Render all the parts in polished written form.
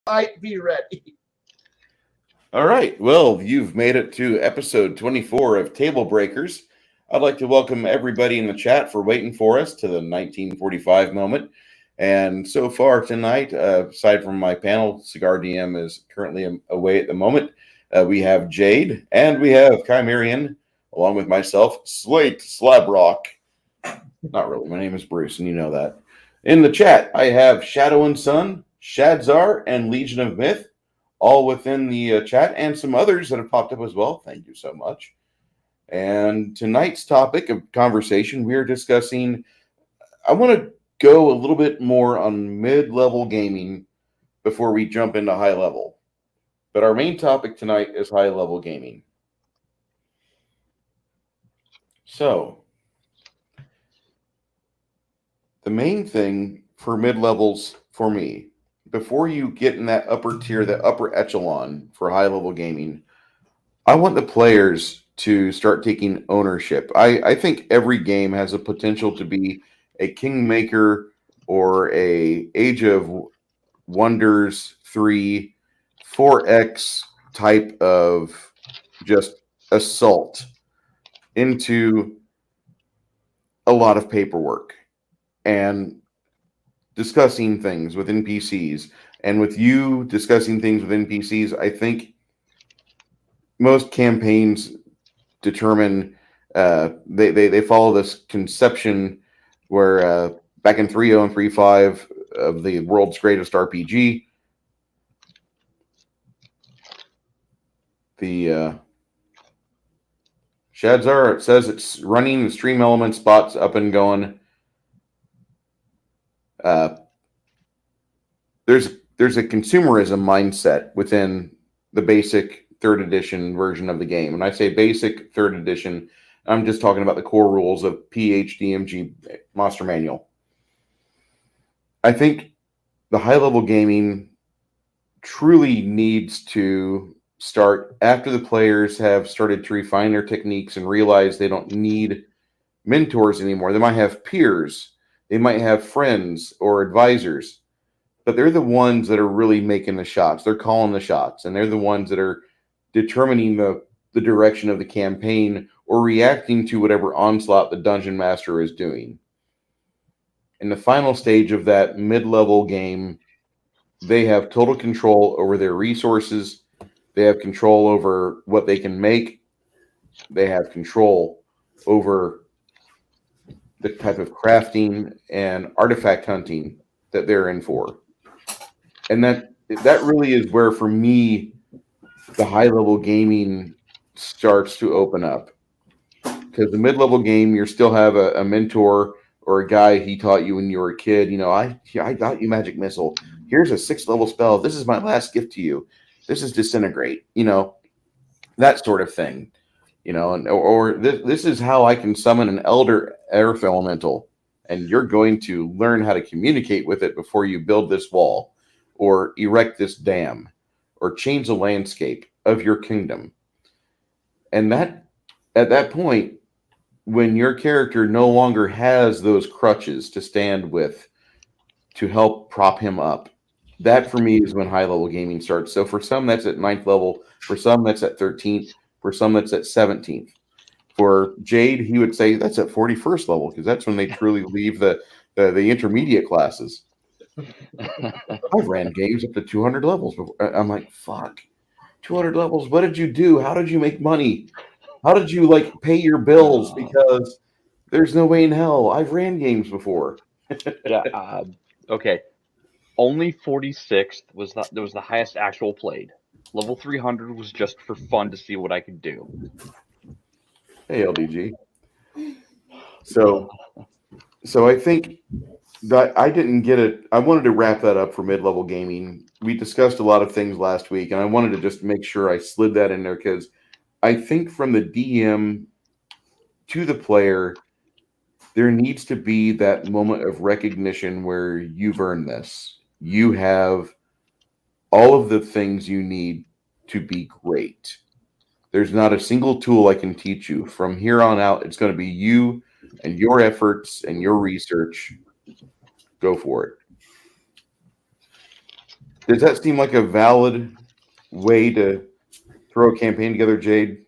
might be ready. All right. Well, you've made it to episode 24 of TableBreakers. I'd like to welcome everybody in the chat for waiting for us to the 1945 moment. And so far tonight, aside from my panel, Cigar DM is currently away at the moment. We have Jade and we have Chimerian, along with myself, Slate Slabrock. Not really. My name is Bruce, and you know that. In the chat, I have Shadow and Sun, Shadzar, and Legion of Myth, all within the chat, and some others that have popped up as well. Thank you so much. And tonight's topic of conversation, we are discussing. I want to go a little bit more on mid-level gaming before we jump into high level. But our main topic tonight is high-level gaming. So, the main thing for mid-levels for me, before you get in that upper tier, the upper echelon for high-level gaming, I want the players to start taking ownership. I think every game has a potential to be a Kingmaker or a Age of Wonders 3, 4X type of just assault into a lot of paperwork and discussing things with NPCs. And with you discussing things with NPCs, I think most campaigns determine they follow this conception where back in 3.0 and 3.5 of the world's greatest RPG, the Shadzar, it says it's running the stream element spots up and going. There's a consumerism mindset within the basic third edition version of the game. When I say basic third edition, I'm just talking about the core rules of PHDMG Monster Manual. I think the high level gaming truly needs to start after the players have started to refine their techniques and realize they don't need mentors anymore. They might have peers, they might have friends or advisors, but they're the ones that are really making the shots. They're calling the shots, and they're the ones that are determining the direction of the campaign or reacting to whatever onslaught the dungeon master is doing. In the final stage of that mid-level game, they have total control over their resources. They have control over what they can make. They have control over the type of crafting and artifact hunting that they're in for. And that really is where, for me, the high-level gaming starts to open up. Because the mid-level game, you still have a mentor or a guy he taught you when you were a kid. You know, I got you Magic Missile. Here's a 6th level spell. This is my last gift to you. This is Disintegrate. You know, that sort of thing. You know, or this is how I can summon an Elder Earth Elemental. And you're going to learn how to communicate with it before you build this wall or erect this dam or change the landscape of your kingdom. And that, at that point, when your character no longer has those crutches to stand with to help prop him up, that for me is when high level gaming starts. So for some, that's at 9th level. For some, that's at 13th. For some, that's at 17th. For Jade, he would say that's at 41st level, because that's when they truly leave the intermediate classes. I've ran games up to 200 levels before. I'm like, fuck, 200 levels. What did you do? How did you make money? How did you pay your bills? Because there's no way in hell. I've ran games before. Yeah. Okay. Only 46th was the highest actual played. Level 300 was just for fun to see what I could do. Hey, LDG. So I think that I didn't get it. I wanted to wrap that up for mid-level gaming. We discussed a lot of things last week, and I wanted to just make sure I slid that in there, because I think from the DM to the player, there needs to be that moment of recognition where you've earned this. You have all of the things you need to be great. There's not a single tool I can teach you. From here on out, it's going to be you and your efforts and your research. Go for it. Does that seem like a valid way to throw a campaign together, Jade?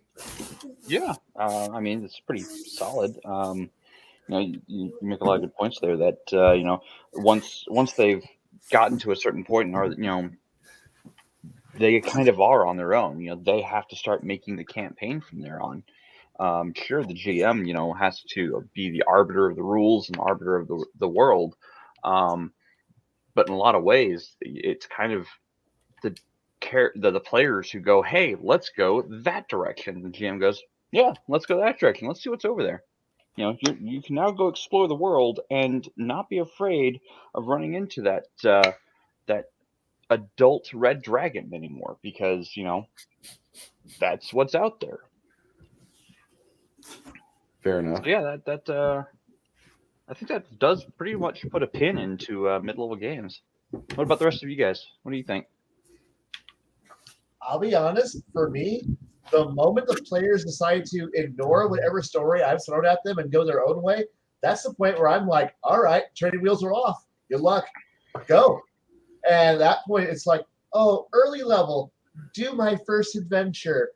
Yeah, I mean it's pretty solid. You make a lot of good points there. That once they've gotten to a certain point and are they kind of are on their own. They have to start making the campaign from there on. Sure, the GM has to be the arbiter of the rules and arbiter of the world, but in a lot of ways, it's kind of the players who go, hey, let's go that direction. The GM goes, yeah, let's go that direction. Let's see what's over there. You can now go explore the world and not be afraid of running into that adult red dragon anymore, because that's what's out there. Fair enough. So yeah, that I think that does pretty much put a pin into mid-level games. What about the rest of you guys? What do you think? I'll be honest, for me, the moment the players decide to ignore whatever story I've thrown at them and go their own way, that's the point where I'm like, all right, training wheels are off. Good luck. Go. And at that point, it's like, oh, early level, do my first adventure.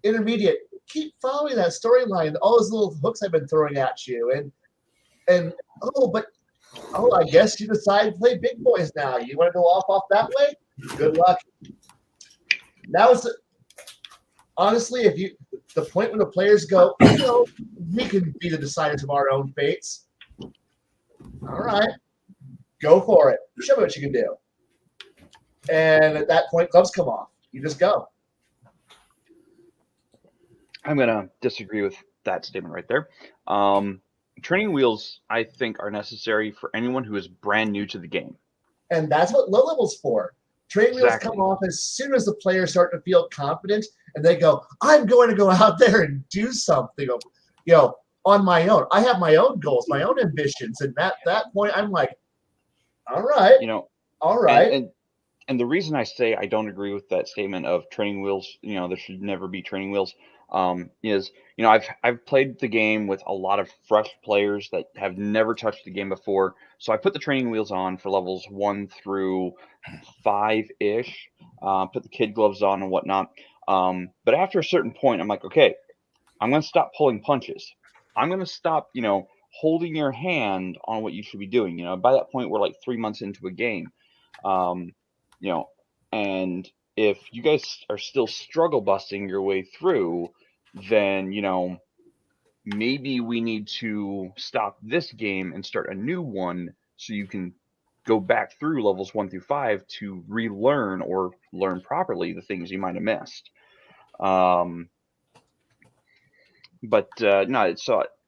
Intermediate, keep following that storyline, all those little hooks I've been throwing at you. And I guess you decide to play big boys now. You want to go off that way? Good luck. Now it's honestly, the point when the players go, we can be the deciders of our own fates. All right, go for it. Show me what you can do. And at that point, gloves come off. You just go. I'm gonna disagree with that statement right there. Training wheels, I think, are necessary for anyone who is brand new to the game. And that's what low level's for. Training wheels Exactly. come off as soon as the players start to feel confident and they go, I'm going to go out there and do something, on my own. I have my own goals, my own ambitions. And at that point, I'm like, all right, all right. And the reason I say I don't agree with that statement of training wheels, there should never be training wheels, is I've played the game with a lot of fresh players that have never touched the game before. So I put the training wheels on for levels 1 through 5-ish, put the kid gloves on and whatnot. But after a certain point, I'm like, okay, I'm going to stop pulling punches. I'm going to stop, holding your hand on what you should be doing. By that point, we're like 3 months into a game. And if you guys are still struggle busting your way through, then, maybe we need to stop this game and start a new one so you can go back through levels 1 through 5 to relearn or learn properly the things you might have missed. So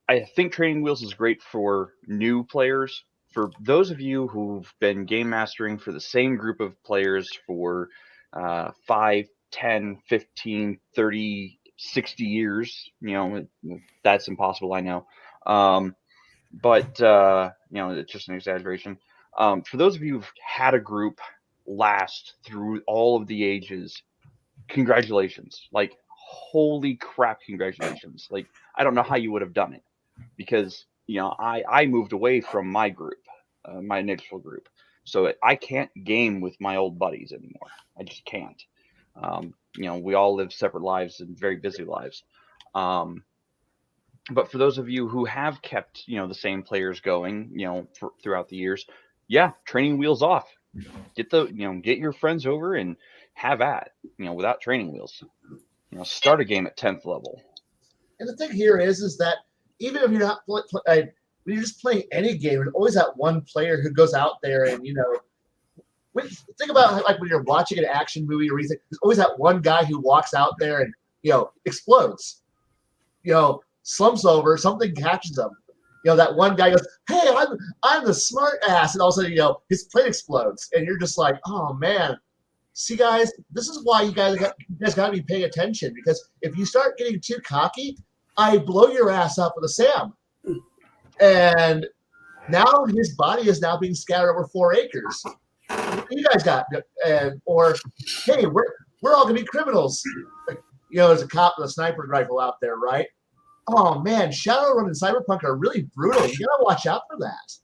I think training wheels is great for new players. For those of you who've been game mastering for the same group of players for 5, 10, 15, 30, 60 years, that's impossible, I know. But it's just an exaggeration. For those of you who've had a group last through all of the ages, congratulations. Like, holy crap, congratulations. Like, I don't know how you would have done it, because I moved away from my group, my initial group, so I can't game with my old buddies anymore. I just can't. We all live separate lives and very busy lives. But for those of you who have kept the same players going throughout the years, yeah, training wheels off. Get your friends over and have at without training wheels. Start a game at 10th level. And the thing here is that even if you're not when you're just playing any game, there's always that one player who goes out there and think about like when you're watching an action movie or anything. There's always that one guy who walks out there and explodes. Slumps over, something catches him. That one guy goes, "Hey, I'm the smart ass," and all of a sudden, his plate explodes, and you're just like, "Oh man." See, guys, this is why you guys got to be paying attention, because if you start getting too cocky, I blow your ass up with a SAM. And now his body is now being scattered over 4 acres. What do you guys got? Or, hey, we're all going to be criminals. There's a cop with a sniper rifle out there, right? Oh, man, Shadowrun and Cyberpunk are really brutal. You got to watch out for that.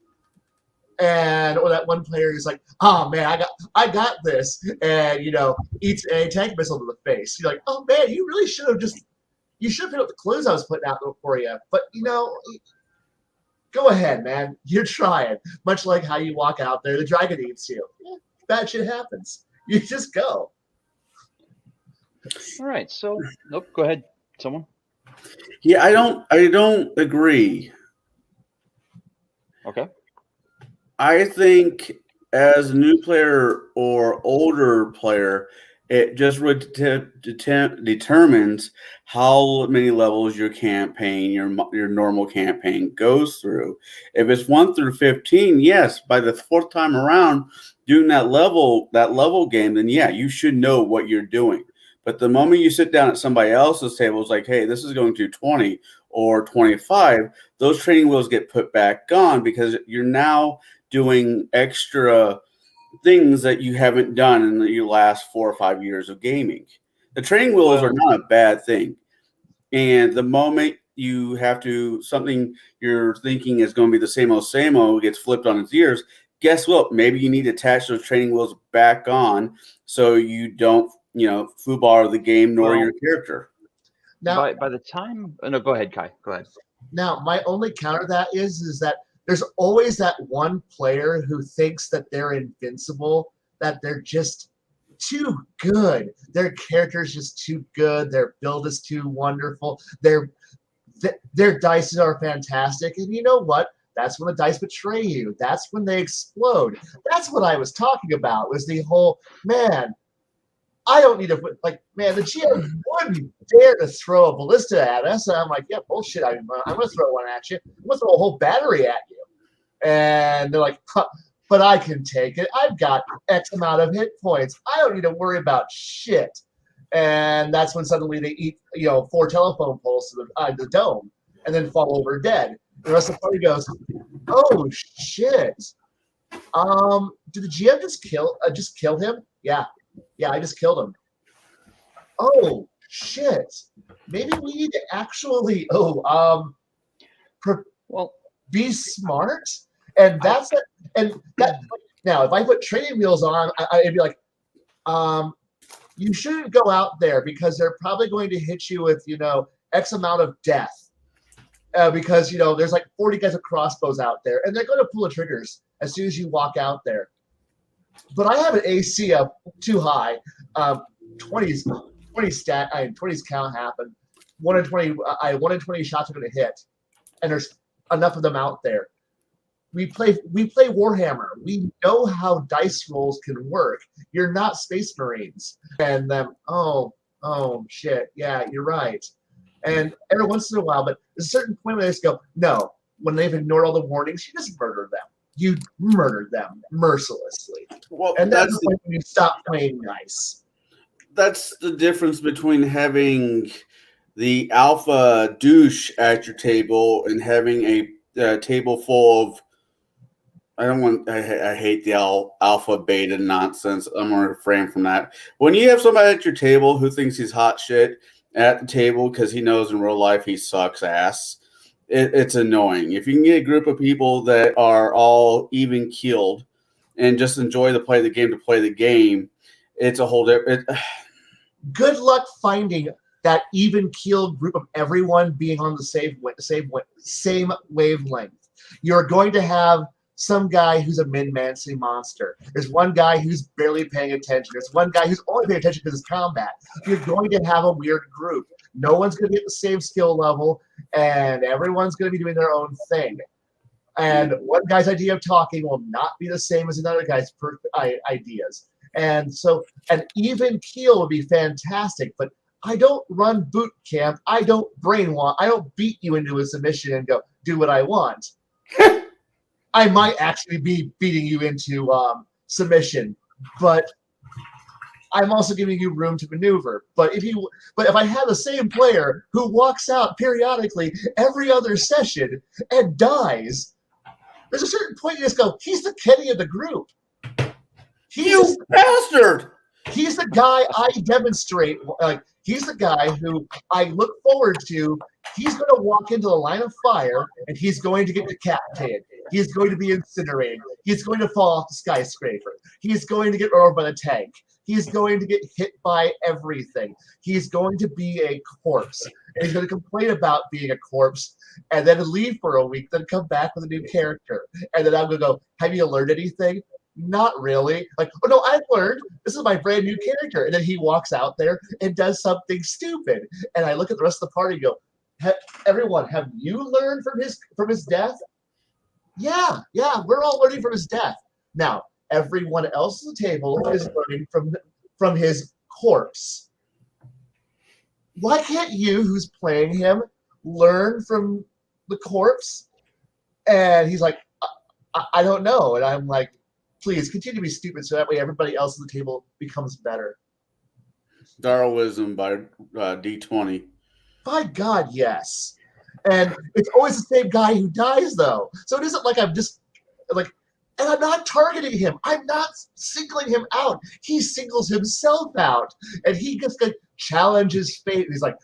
And or that one player who's like, oh man, I got this, and eats a tank missile to the face. You're like, oh man, you really should have picked up the clues I was putting out for you. But go ahead, man. You're trying. Much like how you walk out there, the dragon eats you. Yeah, bad shit happens. You just go. All right. So, nope. Go ahead. Someone. Yeah, I don't agree. Okay. I think as a new player or older player, it just determines how many levels your campaign, your normal campaign goes through. If it's 1 through 15, yes, by the 4th time around doing that level game, then yeah, you should know what you're doing. But the moment you sit down at somebody else's table, it's like, hey, this is going to 20 or 25, those training wheels get put back on because you're now doing extra things that you haven't done in your last 4 or 5 years of gaming. The training wheels are not a bad thing. And the moment you have to, something you're thinking is going to be the same old gets flipped on its ears, guess what? Maybe you need to attach those training wheels back on so you don't, foobar the game nor your character. Now, by the time, no, go ahead, Kai. Go ahead. Now, my only counter to that is that there's always that one player who thinks that they're invincible, that they're just too good. Their character's just too good. Their build is too wonderful. Their dice are fantastic. And you know what? That's when the dice betray you. That's when they explode. That's what I was talking about, was the whole, man, I don't need to, the GM wouldn't dare to throw a ballista at us. And I'm like, yeah, bullshit. I'm going to throw one at you. I'm going to throw a whole battery at you. And they're like, huh, but I can take it. I've got X amount of hit points. I don't need to worry about shit. And that's when suddenly they eat, 4 telephone poles to the dome and then fall over dead. The rest of the party goes, oh, shit. Did the GM just kill him? Yeah, I just killed him. Oh, shit. Maybe we need to actually, be smart. And that's it. And that, now, if I put training wheels on, I'd be like, you shouldn't go out there because they're probably going to hit you with, X amount of death. Because, there's like 40 guys with crossbows out there, and they're going to pull the triggers as soon as you walk out there. But I have an AC up too high. 20's count happened. 1 in 20 shots are going to hit, and there's enough of them out there. We play Warhammer. We know how dice rolls can work. You're not Space Marines. And then, oh shit, yeah, you're right. And every once in a while, but there's a certain point where they just go, no. When they've ignored all the warnings, you just murder them. You murdered them mercilessly. Well, and that's the point when you stop playing nice. That's the difference between having the alpha douche at your table and having a table full of, I hate the alpha beta nonsense. I'm going to refrain from that. When you have somebody at your table who thinks he's hot shit at the table because he knows in real life he sucks ass, it's annoying. If you can get a group of people that are all even keeled and just enjoy to play the game, it's a whole different. Good luck finding that even keeled group of everyone being on the same wavelength. You're going to have some guy who's a min-mancy monster. There's one guy who's barely paying attention. There's one guy who's only paying attention to his combat. You're going to have a weird group. No one's going to get the same skill level, and everyone's going to be doing their own thing. And one guy's idea of talking will not be the same as another guy's ideas. And so an even keel would be fantastic, but I don't run boot camp. I don't brainwash. I don't beat you into a submission and go, do what I want. I might actually be beating you into submission, but I'm also giving you room to maneuver. But if I have the same player who walks out periodically every other session and dies, there's a certain point you just go, he's the Kenny of the group. You bastard! He's the guy I demonstrate. He's the guy who I look forward to He's going to walk into the line of fire and he's going to get decapitated. He's going to be incinerated. He's going to fall off the skyscraper. He's going to get run over by the tank. He's going to get hit by everything. He's going to be a corpse. And he's going to complain about being a corpse and then leave for a week, then come back with a new character. And then I'm going to go, have you learned anything? Not really. Like, oh no, I've learned. This is my brand new character. And then he walks out there and does something stupid. And I look at the rest of the party and go, everyone, have you learned from his death? Yeah, we're all learning from his death. Now, everyone else at the table is learning from his corpse. Why can't you, who's playing him, learn from the corpse? And he's like, I don't know. And I'm like, please continue to be stupid so that way everybody else at the table becomes better. Darwinism by D20. By God, yes. And it's always the same guy who dies, though. So it isn't like I'm just like, and I'm not targeting him. I'm not singling him out. He singles himself out. And he just like challenges fate. And he's like,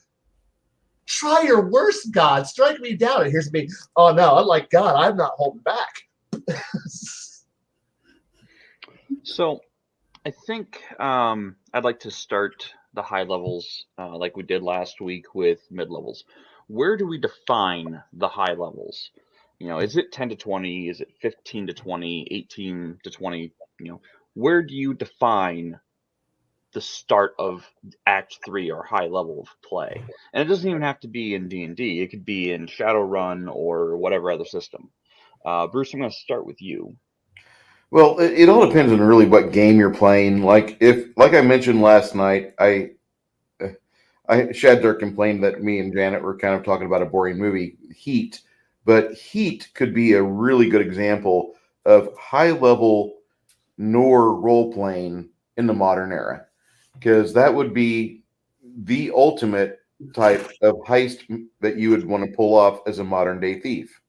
try your worst, God. Strike me down. And here's me. Oh, no, unlike God, I'm not holding back. So I think I'd like to start the high levels like we did last week with mid levels. Where do we define the high levels? You know, is it 10 to 20? Is it 15 to 20, 18 to 20? You know, where do you define the start of Act 3 or high level of play? And it doesn't even have to be in D&D. It could be in Shadowrun or whatever other system. Bruce, I'm going to start with you. Well, it all depends on really what game you're playing. Like I mentioned last night, Shadzer complained that me and Janet were kind of talking about a boring movie, Heat. But Heat could be a really good example of high-level Nor role-playing in the modern era, because that would be the ultimate type of heist that you would want to pull off as a modern-day thief.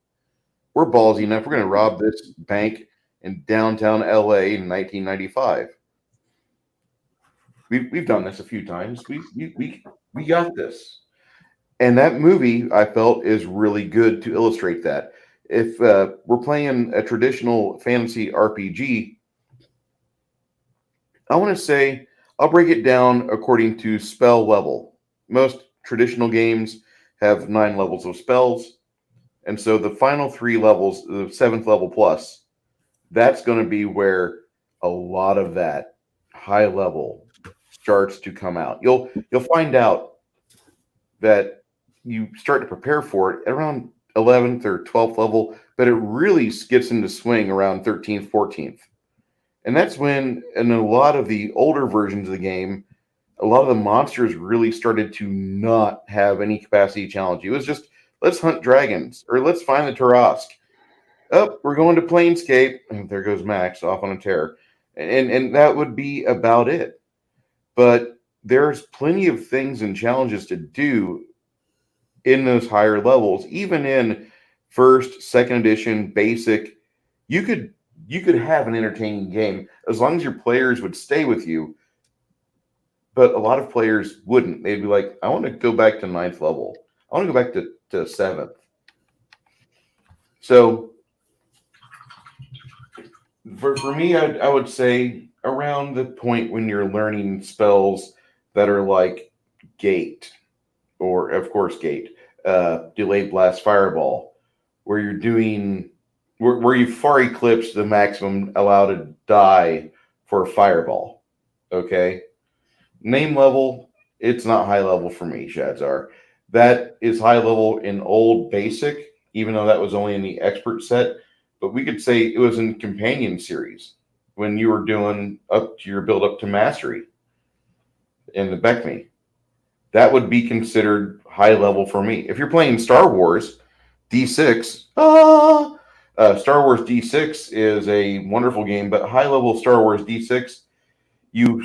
We're ballsy enough. We're going to rob this bank in downtown LA in 1995. We've done this a few times. We got this. And that movie, I felt, is really good to illustrate that. If we're playing a traditional fantasy RPG, I want to say I'll break it down according to spell level. Most traditional games have 9 levels of spells. And so the final 3 levels, the 7th level plus, that's going to be where a lot of that high level starts to come out. You'll find out that you start to prepare for it at around 11th or 12th level, but it really gets into swing around 13th, 14th. And that's when, in a lot of the older versions of the game, a lot of the monsters really started to not have any capacity challenge. It was just, let's hunt dragons, or let's find the Tarask. Oh, we're going to Planescape. And there goes Max off on a tear. And that would be about it. But there's plenty of things and challenges to do in those higher levels. Even in first, second edition, basic, you could have an entertaining game as long as your players would stay with you. But a lot of players wouldn't. They'd be like, I want to go back to 9th level. I want to go back to 7th. So for me, I would say around the point when you're learning spells that are like Gate, or of course Gate, Delayed Blast Fireball, where you're doing where you far eclipse the maximum allowed to die for a fireball. Okay, name level, it's not high level for me, Shadzar. That is high level in old basic, even though that was only in the expert set. But we could say it was in companion series when you were doing up to your build up to mastery in the Beckme. That would be considered high level for me. If you're playing Star Wars D6, Star Wars D6 is a wonderful game, but high level Star Wars D6, you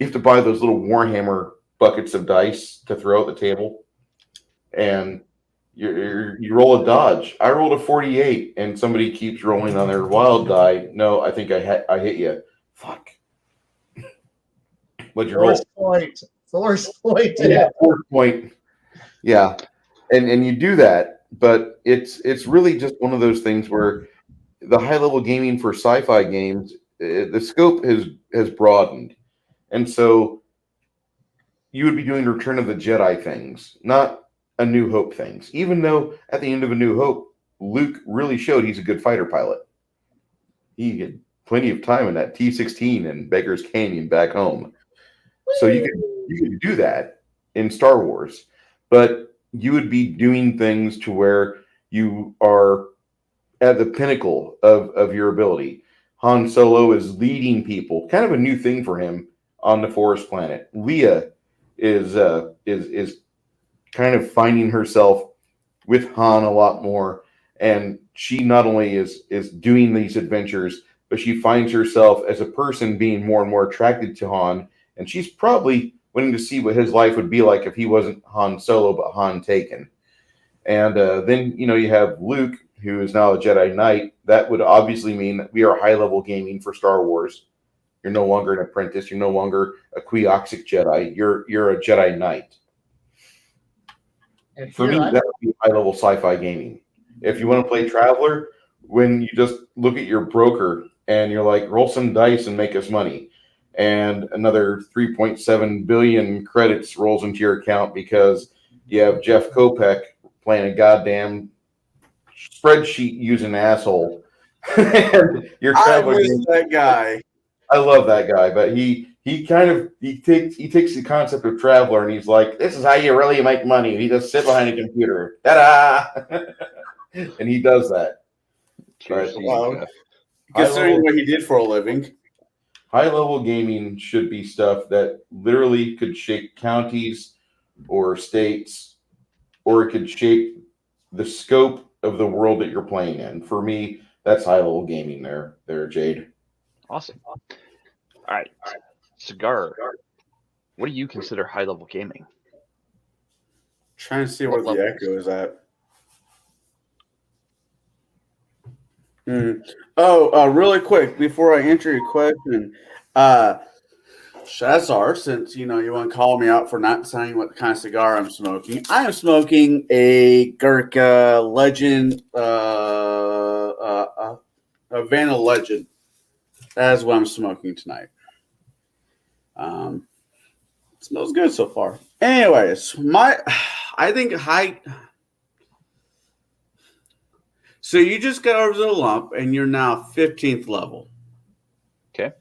have to buy those little Warhammer buckets of dice to throw at the table, and you roll a dodge. I rolled a 48, and somebody keeps rolling on their wild die. No, I think I hit you. Fuck. What'd you roll? Force point. Yeah, force point. Yeah, and you do that, but it's really just one of those things where the high level gaming for sci-fi games, the scope has broadened, and so you would be doing Return of the Jedi things, not A New Hope things. Even though at the end of A New Hope, Luke really showed he's a good fighter pilot. He had plenty of time in that T-16 and Beggar's Canyon back home. So you could do that in Star Wars, but you would be doing things to where you are at the pinnacle of your ability. Han Solo is leading people, kind of a new thing for him on the forest planet. Leia is kind of finding herself with Han a lot more, and she not only is doing these adventures, but she finds herself as a person being more and more attracted to Han, and she's probably wanting to see what his life would be like if he wasn't Han Solo but Han Taken. And then you have Luke, who is now a Jedi Knight. That would obviously mean that we are high level gaming for Star Wars. You're no longer an apprentice. You're no longer a Queoxic Jedi. You're a Jedi Knight. And For me, that would be high level sci-fi gaming. If you want to play Traveler, when you just look at your broker and you're like, roll some dice and make us money, and another 3.7 billion credits rolls into your account because you have Jeff Kopech playing a goddamn spreadsheet using asshole. And your Traveler I miss game, that guy. I love that guy, but he takes the concept of Traveler and he's like, this is how you really make money. He just sit behind a computer. Ta-da! And he does that. Cheers But to you, Wow. Jeff. Considering what he did for a living. High level gaming should be stuff that literally could shape counties or states, or it could shape the scope of the world that you're playing in. For me, that's high level gaming there, Jade. Awesome. All right. Cigar, what do you consider high level gaming? Trying to see What where the levels? echo is at. Really quick before I answer your question, Shazar, since you want to call me out for not saying what kind of cigar I'm smoking, I am smoking a Gurkha Legend, Havana Legend. That is what I'm smoking tonight. Smells good so far. Anyways, I think high. So you just got over the lump, and you're now 15th level. Okay.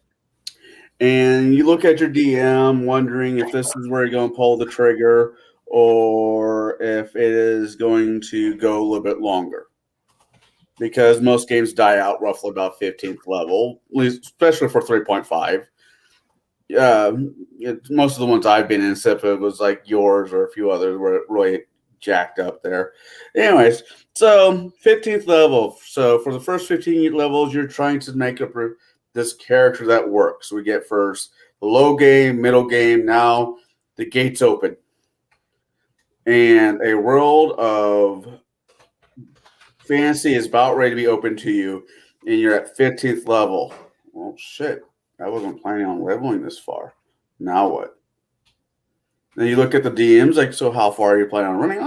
And you look at your DM, wondering if this is where you're going to pull the trigger, or if it is going to go a little bit longer. Because most games die out roughly about 15th level, at least, especially for 3.5. Most of the ones I've been in, except it was like yours or a few others, were really jacked up there. Anyways, so 15th level. So for the first 15 levels, you're trying to make up this character that works. We get first the low game, middle game. Now the gates open, and a world of fantasy is about ready to be open to you, and you're at 15th level. Well, shit. I wasn't planning on leveling this far. Now what? Then you look at the DMs, like, so how far are you planning on running?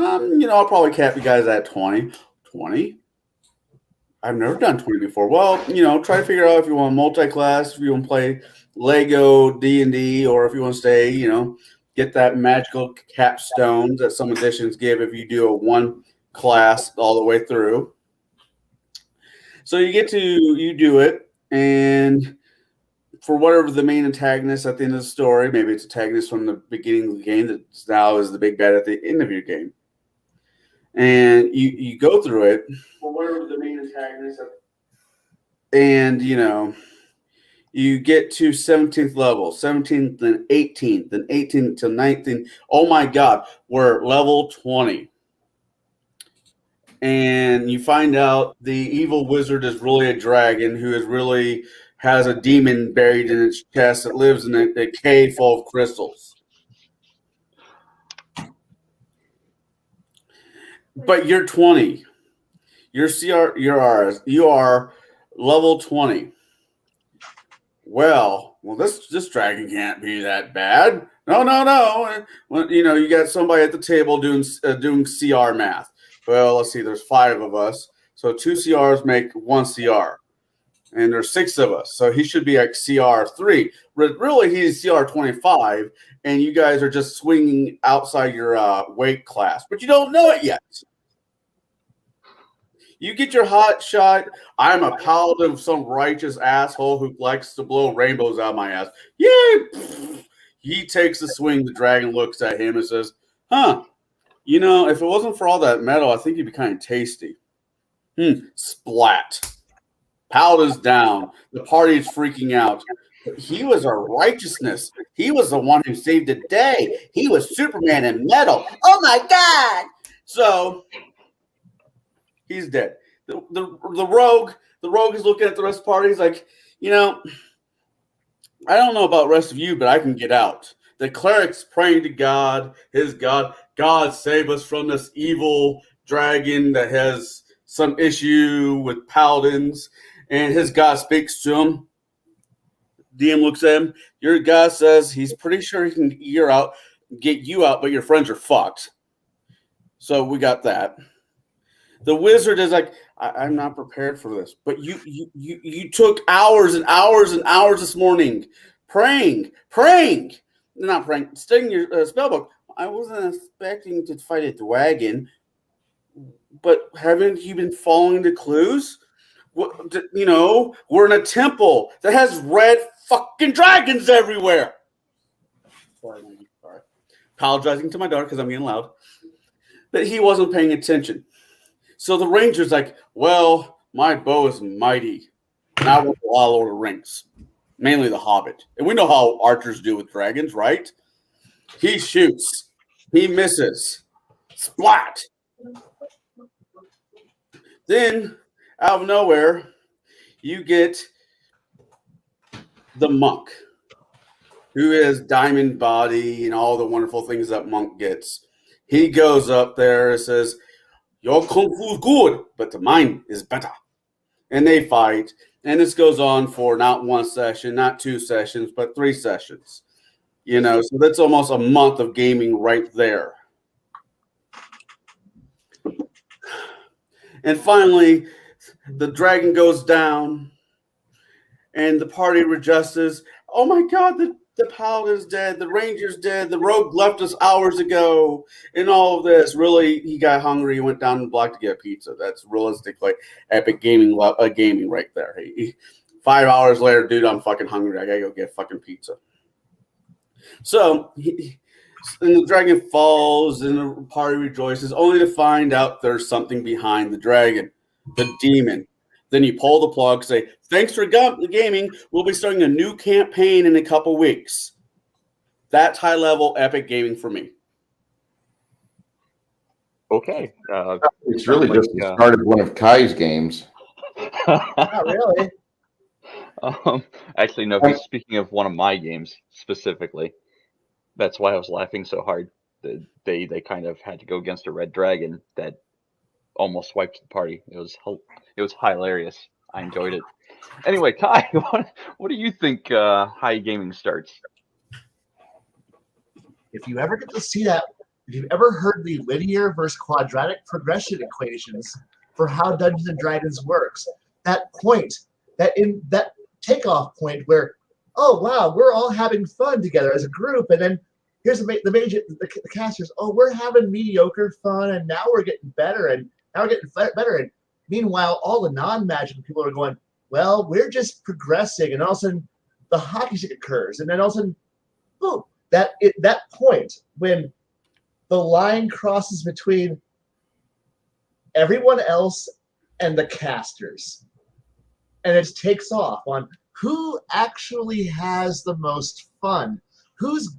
I'll probably cap you guys at 20. 20? I've never done 20 before. Well, try to figure out if you want multi-class, if you want to play Lego D&D, or if you want to stay, get that magical capstones that some editions give if you do a one class all the way through. So you do it, and for whatever the main antagonist at the end of the story, maybe it's antagonist from the beginning of the game that now is the big bad at the end of your game. And you go through it. For whatever the main antagonist. And, you get to 17th level, 17th and 18th, and 18th to 19th. Oh my God, we're level 20. And you find out the evil wizard is really a dragon who is really has a demon buried in its chest that lives in a cave full of crystals. But you're 20. You are level 20. well, this dragon can't be that bad. No. Well, you got somebody at the table doing CR math. Well, let's see. There's 5 of us, so 2 CRs make 1 CR, and there's 6 of us, so he should be like CR 3. Really, he's CR 25, and you guys are just swinging outside your weight class, but you don't know it yet. You get your hot shot. I'm a paladin of some righteous asshole who likes to blow rainbows out of my ass. Yay! He takes the swing. The dragon looks at him and says, huh, if it wasn't for all that metal, I think you'd be kind of tasty. Splat. Paladin's down. The party's freaking out. He was our righteousness. He was the one who saved the day. He was Superman in metal. Oh, my God. So he's dead. The rogue is looking at the rest of the party. He's like, I don't know about the rest of you, but I can get out. The cleric's praying to God, his God. God, save us from this evil dragon that has some issue with paladins. And his God speaks to him. DM looks at him. Your God says he's pretty sure he can get you out, but your friends are fucked. So we got that. The wizard is like, I'm not prepared for this. But you took hours and hours and hours this morning praying. Not praying, studying your spell book. I wasn't expecting to fight a dragon. But haven't you been following the clues? We're in a temple that has red fucking dragons everywhere. Sorry. Apologizing to my daughter because I'm getting loud. But he wasn't paying attention. So the ranger's like, well, my bow is mighty. And I want a lot of Lord of the Rings. Mainly the Hobbit. And we know how archers do with dragons, right? He shoots. He misses. Splat. Then, out of nowhere, you get the monk, who is diamond body and all the wonderful things that monk gets. He goes up there and says, your kung fu is good, but mine is better. And they fight. And this goes on for not 1 session, not 2 sessions, but 3 sessions. So that's almost a month of gaming right there. And finally, the dragon goes down, and the party rejoices. Oh my God, the paladin's dead, the ranger's dead, the rogue left us hours ago, and all of this. Really, he got hungry. He went down the block to get pizza. That's realistically epic gaming right there. 5 hours later, dude, I'm fucking hungry. I gotta go get fucking pizza. So, and the dragon falls, and the party rejoices, only to find out there's something behind the dragon, the demon. Then you pull the plug, say, thanks for gaming. We'll be starting a new campaign in a couple weeks. That's high-level epic gaming for me. Okay. It's really just the start of one of Kai's games. Not really. Actually, no, he's speaking of one of my games specifically. That's why I was laughing so hard. They kind of had to go against a red dragon that almost wiped the party. It was hilarious. I enjoyed it. Anyway, Kai, what do you think high gaming starts? If you ever get to see that, if you've ever heard the linear versus quadratic progression equations for how Dungeons and Dragons works, that point, that takeoff point where, oh wow, we're all having fun together as a group, and then here's the casters, oh, we're having mediocre fun, and now we're getting better, and now we're getting better, and meanwhile, all the non-magical people are going, well, we're just progressing, and all of a sudden, the hockey stick occurs, and then all of a sudden, boom, that point when the line crosses between everyone else and the casters, and it takes off on who actually has the most fun, who's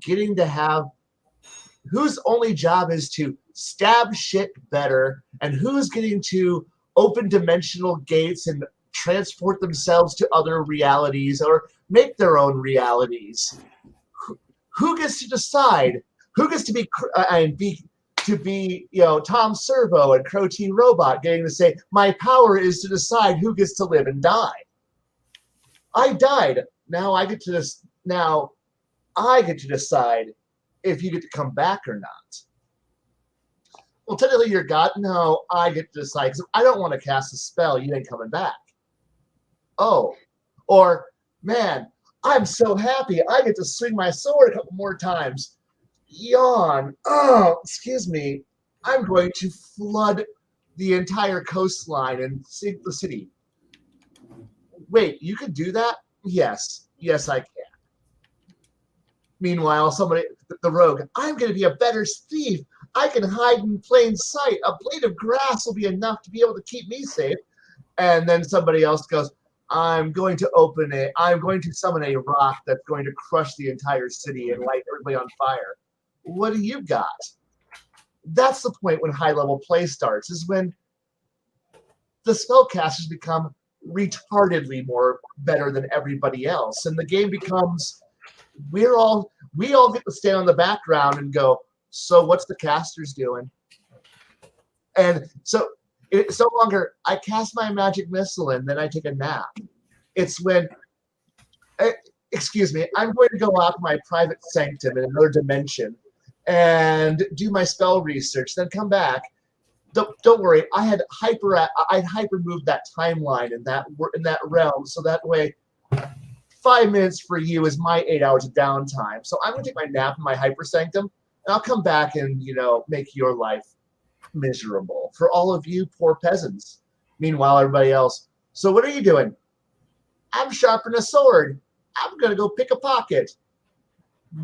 only job is to stab shit better, and who's getting to open dimensional gates and transport themselves to other realities or make their own realities. Who gets to decide? Who gets to be Tom Servo and Crow T Robot getting to say, my power is to decide who gets to live and die. I died. now I get to this. Now I get to decide if you get to come back or not. Well, technically you're God. No, I get to decide because I don't want to cast a spell. You ain't coming back. Oh, or man, I'm so happy I get to swing my sword a couple more times. Yawn. Oh, excuse me. I'm going to flood the entire coastline and sink the city. Wait, you can do that? Yes. Yes, I can. Meanwhile, the rogue, I'm going to be a better thief. I can hide in plain sight. A blade of grass will be enough to be able to keep me safe. And then somebody else goes, I'm going to summon a rock that's going to crush the entire city and light everybody on fire. What do you got? That's the point when high-level play starts, is when the spellcasters become retardedly more better than everybody else. And the game becomes, we all get to stand on the background and go, so what's the casters doing? And so it's no longer, I cast my magic missile and then I take a nap. It's when, excuse me, I'm going to go out to my private sanctum in another dimension and do my spell research, then come back. Don't worry, I'd hyper moved that timeline in that realm, so that way 5 minutes for you is my 8 hours of downtime. So I'm gonna take my nap in my hyper sanctum, and I'll come back and make your life miserable for all of you poor peasants. Meanwhile, everybody else. So what are you doing? I'm sharpening a sword. I'm gonna go pick a pocket.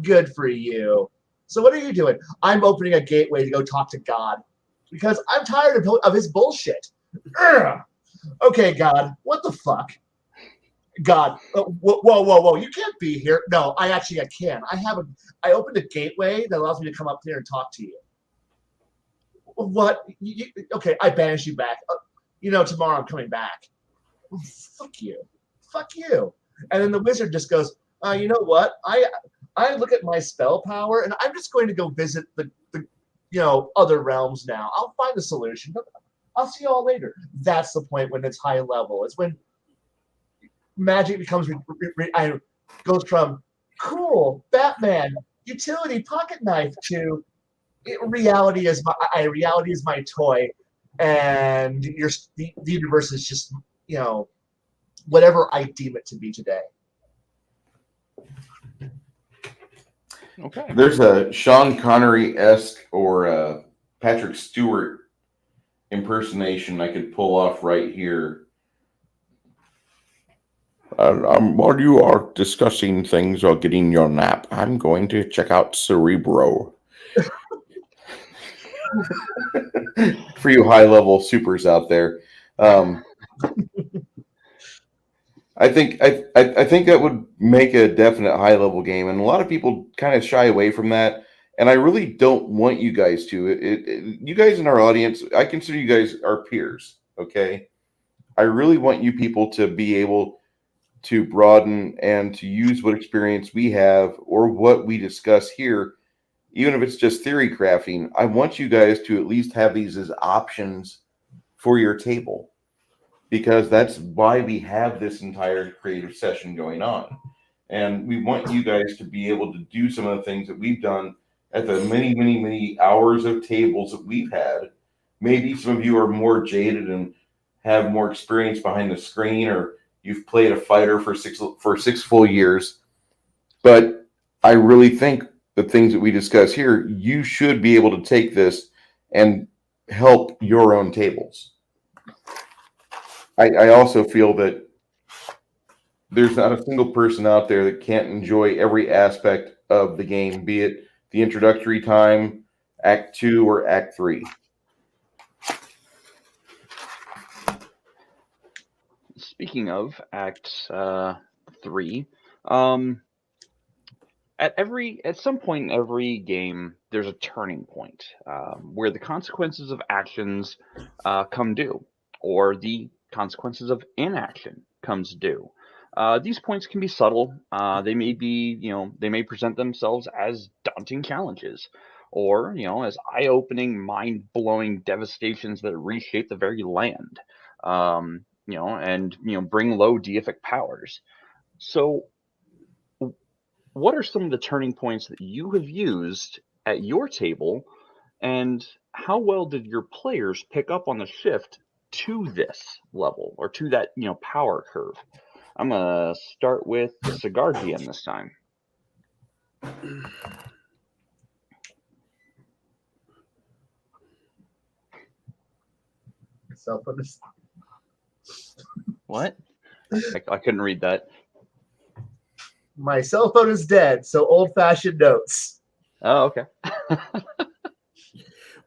Good for you. So what are you doing? I'm opening a gateway to go talk to God because I'm tired of his bullshit. Ugh. Okay, God, what the fuck? God, whoa! You can't be here. No, I can. I opened a gateway that allows me to come up here and talk to you. What? Okay, I banish you back. Tomorrow I'm coming back. Fuck you. And then the wizard just goes, you know what? I look at my spell power, and I'm just going to go visit the other realms now. I'll find a solution. I'll see you all later. That's the point when it's high level. It's when magic becomes goes from cool Batman utility pocket knife to reality is my toy, and the universe is just whatever I deem it to be today. Okay. There's a Sean Connery-esque or a Patrick Stewart impersonation I could pull off right here. While you are discussing things or getting your nap, I'm going to check out Cerebro. For you high-level supers out there. I think that would make a definite high-level game, and a lot of people kind of shy away from that. And I really don't want you guys to. You guys in our audience, I consider you guys our peers. Okay, I really want you people to be able to broaden and to use what experience we have or what we discuss here, even if it's just theory crafting. I want you guys to at least have these as options for your table, because that's why we have this entire creative session going on. And we want you guys to be able to do some of the things that we've done at the many hours of tables that we've had. Maybe some of you are more jaded and have more experience behind the screen, or you've played a fighter for six full years. But I really think the things that we discuss here, you should be able to take this and help your own tables. I also feel that there's not a single person out there that can't enjoy every aspect of the game, be it the introductory time, Act 2, or Act 3. Speaking of Act 3, at some point in every game, there's a turning point where the consequences of actions come due, or the consequences of inaction comes due. These points can be subtle. They may present themselves as daunting challenges, or as eye-opening, mind-blowing devastations that reshape the very land. And bring low deific powers. So what are some of the turning points that you have used at your table, and how well did your players pick up on the shift to this level or to that power curve? I'm gonna start with the cigar GM this time. Cell phone is What? I couldn't read that. my cell phone is dead, so old-fashioned notes. Oh, okay.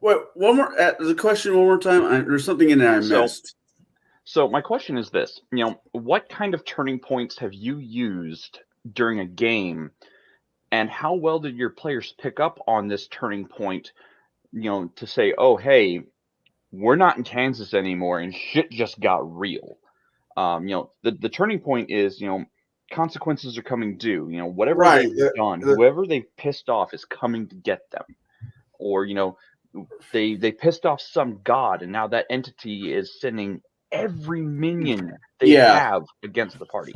Wait, one more. The question one more time. There's something in there I missed. So my question is this: what kind of turning points have you used during a game, and how well did your players pick up on this turning point? To say, oh, hey, we're not in Kansas anymore, and shit just got real. The turning point is, consequences are coming due. Whatever Right. they've done, whoever they've pissed off is coming to get them. Or, they pissed off some god, and now that entity is sending every minion they have against the party.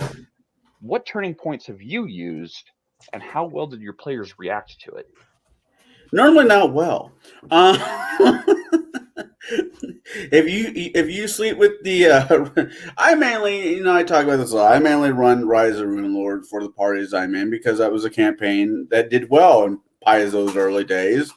What turning points have you used, and how well did your players react to it? Normally not well. If you sleep with the, I mainly, I talk about this a lot. I mainly run Rise of Rune Lord for the parties I'm in because that was a campaign that did well in Paizo's early days.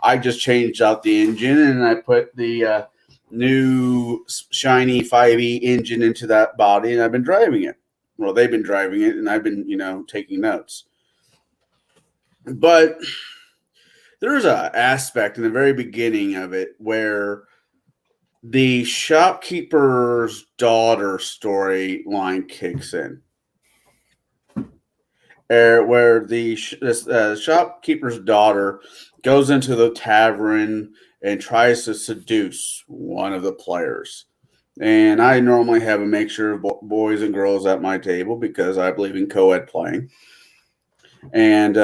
I just changed out the engine and I put the new shiny 5e engine into that body, and I've been driving it. Well, they've been driving it, and I've been, taking notes. But there's an aspect in the very beginning of it where the shopkeeper's daughter storyline kicks in. Where the shopkeeper's daughter goes into the tavern and tries to seduce one of the players. And I normally have a mixture of boys and girls at my table because I believe in co-ed playing. And,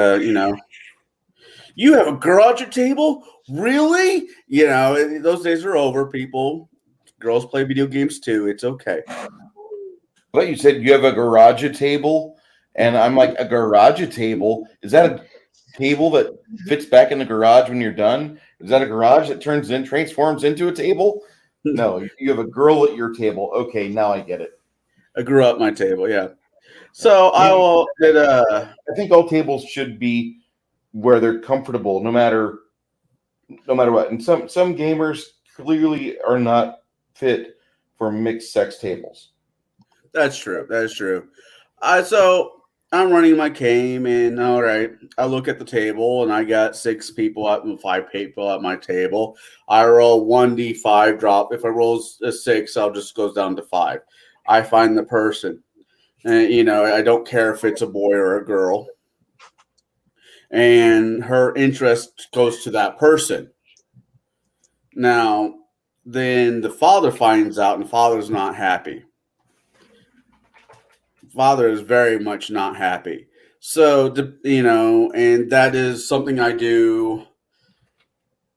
you have a girl at your table? Really? Those days are over, people. Girls play video games too. It's okay. But you said you have a garage table, and I'm like, a garage table? Is that a table that fits back in the garage when you're done? Is that a garage that transforms into a table? No, you have a girl at your table. Okay, now I get it. I grew up my table, yeah. So I think all tables should be where they're comfortable, no matter what. And some gamers clearly are not fit for mixed sex tables. That's true. So I'm running my game, and all right, I look at the table, and I got 5 people at my table. I roll 1d5 drop. If I roll a 6, I'll just goes down to 5. I find the person, and I don't care if it's a boy or a girl, and her interest goes to that person. Now, then the father finds out, and the father's not happy. Father is very much not happy. So, and that is something I do.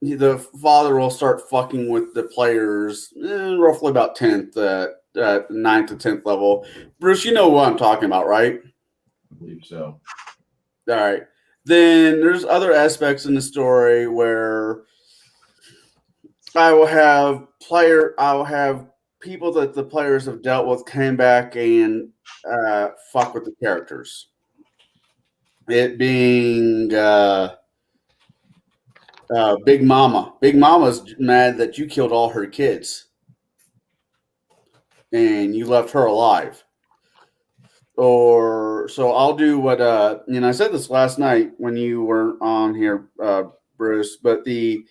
The father will start fucking with the players roughly about 9th to 10th level. Bruce, you know what I'm talking about, right? I believe so. All right. Then there's other aspects in the story where I will have people that the players have dealt with came back and fuck with the characters. It being Big Mama. Big Mama's mad that you killed all her kids and you left her alive. Or so I'll do what I said this last night when you weren't on here, Bruce, but the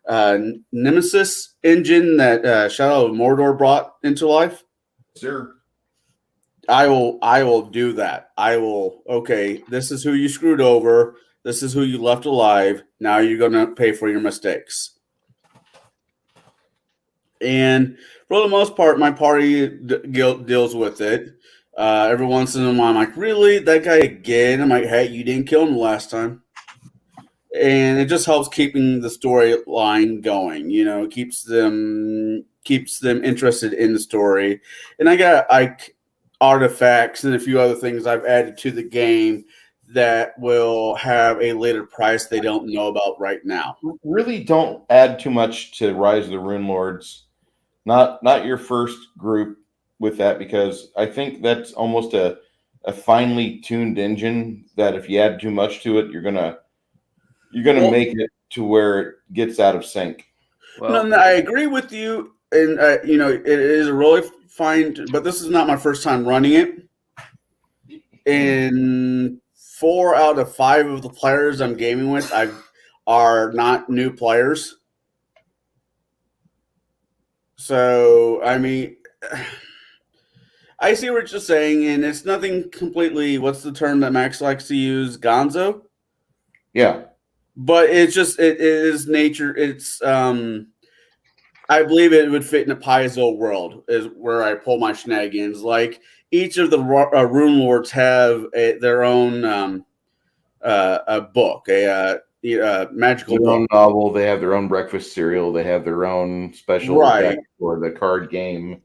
Nemesis engine that Shadow of Mordor brought into life. Sure. I will do that. Okay, this is who you screwed over. This is who you left alive. Now you're going to pay for your mistakes. And for the most part, my party deals with it. Every once in a while, I'm like, really? That guy again? I'm like, hey, you didn't kill him last time. And it just helps keeping the storyline going. Keeps them interested in the story. And I got artifacts and a few other things I've added to the game that will have a later price they don't know about right now. Really don't add too much to Rise of the Rune Lords. Not your first group with that, because I think that's almost a finely tuned engine that if you add too much to it, you're gonna make it to where it gets out of sync. Well, No, I agree with you, and it is a really fine. But this is not my first time running it. And 4 out of 5 of the players I'm gaming with, are not new players. So I mean, I see what you're saying, and it's nothing completely. What's the term that Max likes to use? Gonzo. Yeah. But it is nature. It's I believe it would fit in a Paizo world is where I pull my shenanigans. Like each of the Rune Lords have their own a book, a magical Their book. own novel. They have their own breakfast cereal. They have their own special deck for the card game.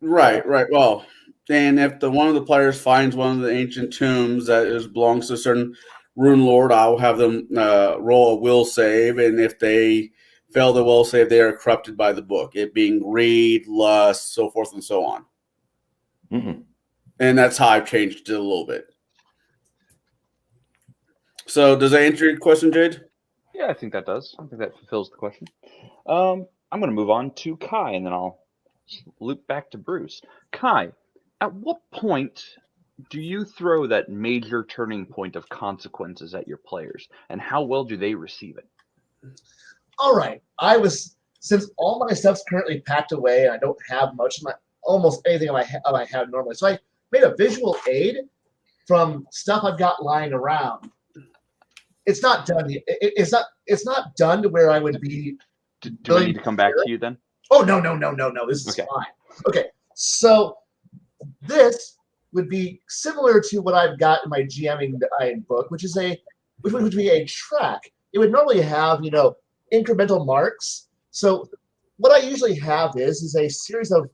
Right. Well, and if one of the players finds one of the ancient tombs that belongs to a certain Rune Lord, I'll have them roll a will save, and if they fail the will save, they are corrupted by the book. It being greed, lust, so forth and so on. Mm-hmm. And that's how I've changed it a little bit. So, does that answer your question, Jade? yeah, I think that does. I think that fulfills the question. I'm going to move on to Kai, and then I'll loop back to Bruce. Kai, at what point do you throw that major turning point of consequences at your players, and how well do they receive it? All right. Since all my stuff's currently packed away and I don't have much of almost anything I have normally. So I made a visual aid from stuff I've got lying around. It's not done yet. It's not done to where I would be. Do I need to come back to you then? Oh, no. This is fine. Okay. So this would be similar to what I've got in my GMing book, which would be a track. It would normally have, incremental marks. So what I usually have is a series of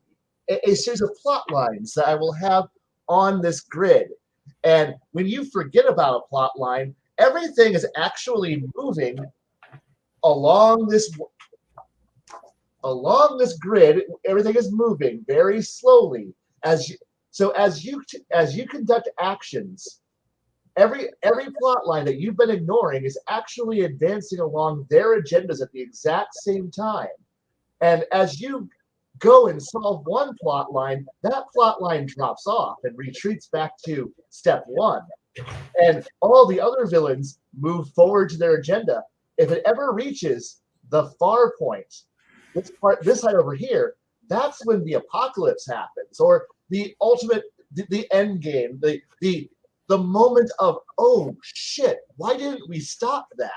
plot lines that I will have on this grid. And when you forget about a plot line, everything is actually moving along this grid. Everything is moving very slowly as you conduct actions. Every plot line that you've been ignoring is actually advancing along their agendas at the exact same time. And as you go and solve one plot line, that plot line drops off and retreats back to step 1. And all the other villains move forward to their agenda. If it ever reaches the far point, this side over here, that's when the apocalypse happens, or the ultimate, the end game, the moment of, oh shit, why didn't we stop that?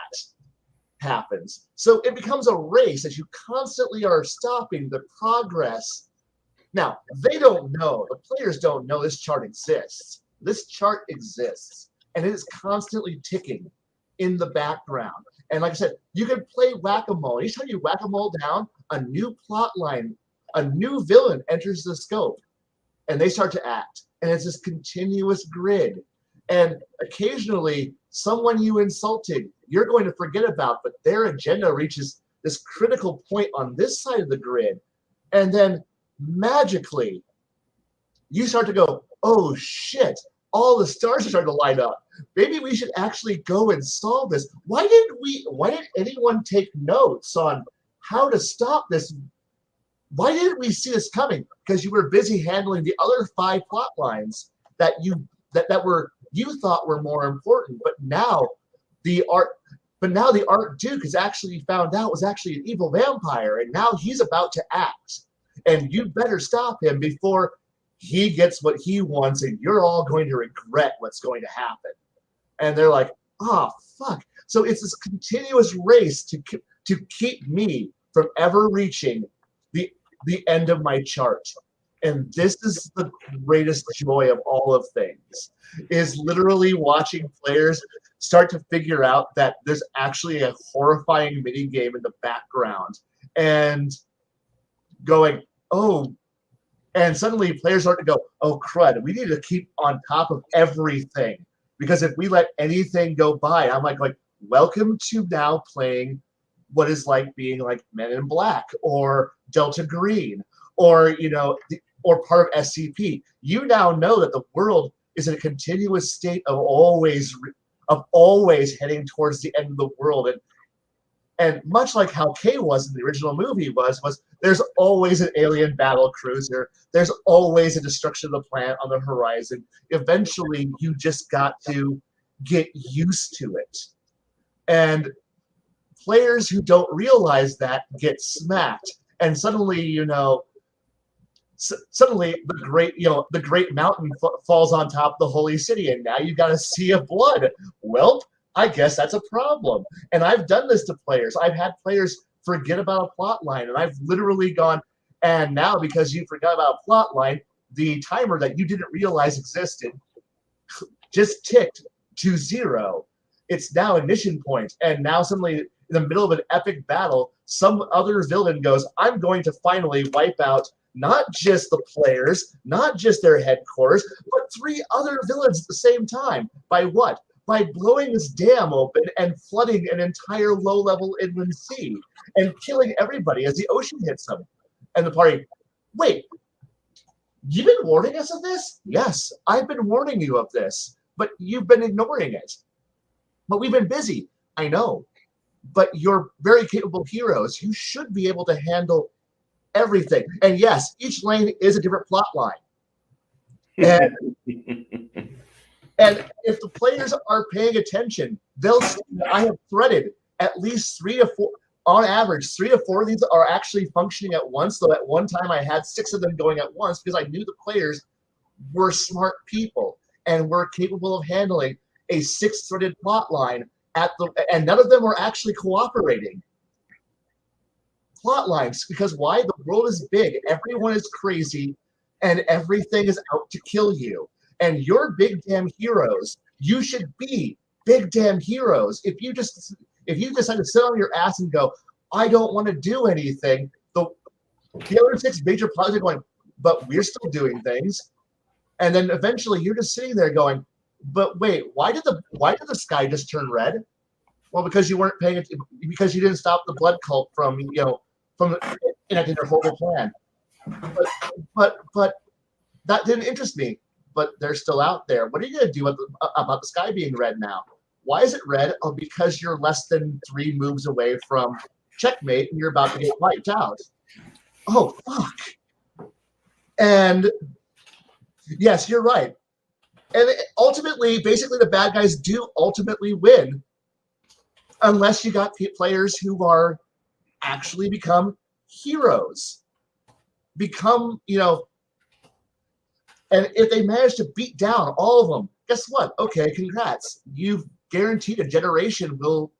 Happens. So it becomes a race as you constantly are stopping the progress. Now, they don't know, the players don't know this chart exists. This chart exists, and it is constantly ticking in the background. And like I said, you can play whack-a-mole. Each time you whack-a-mole down, a new plot line, a new villain enters the scope, and they start to act. And it's this continuous grid. And occasionally, someone you insulted, you're going to forget about, but their agenda reaches this critical point on this side of the grid. And then magically, you start to go, oh shit, all the stars are starting to light up. Maybe we should actually go and solve this. Why didn't anyone take notes on how to stop this? Why didn't we see this coming? Because you were busy handling the other 5 plot lines that you thought were more important. But now the Archduke has actually found out was actually an evil vampire, and now he's about to act. And you better stop him before he gets what he wants, and you're all going to regret what's going to happen. And they're like, oh, fuck. So it's this continuous race to keep me from ever reaching the end of my chart. And this is the greatest joy of all of things, is literally watching players start to figure out that there's actually a horrifying mini game in the background, and going, oh, and suddenly players start to go, oh crud, we need to keep on top of everything. Because if we let anything go by, I'm like, welcome to now playing what is like being like Men in Black or Delta Green or, or part of SCP. You now know that the world is in a continuous state of always heading towards the end of the world. And much like how K was in the original movie was there's always an alien battle cruiser. There's always a destruction of the planet on the horizon. Eventually, you just got to get used to it. And players who don't realize that get smacked. And suddenly, suddenly the great mountain falls on top of the holy city, and now you've got a sea of blood. Well, I guess that's a problem. And I've done this to players. I've had players forget about a plot line, and I've literally gone, and now because you forgot about a plot line, the timer that you didn't realize existed just ticked to 0. It's now a mission point, and now suddenly in the middle of an epic battle, some other villain goes, I'm going to finally wipe out not just the players, not just their headquarters, but 3 other villains at the same time. By what? By blowing this dam open and flooding an entire low-level inland sea and killing everybody as the ocean hits them. And the party, wait, you've been warning us of this? Yes, I've been warning you of this, but you've been ignoring it. But we've been busy, I know. But you're very capable heroes. You should be able to handle everything. And yes, each lane is a different plot line. And if the players are paying attention, they'll see that I have threaded at least 3 to 4, on average, 3 to 4 of these are actually functioning at once. Though at one time I had 6 of them going at once because I knew the players were smart people and were capable of handling a 6-threaded plot line and none of them were actually cooperating. Plot lines, because why? The world is big, everyone is crazy, and everything is out to kill you. And you're big damn heroes. You should be big damn heroes. If you decide to sit on your ass and go, I don't want to do anything, the other 6 major plots are going, but we're still doing things. And then eventually you're just sitting there going, but wait, why did the sky just turn red? Well, because you weren't paying attention, because you didn't stop the blood cult from enacting their horrible plan. But that didn't interest me. But they're still out there. What are you going to do about the sky being red now? Why is it red? Oh, because you're less than 3 moves away from checkmate and you're about to get wiped out. Oh, fuck. And yes, you're right. And ultimately, basically, the bad guys do ultimately win unless you got players who are actually become heroes. And if they manage to beat down all of them, guess what? Okay, congrats. You've guaranteed a generation will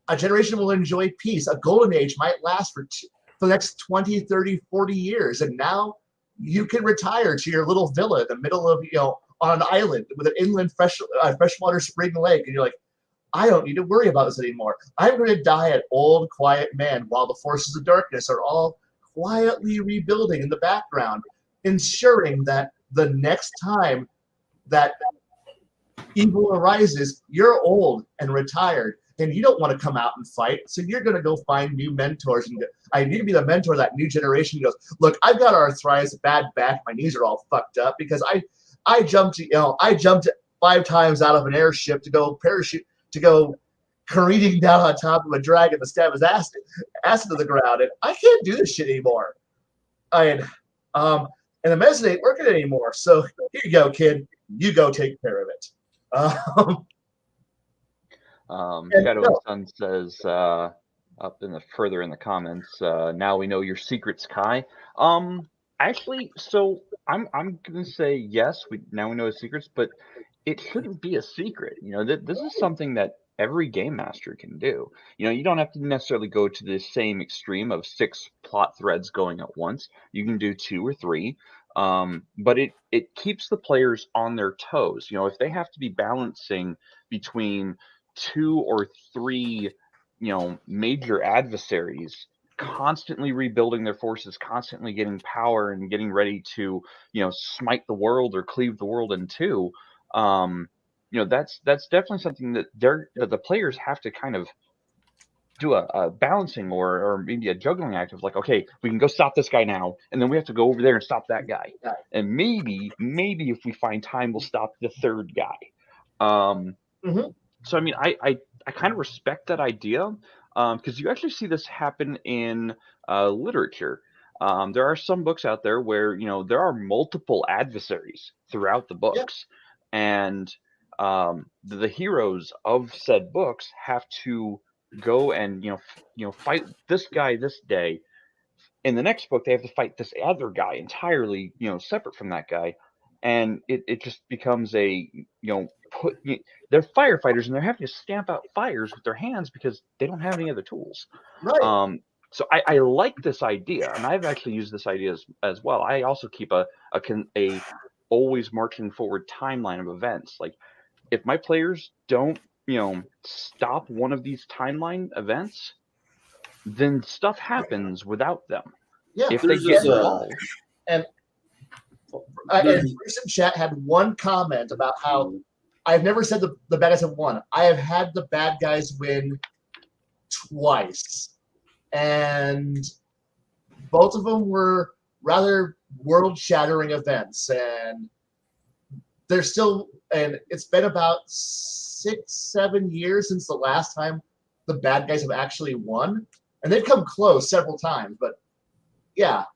enjoy peace. A golden age might last for the next 20, 30, 40 years. And now you can retire to your little villa in the middle of, on an island with an inland freshwater spring lake. And you're like, I don't need to worry about this anymore. I'm going to die an old, quiet man while the forces of darkness are all quietly rebuilding in the background, ensuring that the next time that evil arises, you're old and retired, and you don't want to come out and fight, so you're going to go find new mentors. And I need to be the mentor of that new generation who goes, look, I've got arthritis, bad back, my knees are all fucked up because I jumped 5 times out of an airship to go careening down on top of a dragon to stab his ass to the ground, and I can't do this shit anymore. And the medicine ain't working anymore. So here you go, kid. You go take care of it. Shadow and Sun says further in the comments. Now we know your secrets, Kai. Actually, so I'm gonna say yes. Now we know his secrets, but it shouldn't be a secret. This is something that every game master can do. You don't have to necessarily go to the same extreme of 6 plot threads going at once. You can do 2 or 3. But it keeps the players on their toes. If they have to be balancing between 2 or 3, major adversaries, constantly rebuilding their forces, constantly getting power and getting ready to, smite the world or cleave the world in two, that's definitely something that the players have to kind of do a balancing or maybe a juggling act of like, okay, we can go stop this guy now, and then we have to go over there and stop that guy, and maybe if we find time, we'll stop the third guy. Mhm. So I mean, I kind of respect that idea, because you actually see this happen in literature. There are some books out there where there are multiple adversaries throughout the Yeah. books, and the heroes of said books have to go and fight this guy this day. In the next book, they have to fight this other guy entirely, separate from that guy, and it just becomes a they're firefighters and they're having to stamp out fires with their hands because they don't have any other tools. Right. So I like this idea, and I've actually used this idea as well. I also keep a always marching forward timeline of events. Like, if my players don't stop one of these timeline events, then stuff happens without them. Yeah. If they There's get this, involved. And Bruce in chat had one comment about how I've never said the bad guys have won. I have had the bad guys win twice, and both of them were rather world-shattering events. And they're still, and it's been about 6-7 years since the last time the bad guys have actually won, and they've come close several times. But yeah,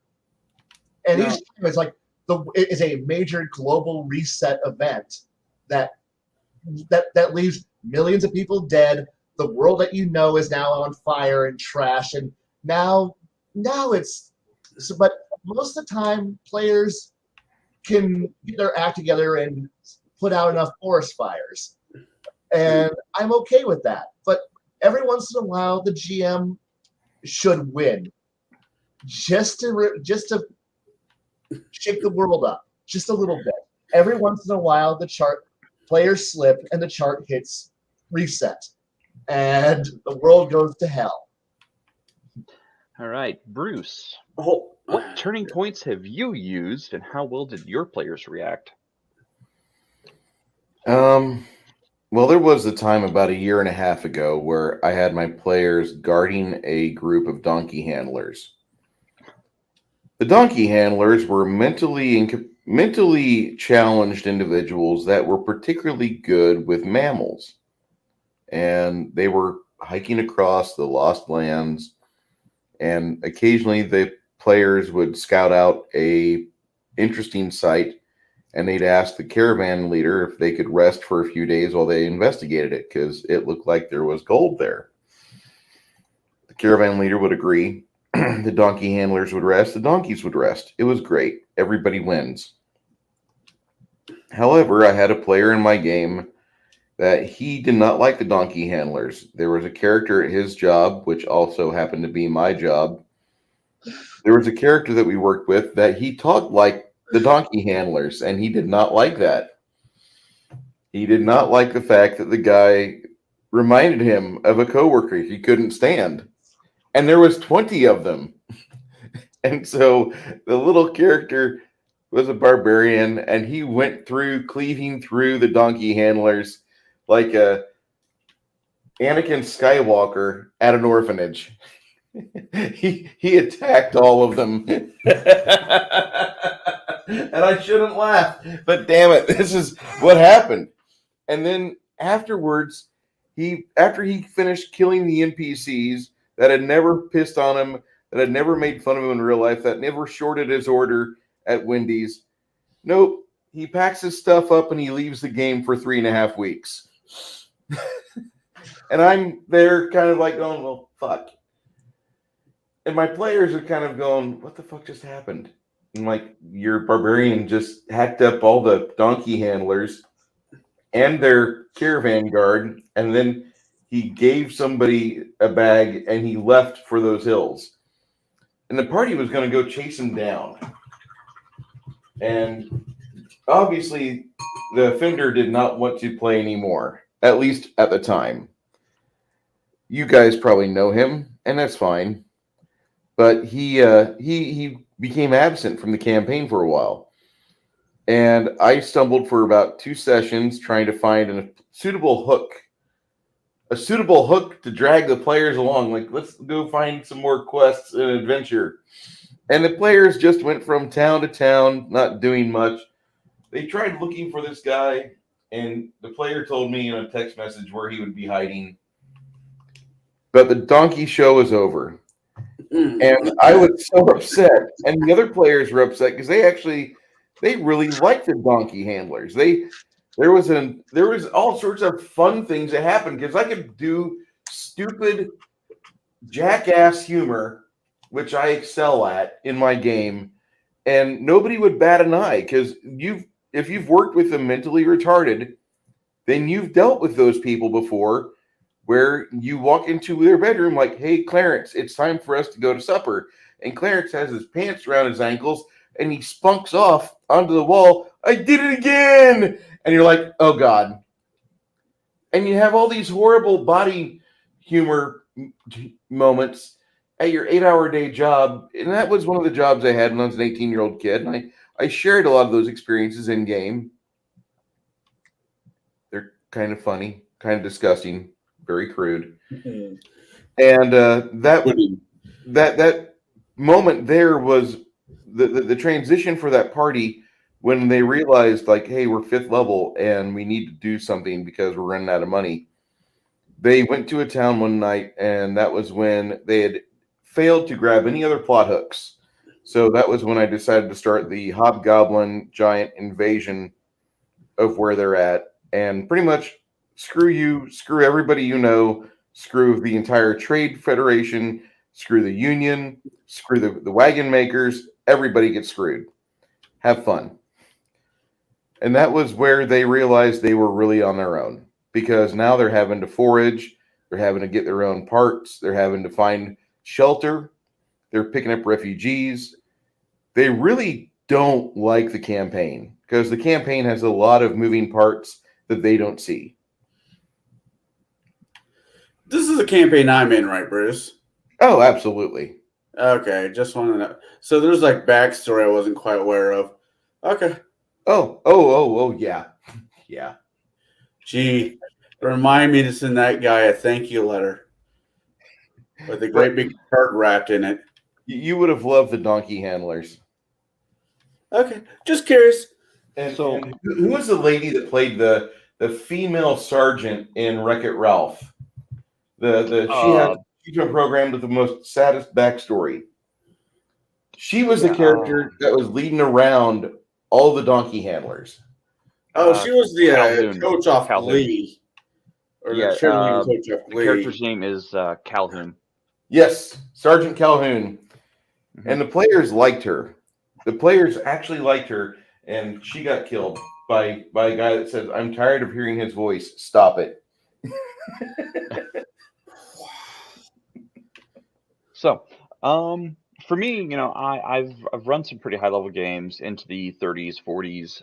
and each time it's like it is a major global reset event that leaves millions of people dead. The world that you know is now on fire and trash, and now it's so. But most of the time, players can get their act together and put out enough forest fires, and I'm okay with that. But every once in a while, the GM should win, just to shake the world up just a little bit. Every once in a while, the players slip and the chart hits reset, and the world goes to hell. All right, Bruce. Oh, What turning points have you used, and how well did your players react? Well, there was a time about 1.5 years ago where I had my players guarding a group of donkey handlers. The donkey handlers were mentally challenged individuals that were particularly good with mammals. And they were hiking across the Lost Lands, and occasionally the players would scout out a interesting site, and they'd ask the caravan leader if they could rest for a few days while they investigated it, because it looked like there was gold there. The caravan leader would agree. The donkey handlers would rest. The donkeys would rest. It was great. Everybody wins. However, I had a player in my game that he did not like the donkey handlers. There was a character at his job, which also happened to be my job. There was a character that we worked with that he talked like the donkey handlers, and he did not like that. He did not like the fact that the guy reminded him of a coworker he couldn't stand. And there was 20 of them. And so the little character was a barbarian, and he went through, cleaving through the donkey handlers like a Anakin Skywalker at an orphanage. He attacked all of them. And I shouldn't laugh, but damn it, this is what happened. And then afterwards, after he finished killing the NPCs that had never pissed on him, that had never made fun of him in real life, that never shorted his order at Wendy's, nope, he packs his stuff up and he leaves the game for 3.5 weeks. And I'm there kind of like going, well, fuck. And my players are kind of going, what the fuck just happened? And like, your barbarian just hacked up all the donkey handlers and their caravan guard, and then he gave somebody a bag and he left for those hills. And the party was going to go chase him down. And obviously, the offender did not want to play anymore, at least at the time. You guys probably know him, and that's fine. But he became absent from the campaign for a while. And I stumbled for about 2 sessions trying to find a suitable hook to drag the players along. Like, let's go find some more quests and adventure. And the players just went from town to town, not doing much. They tried looking for this guy, and the player told me in a text message where he would be hiding. But the donkey show was over. And I was so upset. And the other players were upset because they really liked the donkey handlers. There was all sorts of fun things that happened because I could do stupid jackass humor, which I excel at in my game, and nobody would bat an eye because if you've worked with the mentally retarded, then you've dealt with those people before, where you walk into their bedroom like, "Hey, Clarence, it's time for us to go to supper," and Clarence has his pants around his ankles and he spunks off onto the wall. "I did it again!" And you're like, "Oh God!" And you have all these horrible body humor moments at your 8-hour day job. And that was one of the jobs I had when I was an 18-year-old kid. And I shared a lot of those experiences in game. They're kind of funny, kind of disgusting, very crude. Mhm. And that moment there was the transition for that party when they realized, like, hey, we're 5th level and we need to do something because we're running out of money. They went to a town one night, and that was when they had failed to grab any other plot hooks. So that was when I decided to start the hobgoblin giant invasion of where they're at, and pretty much screw you, screw everybody you know, screw the entire trade federation, screw the union, screw the wagon makers. Everybody gets screwed. Have fun. And that was where they realized they were really on their own, because now they're having to forage, they're having to get their own parts, they're having to find shelter, they're picking up refugees. They really don't like the campaign because the campaign has a lot of moving parts that they don't see. This is a campaign I'm in, right, Bruce? Oh, absolutely. Okay, just want to know. So there's like backstory I wasn't quite aware of. Okay. Oh, yeah. Yeah. Gee, remind me to send that guy a thank you letter with a great big heart wrapped in it. You would have loved the donkey handlers. Okay, just curious. And who was the lady that played the female sergeant in Wreck-It Ralph? She's been programmed with the most saddest backstory. She was the character that was leading around all the donkey handlers. Oh, she was the Calhoun. coach off Calhoun. Glee. Or the cheerleading coach off Glee. The character's name is Calhoun. Yes, Sergeant Calhoun. Mm-hmm. And the players liked her. The players actually liked her, and she got killed by a guy that says, "I'm tired of hearing his voice. Stop it." So, for me, I've run some pretty high level games into the 30s, 40s,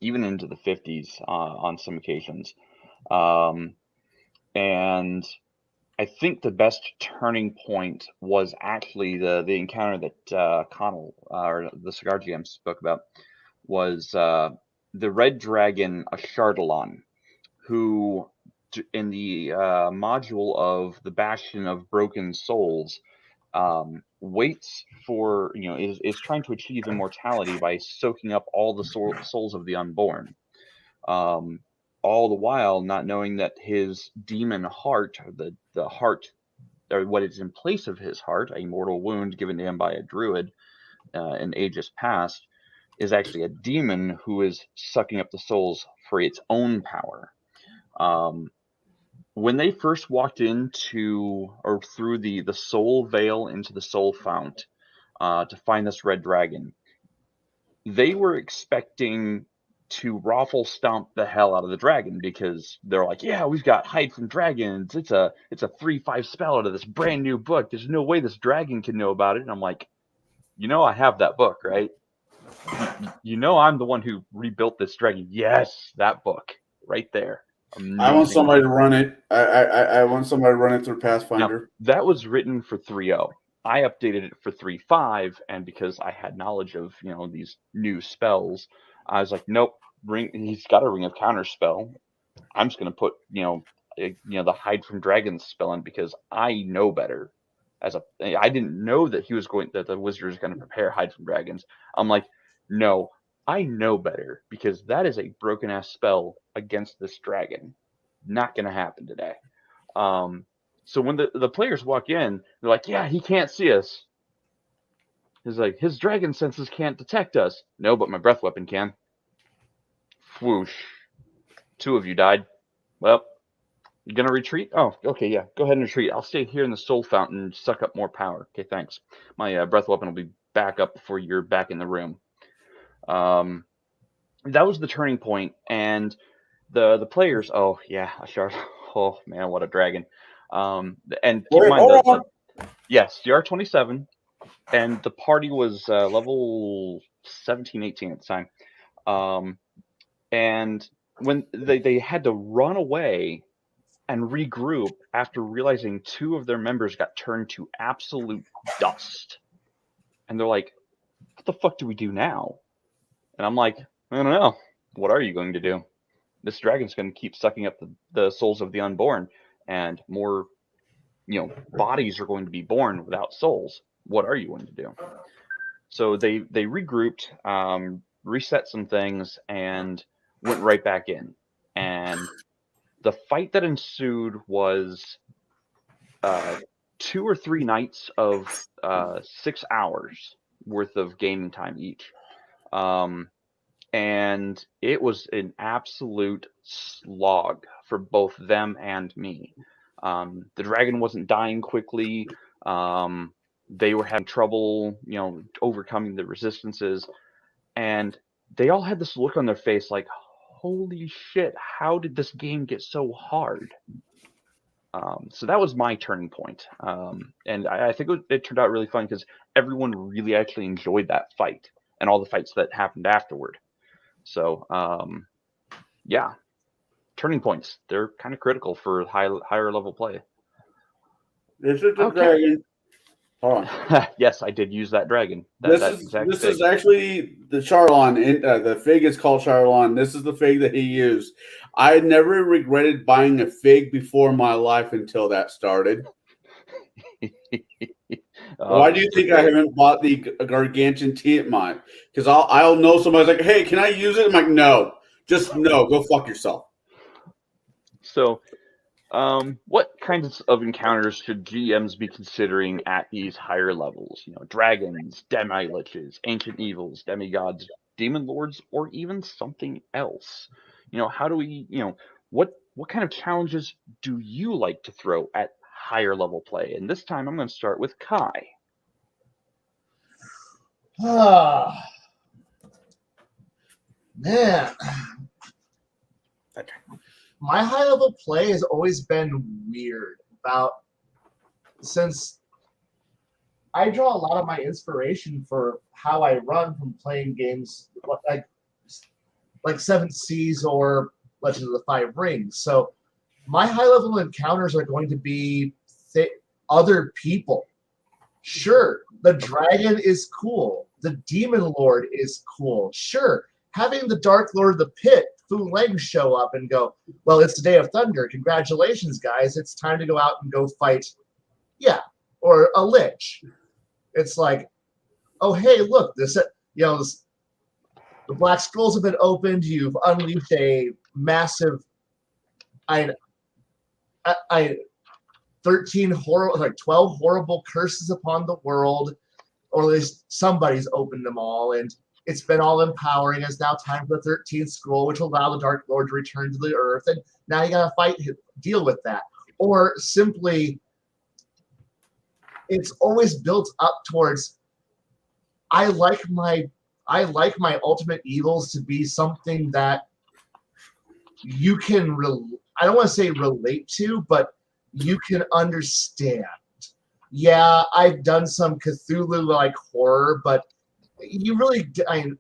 even into the 50s on some occasions, and I think the best turning point was actually the encounter that Connell or the Cigar GM spoke about, was the Red Dragon Ashardalon, who in the module of the Bastion of Broken Souls waits for, is trying to achieve immortality by soaking up all the souls of the unborn. All the while not knowing that his demon heart, the heart, or what is in place of his heart, a mortal wound given to him by a druid in ages past, is actually a demon who is sucking up the souls for its own power. When they first walked into, or through the soul veil into the soul fount to find this red dragon, they were expecting to raffle stomp the hell out of the dragon, because they're like, yeah, we've got hide from dragons. It's a 3/5 spell out of this brand new book. There's no way this dragon can know about it. And I'm like, I have that book, right? I'm the one who rebuilt this dragon. Yes, that book right there. Amazing. I want somebody to run it. I want somebody to run it through Pathfinder. Now, that was written for 3.0. I updated it for 3.5, and because I had knowledge of these new spells, I was like, nope, he's got a Ring of Counter spell. I'm just going to put, the Hide from Dragons spell in because I know better. I didn't know that that the wizard was going to prepare Hide from Dragons. I'm like, no, I know better because that is a broken ass spell against this dragon. Not going to happen today. So when the players walk in, they're like, yeah, he can't see us. He's like, his dragon senses can't detect us. No, but my breath weapon can. Whoosh. 2 of you died. Well, you gonna retreat? Oh, okay, yeah. Go ahead and retreat. I'll stay here in the soul fountain and suck up more power. Okay, thanks. My breath weapon will be back up before you're back in the room. That was the turning point, and the players. Oh yeah, a shard. Oh man, what a dragon. And keep in mind yes, CR27, and the party was level 17, 18 at the time. And when they had to run away and regroup after realizing 2 of their members got turned to absolute dust. And they're like, what the fuck do we do now? And I'm like, I don't know. What are you going to do? This dragon's going to keep sucking up the souls of the unborn, and more, bodies are going to be born without souls. What are you going to do? So they regrouped, reset some things, and went right back in. And the fight that ensued was 2 or 3 nights of 6 hours worth of gaming time each. And it was an absolute slog for both them and me. The dragon wasn't dying quickly. They were having trouble, overcoming the resistances. And they all had this look on their face like, holy shit, how did this game get so hard? So that was my turning point. And I think it turned out really fun because everyone really actually enjoyed that fight and all the fights that happened afterward. So, yeah, turning points. They're kind of critical for higher level play. This is the dragon. Hold on. Yes, I did use that dragon. This is actually the Charlon. The fig is called Charlon. This is the fig that he used. I never regretted buying a fig before in my life until that started. Why do you think I haven't bought the Gargantuan Tiamat? Because I'll know somebody's like, hey, can I use it? I'm like, no. Just no. Go fuck yourself. So, what kinds of encounters should GMs be considering at these higher levels? Dragons, demi-liches, ancient evils, demigods, demon lords, or even something else. How do we, what kind of challenges do you like to throw at higher level play? And this time I'm going to start with Kai. Man. My high level play has always been weird since I draw a lot of my inspiration for how I run from playing games like Seventh Seas or Legend of the Five Rings. So my high level encounters are going to be other people. Sure, the dragon is cool. The demon lord is cool. Sure, having the Dark Lord of the Pit, Fu Leng, show up and go, well, it's the Day of Thunder. Congratulations, guys. It's time to go out and go fight, or a lich. It's like, oh, hey, look, the Black Scrolls have been opened. You've unleashed a massive 12 horrible curses upon the world, or at least somebody's opened them all, and it's been all empowering. It's now time for the 13th scroll, which will allow the Dark Lord to return to the earth, and now you gotta deal with that. Or simply, it's always built up towards, I like my ultimate evils to be something that you can I don't want to say relate to, but you can understand. Yeah, I've done some Cthulhu-like horror, but you really,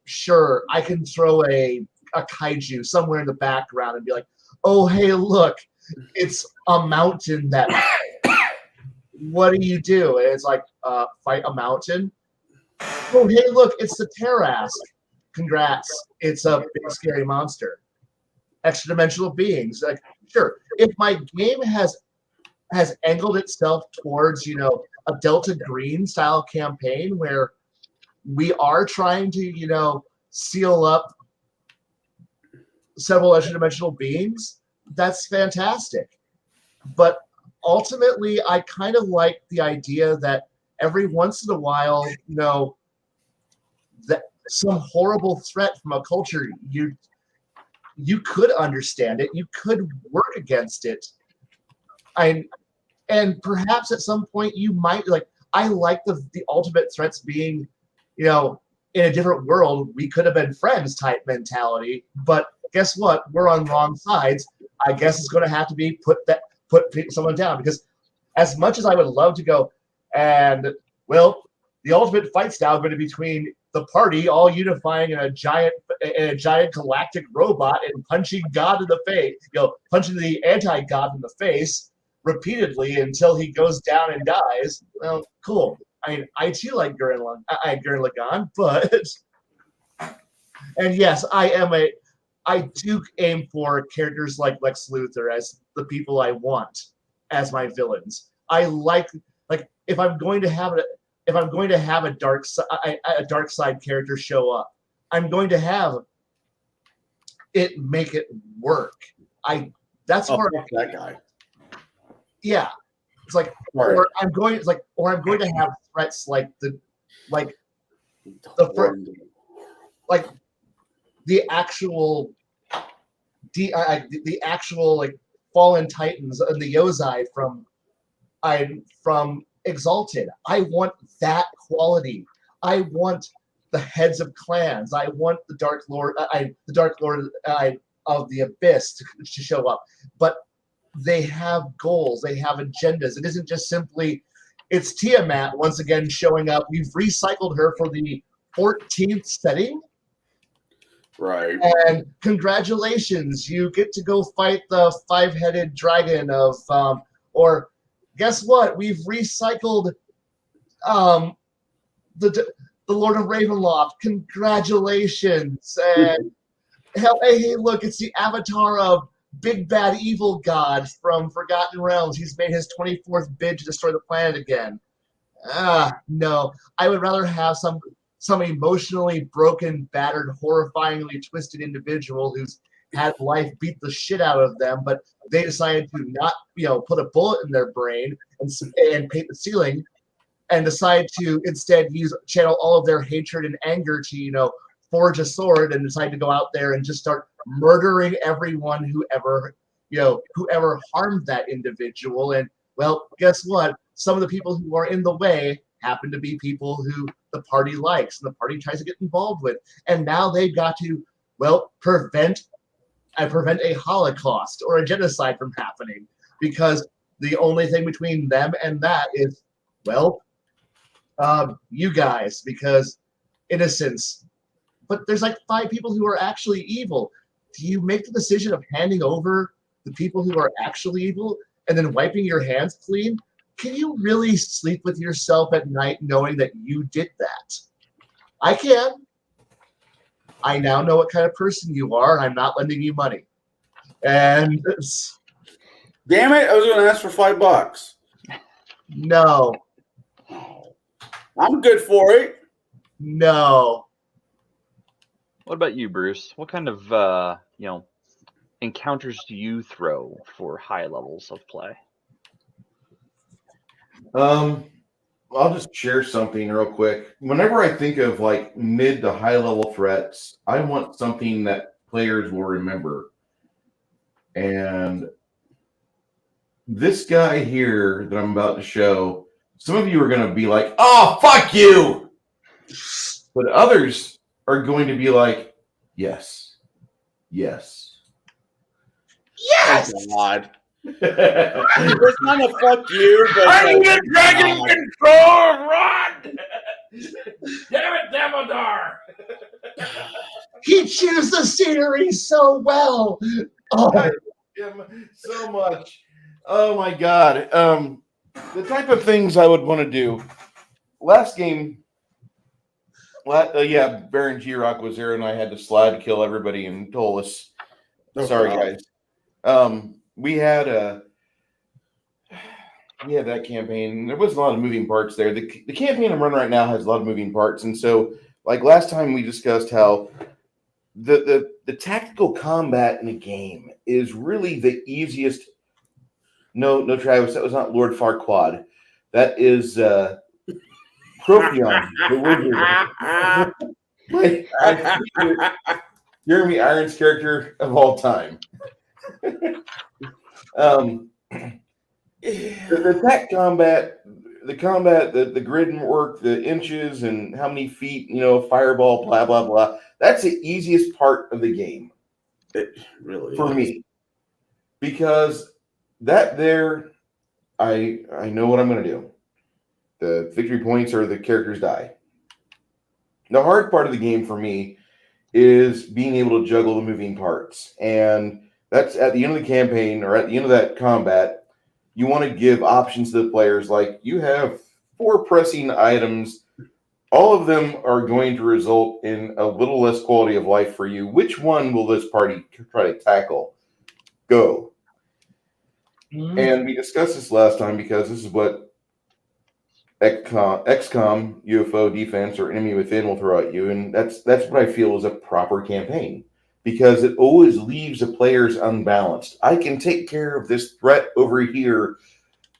sure, I can throw a kaiju somewhere in the background and be like, oh, hey, look, it's a mountain that, what do you do? And it's like, fight a mountain. Oh, hey, look, it's the Tarask. congrats, it's a big scary monster. Extra dimensional beings. Like, sure, if my game has angled itself towards, a Delta Green style campaign where we are trying to, seal up several extra dimensional beings, that's fantastic. But ultimately, I kind of like the idea that every once in a while, that some horrible threat from a culture, you could understand it, you could work against it. And perhaps at some point you might I like the ultimate threats being, in a different world, we could have been friends type mentality. But guess what? We're on wrong sides. I guess it's going to have to be put someone down, because as much as I would love to go and, well, the ultimate fight's now going to be between the party all unifying in a giant galactic robot and punching God in the face, punching the anti-God in the face repeatedly until he goes down and dies. Well, cool. I mean, I too like Gurren Lagann, but and yes, I do aim for characters like Lex Luthor as the people I want as my villains. I like if I'm going to have a dark side character show up, I'm going to have it make it work. That's hard. That guy. Yeah, it's like, Right. or I'm going to have threats like the actual fallen titans and the Yozai from Exalted. I want that quality. I want the heads of clans. I want the Dark Lord of the Abyss to show up. But they have goals. They have agendas. It isn't just simply, it's Tiamat once again showing up. We've recycled her for the 14th setting. Right. And congratulations, you get to go fight the 5-headed dragon of, or guess what? We've recycled the Lord of Ravenloft. Congratulations. And hey, look, it's the avatar of Big Bad Evil God from Forgotten Realms. He's made his 24th bid to destroy the planet again. No. I would rather have some emotionally broken, battered, horrifyingly twisted individual who's had life beat the shit out of them, but they decided to not, put a bullet in their brain and paint the ceiling, and decide to instead channel all of their hatred and anger to, forge a sword and decide to go out there and just start murdering everyone who ever harmed that individual. And, well, guess what? Some of the people who are in the way happen to be people who the party likes and the party tries to get involved with. And now they've got to, prevent a Holocaust or a genocide from happening, because the only thing between them and that is, you guys, because innocence. But there's 5 people who are actually evil. Do you make the decision of handing over the people who are actually evil and then wiping your hands clean? Can you really sleep with yourself at night knowing that you did that? I can. I now know what kind of person you are, and I'm not lending you money. And damn it, I was going to ask for $5. No. I'm good for it. No. What about you, Bruce? What kind of encounters do you throw for high levels of play? I'll just share something real quick. Whenever I think of mid to high level threats, I want something that players will remember. And this guy here that I'm about to show, some of you are going to be like, "Oh, fuck you!" But others are going to be like, "Yes, yes, yes." Oh, God. It's not a fuck you, but I need a dragon control rod! Damn it, Damodar! He chews the scenery so well. Oh. So much. Oh my God. The type of things I would want to do. Last game, Yeah, Baron G-Rock was there, and I had to slide to kill everybody in Dolus. Oh, Sorry, God. guys. We had that campaign. There was a lot of moving parts there. The campaign I'm running right now has a lot of moving parts, and so like last time we discussed how the tactical combat in the game is really the easiest. No, Travis, that was not Lord Farquaad. That is Propion, the wizard. My favorite Jeremy Irons character of all time. The attack combat, the grid work, the inches and how many feet, fireball, blah, blah, blah. That's the easiest part of the game. It really for is. me. Because that there, I know what I'm going to do. The victory points or the characters die. The hard part of the game for me is being able to juggle the moving parts. And that's at the end of the campaign or at the end of that combat, you want to give options to the players like you have 4 pressing items. All of them are going to result in a little less quality of life for you. Which one will this party try to tackle? Go. Mhm. And we discussed this last time because this is what XCOM, UFO defense, or enemy within will throw at you, and that's what I feel is a proper campaign because it always leaves the players unbalanced. I can take care of this threat over here.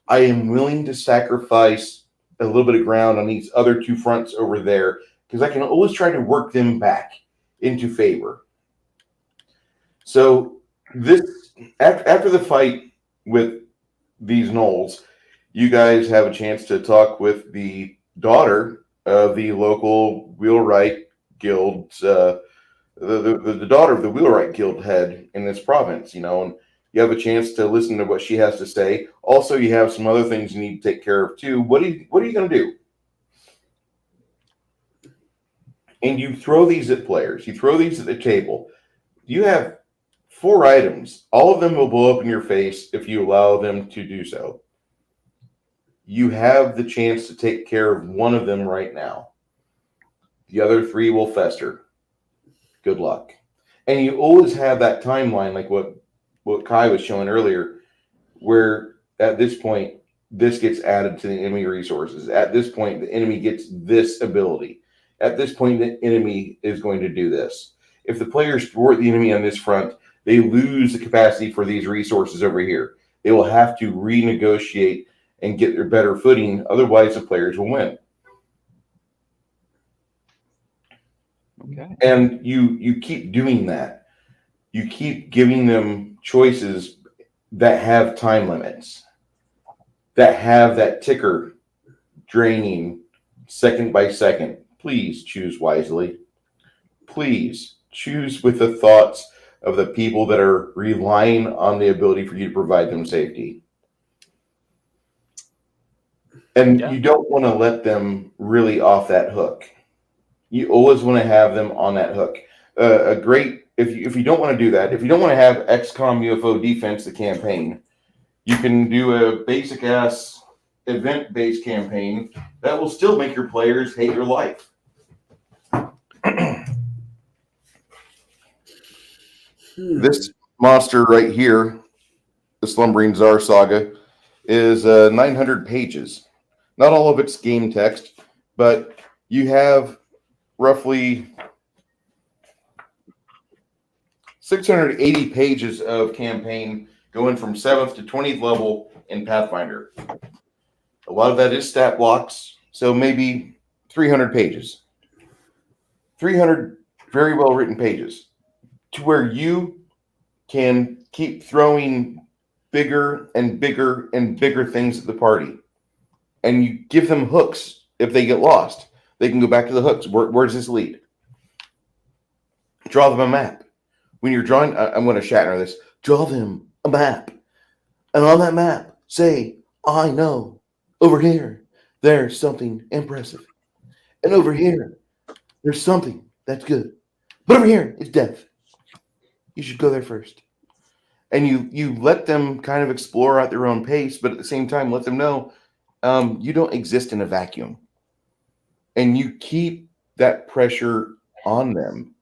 I am willing to sacrifice a little bit of ground on these other 2 fronts over there because I can always try to work them back into favor. So this after the fight with these gnolls, you guys have a chance to talk with the daughter of the local wheelwright guild's, the daughter of the wheelwright guild head in this province, and you have a chance to listen to what she has to say. Also, you have some other things you need to take care of too. What are you going to do? And you throw these at players. You throw these at the table. You have 4 items. All of them will blow up in your face if you allow them to do so. You have the chance to take care of one of them right now. The other 3 will fester. Good luck. And you always have that timeline, like what Kai was showing earlier, where at this point, this gets added to the enemy resources. At this point, the enemy gets this ability. At this point, the enemy is going to do this. If the players thwart the enemy on this front, they lose the capacity for these resources over here. They will have to renegotiate and get their better footing. Otherwise, the players will win. Okay. And you keep doing that. You keep giving them choices that have time limits, that have that ticker draining second by second. Please choose wisely. Please choose with the thoughts of the people that are relying on the ability for you to provide them safety. And you don't want to let them really off that hook. You always want to have them on that hook. If you don't want to do that, if you don't want to have XCOM UFO Defense the campaign, you can do a basic ass event-based campaign that will still make your players hate your life. This monster right here, the Slumbering Tsar Saga, is 900 pages. Not all of it's game text, but you have roughly 680 pages of campaign going from 7th to 20th level in Pathfinder. A lot of that is stat blocks, so maybe 300 pages. 300 very well written pages to where you can keep throwing bigger and bigger and bigger things at the party. And you give them hooks if they get lost. They can go back to the hooks. Where does this lead? Draw them a map. When you're drawing, I'm going to Shatner this. Draw them a map. And on that map, say, I know. Over here, there's something impressive. And over here, there's something that's good. But over here, it's death. You should go there first. And you let them kind of explore at their own pace, but at the same time, let them know you don't exist in a vacuum. And you keep that pressure on them.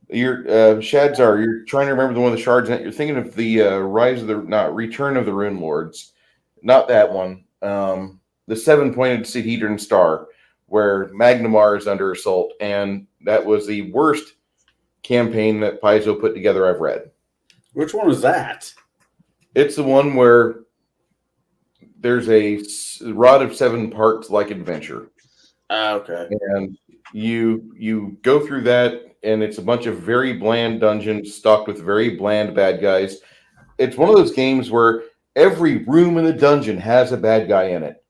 You're Shadzar, you're trying to remember the one of the shards. You're thinking of the Return of the Rune Lords, not that one. The 7-pointed Sahedron star, where Magnamar is under assault, and that was the worst campaign that Paizo put together I've read. Which one is that? It's the one where there's a Rod of 7 Parts like adventure. Okay. And you go through that, and it's a bunch of very bland dungeons stocked with very bland bad guys. It's one of those games where every room in the dungeon has a bad guy in it.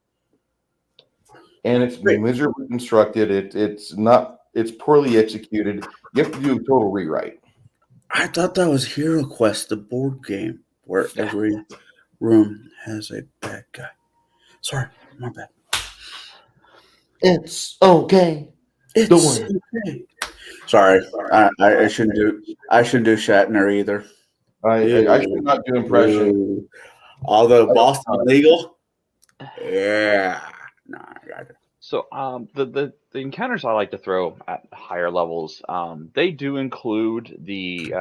And it's miserably constructed. It's poorly executed. You have to do a total rewrite. I thought that was Hero Quest, the board game, where every room has a bad guy. Sorry, my bad. It's okay. It's okay. Sorry, I shouldn't do Shatner either. I should not do impression. Although Boston Legal, yeah. No, I got it. So the encounters I like to throw at higher levels, they do include the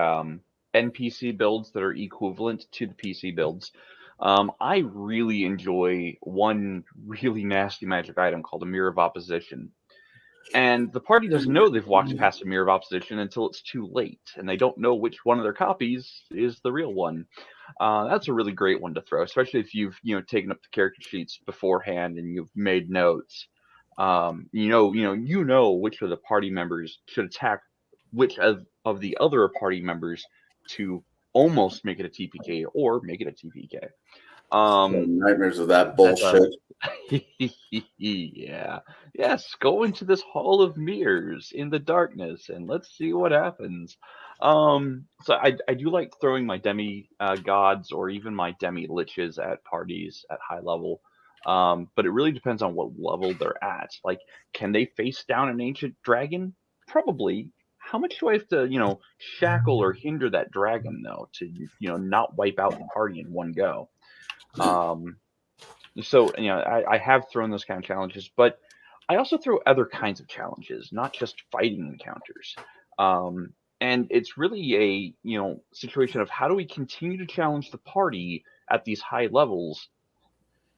NPC builds that are equivalent to the PC builds. I really enjoy one really nasty magic item called a Mirror of Opposition. And the party doesn't know they've walked past a Mirror of Opposition until it's too late, and they don't know which one of their copies is the real one. That's a really great one to throw, especially if you've taken up the character sheets beforehand and you've made notes. You know which of the party members should attack which of the other party members to almost make it a TPK or make it a TPK. Nightmares of that bullshit. Yeah. Yes, go into this hall of mirrors in the darkness and let's see what happens. So I do like throwing my demi gods or even my demi liches at parties at high level. But it really depends on what level they're at. Like, can they face down an ancient dragon? Probably. How much do I have to, shackle or hinder that dragon though to, not wipe out the party in one go? So I have thrown those kind of challenges, but I also throw other kinds of challenges, not just fighting encounters. And it's really a situation of how do we continue to challenge the party at these high levels.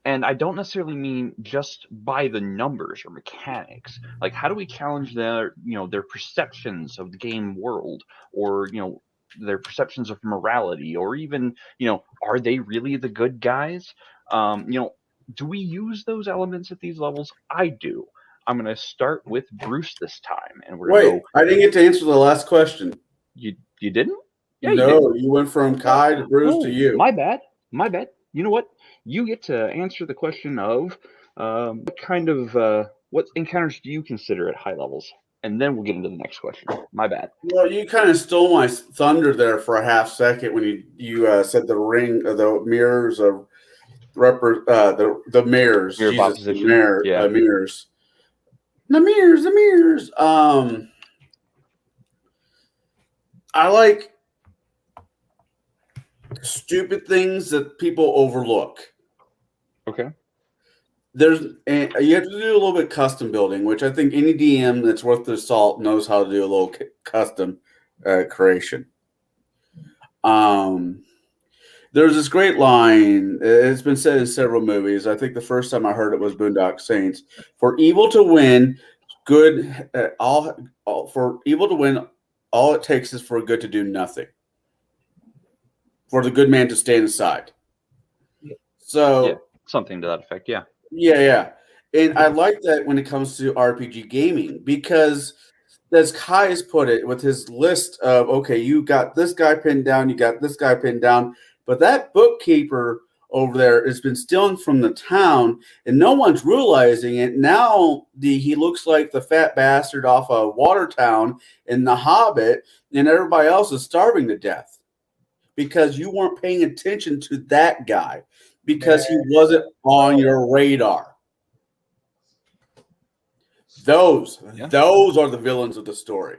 And I don't necessarily mean just by the numbers or mechanics. Like, how do we challenge their perceptions of the game world, or their perceptions of morality, or even are they really the good guys? Do we use those elements at these levels? I do. I'm going to start with Bruce this time, and we're going to go. I didn't get to answer the last question. You didn't? Yeah, no, you went from Kai to Bruce to you. My bad. You know what? You get to answer the question of what encounters do you consider at high levels? And then we'll get into the next question. My bad. Well, you kind of stole my thunder there for a half second when you said the ring, the mirrors of the mirrors. Mirror of opposition. Mirrors. The mirrors. I like stupid things that people overlook. Okay. You have to do a little bit custom building, which I think any DM that's worth their salt knows how to do a little custom creation. There's this great line. It's been said in several movies. I think the first time I heard it was Boondock Saints. For evil to win, all it takes is for good to do nothing. For the good man to stand aside. So yeah, something to that effect, yeah. Yeah. And I like that when it comes to RPG gaming, because as Kai has put it with his list of, okay, you got this guy pinned down, you got this guy pinned down, but that bookkeeper over there has been stealing from the town and no one's realizing it. Now he looks like the fat bastard off of Watertown in The Hobbit, and everybody else is starving to death because you weren't paying attention to that guy. Because he wasn't on your radar. Those are the villains of the story.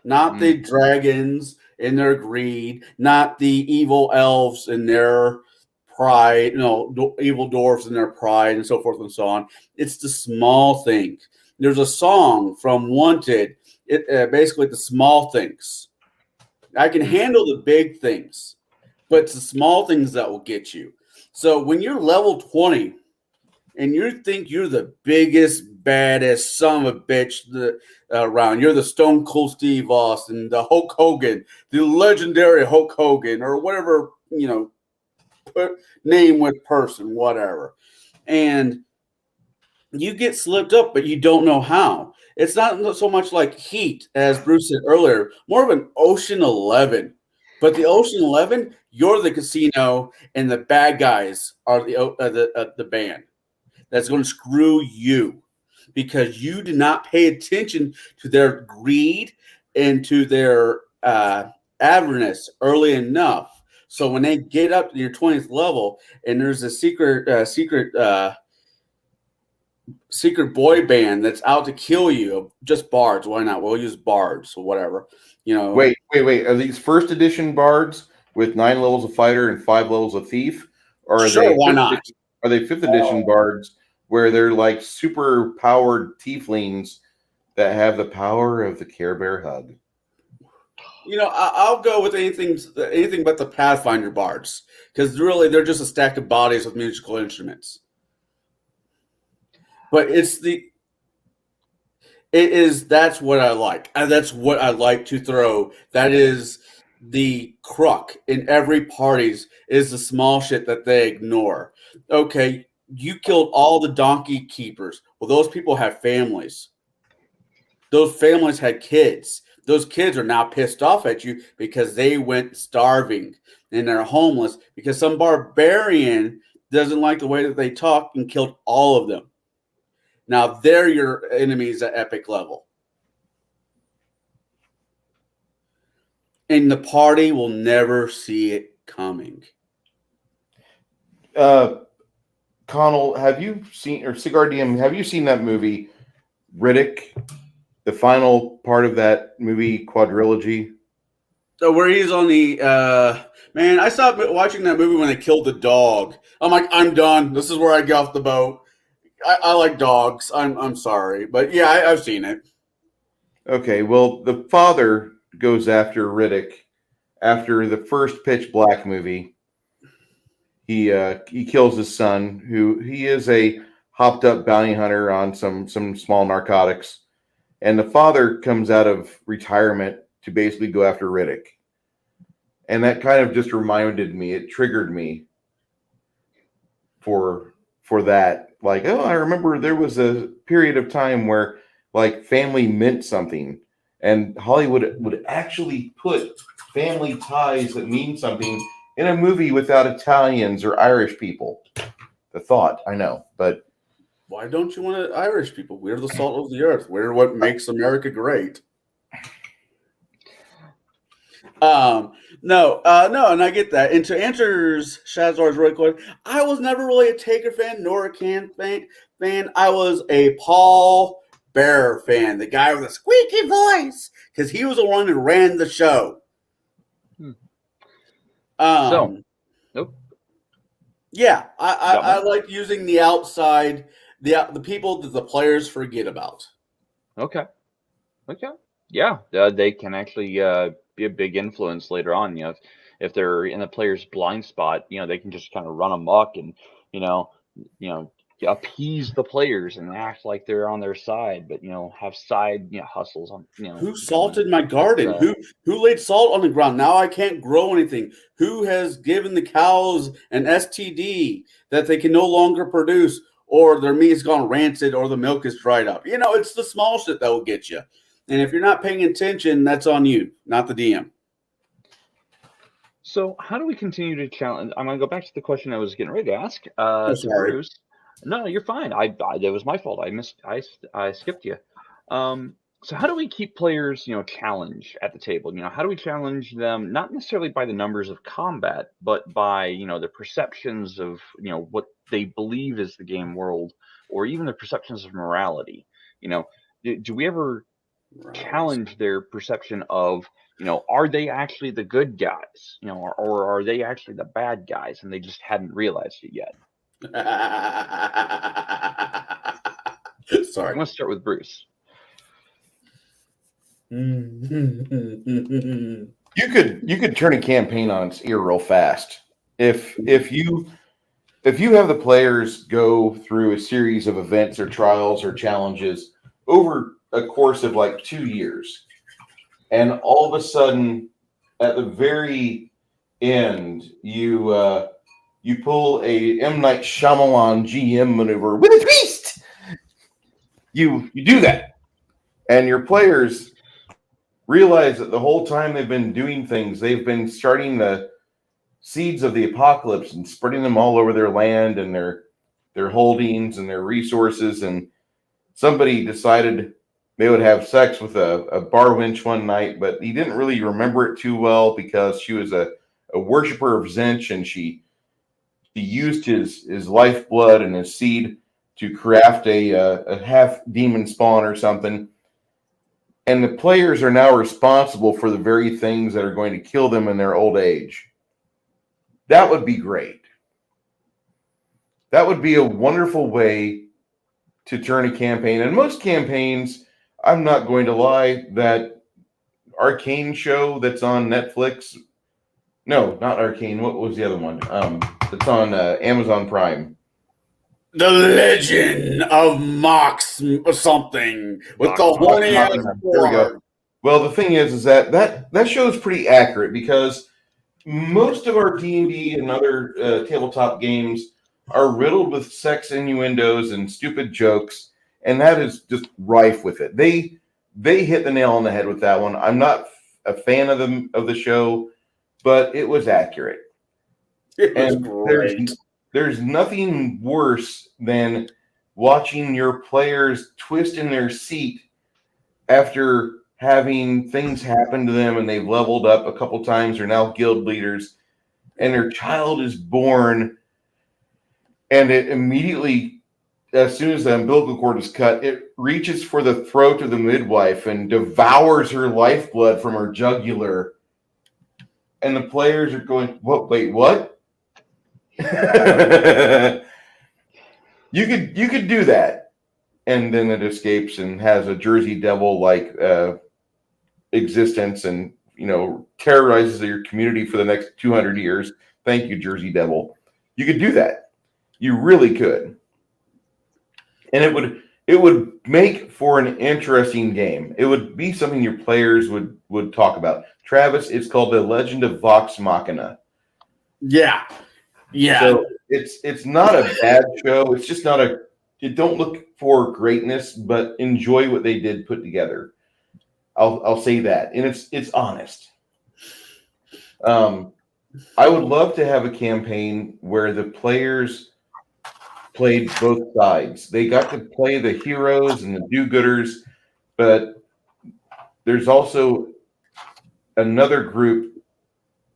Not the dragons in their greed, not the evil elves in their pride, evil dwarves in their pride, and so forth and so on. It's the small things. There's a song from Wanted. Basically the small things. I can handle the big things, but it's the small things that will get you. So when you're level 20 and you think you're the biggest, baddest son of a bitch around, you're the Stone Cold Steve Austin, the Hulk Hogan, the legendary Hulk Hogan, or whatever, put name with person, whatever. And you get slipped up, but you don't know how. It's not so much like Heat, as Bruce said earlier, more of an Ocean 11. But the Ocean 11, you're the casino, and the bad guys are the band. That's going to screw you because you did not pay attention to their greed and to their avarice early enough. So when they get up to your 20th level and there's a secret boy band that's out to kill you, just bards, why not? We'll use bards or whatever. Wait. Are these first edition bards with 9 levels of fighter and 5 levels of thief? Or are sure, why not? Are they 5th edition bards where they're like super powered tieflings that have the power of the Care Bear hug? I'll go with anything but the Pathfinder bards, because really they're just a stack of bodies with musical instruments. But that's what I like. And that's what I like to throw. That is the crook in every party's is the small shit that they ignore. Okay, you killed all the donkey keepers. Well, those people have families. Those families had kids. Those kids are now pissed off at you because they went starving and they're homeless because some barbarian doesn't like the way that they talk and killed all of them. Now they're your enemies at epic level. And the party will never see it coming. Connell, have you seen, or Cigar DM, have you seen that movie, Riddick? The final part of that movie quadrilogy? So where he's on the man, I stopped watching that movie when they killed the dog. I'm like, I'm done. This is where I get off the boat. I like dogs. I'm sorry, but yeah, I've seen it. Okay, well, the father goes after Riddick after the first Pitch Black movie. He kills his son, who he is a hopped up bounty hunter on some small narcotics, and the father comes out of retirement to basically go after Riddick, and that kind of just reminded me. It triggered me for that. Like, oh, I remember there was a period of time where like family meant something, and Hollywood would actually put family ties that mean something in a movie without Italians or Irish people. The thought, I know, but why don't you want Irish people? We're the salt of the earth. We're what makes America great. No, and I get that. And to answer Shazar's really quick, I was never really a Taker fan nor a Can fan. I was a Paul Bearer fan, the guy with a squeaky voice, because he was the one who ran the show. Nope. Yeah, I like using the outside, the people that the players forget about. Okay. Yeah, they can actually be a big influence later on. If they're in the player's blind spot, they can just kind of run amok and appease the players and act like they're on their side, but have side hustles on. Who salted my garden? Who laid salt on the ground? Now I can't grow anything. Who has given the cows an STD that they can no longer produce, or their meat has gone rancid, or the milk is dried up? It's the small shit that will get you. And if you're not paying attention, that's on you, not the DM. So how do we continue to challenge? I'm going to go back to the question I was getting ready to ask sorry. to Bruce. No, you're fine. That was my fault. I skipped you. So how do we keep players, challenged at the table? How do we challenge them, not necessarily by the numbers of combat, but by, their perceptions of, what they believe is the game world, or even their perceptions of morality? Do we ever challenge their perception of, are they actually the good guys, or are they actually the bad guys, and they just hadn't realized it yet? Sorry. I'm going to start with Bruce. You could turn a campaign on its ear real fast. If you have the players go through a series of events or trials or challenges over a course of like 2 years, and all of a sudden at the very end you pull a M. Night Shyamalan GM maneuver with a twist, you do that, and your players realize that the whole time they've been doing things, they've been starting the seeds of the apocalypse and spreading them all over their land and their holdings and their resources. And somebody decided they would have sex with a bar wench one night, but he didn't really remember it too well because she was a worshiper of Zinch, and she used his lifeblood and his seed to craft a half demon spawn or something. And the players are now responsible for the very things that are going to kill them in their old age. That would be great. That would be a wonderful way to turn a campaign. And most campaigns, I'm not going to lie, that Arcane show that's on Netflix. No, not Arcane. What was the other one? It's on Amazon Prime. The Legend of Mox or something with the horny ass There we go. Well, the thing is that show is pretty accurate because most of our D&D and other tabletop games are riddled with sex innuendos and stupid jokes, and that is just rife with it. They hit the nail on the head with that one. I'm not a fan of the show, but it was accurate. It was great. There's nothing worse than watching your players twist in their seat after having things happen to them and they've leveled up a couple times, are now guild leaders, and their child is born, and it immediately, as soon as the umbilical cord is cut, it reaches for the throat of the midwife and devours her lifeblood from her jugular. And the players are going, "What? Wait, what?" You could do that, and then it escapes and has a Jersey Devil like existence, and terrorizes your community for the next 200 years. Thank you, Jersey Devil. You could do that. You really could, and it would make for an interesting game. It would be something your players would talk about. Travis, it's called The Legend of Vox Machina. Yeah. So it's not a bad show. It's just not you don't look for greatness, but enjoy what they did put together. I'll say that. And it's honest. I would love to have a campaign where the players played both sides. They got to play the heroes and the do-gooders, but there's also another group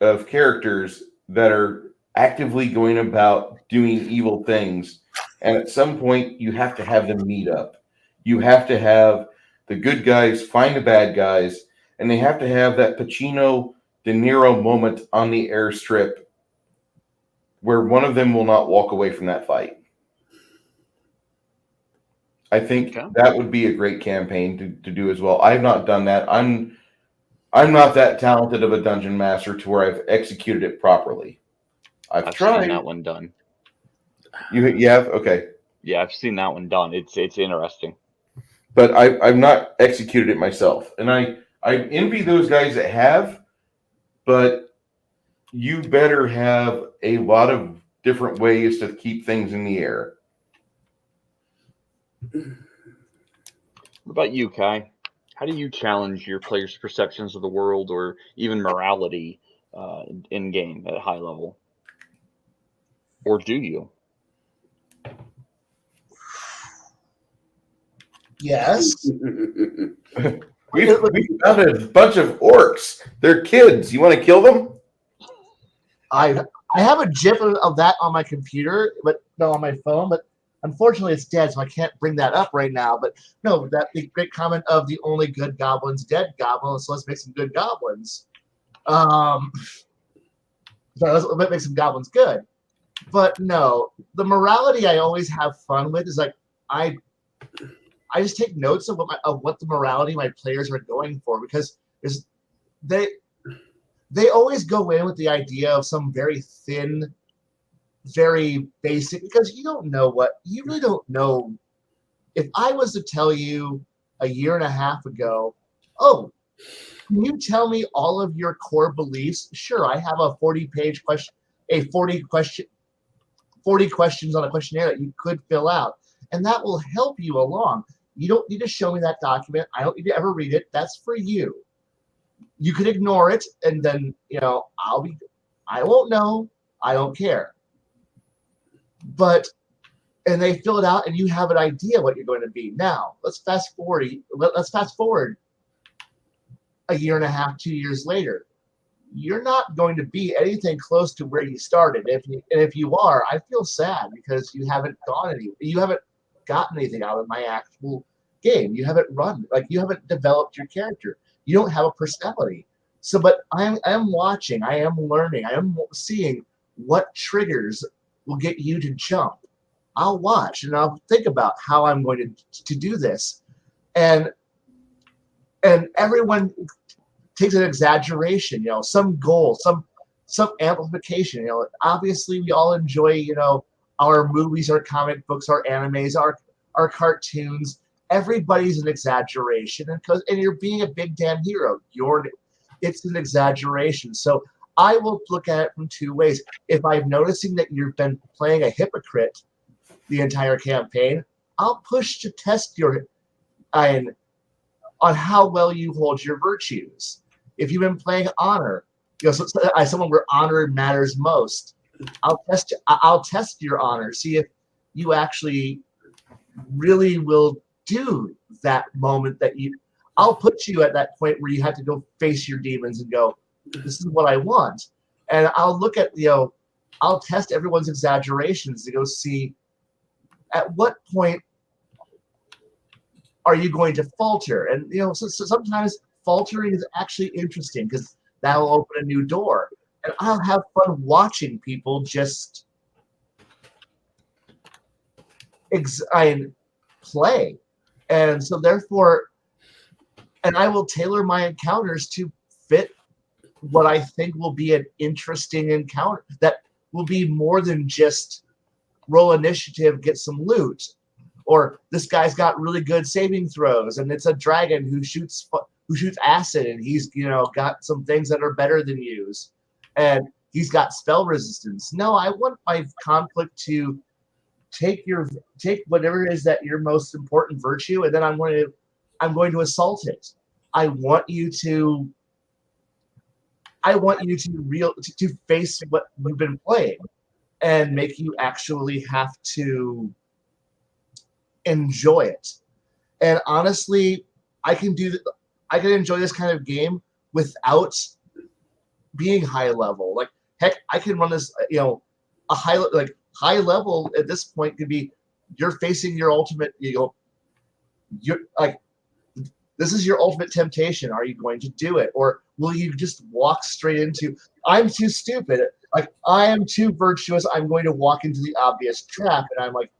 of characters that are actively going about doing evil things. And at some point, you have to have them meet up. You have to have the good guys find the bad guys, and they have to have that Pacino De Niro moment on the airstrip where one of them will not walk away from that fight. I think that would be a great campaign to do as well. I've not done that. I'm not that talented of a dungeon master to where I've executed it properly. I've tried. Seen that one done. You have? Okay. Yeah, I've seen that one done. It's interesting. But I've not executed it myself. And I envy those guys that have, but you better have a lot of different ways to keep things in the air. What about you, Kai? How do you challenge your players' perceptions of the world or even morality in game at a high level? Or do you? Yes. We found a bunch of orcs. They're kids. You want to kill them? I have a GIF of that on my computer, but no, on my phone. But unfortunately, it's dead, so I can't bring that up right now. But no, that the great comment of the only good goblins dead goblins. So let's make some good goblins. So let's make some goblins good. But no, the morality I always have fun with is like I I just take notes of what the morality my players are going for, because they always go in with the idea of some very thin, very basic, because you really don't know. If I was to tell you a year and a half ago, oh, can you tell me all of your core beliefs? Sure, I have a 40-page question, 40 questions on a questionnaire that you could fill out, and that will help you along. You don't need to show me that document. I don't need to ever read it. That's for you. You can ignore it, and then I won't know. I don't care. And they fill it out, and you have an idea what you're going to be. Now, let's fast forward a year and a half, 2 years later. You're not going to be anything close to where you started. If you are, I feel sad, because you haven't gotten anything out of my actual game. You haven't you haven't developed your character. You don't have a personality. So, but I am watching, I am learning, I am seeing what triggers will get you to jump. I'll watch and I'll think about how I'm going to do this. And everyone takes an exaggeration, some goal, some amplification. Obviously we all enjoy, our movies, our comic books, our animes, our cartoons. Everybody's an exaggeration, and you're being a big damn hero. It's an exaggeration. So I will look at it from two ways. If I'm noticing that you've been playing a hypocrite the entire campaign, I'll push to test on how well you hold your virtues. If you've been playing honor, someone where honor matters most, I'll test your honor, see if you actually really will do that moment I'll put you at that point where you have to go face your demons and go, this is what I want. And I'll look at, I'll test everyone's exaggerations to go see at what point are you going to falter. And, so sometimes faltering is actually interesting, because that'll open a new door. And I'll have fun watching people just play. And so therefore, and I will tailor my encounters to fit what I think will be an interesting encounter that will be more than just roll initiative, get some loot, or this guy's got really good saving throws, and it's a dragon who shoots acid, and he's got some things that are better than yours, and he's got spell resistance. No, I want my conflict to take whatever it is that your most important virtue, and then I'm going to assault it. I want you to face what you've been playing and make you actually have to enjoy it. And honestly, I can enjoy this kind of game without being high level. Like, heck, I can run this, a high level at this point could be you're facing your ultimate, you're like, this is your ultimate temptation. Are you going to do it? Or will you just walk straight into, I'm too stupid. Like, I am too virtuous. I'm going to walk into the obvious trap. And I'm like,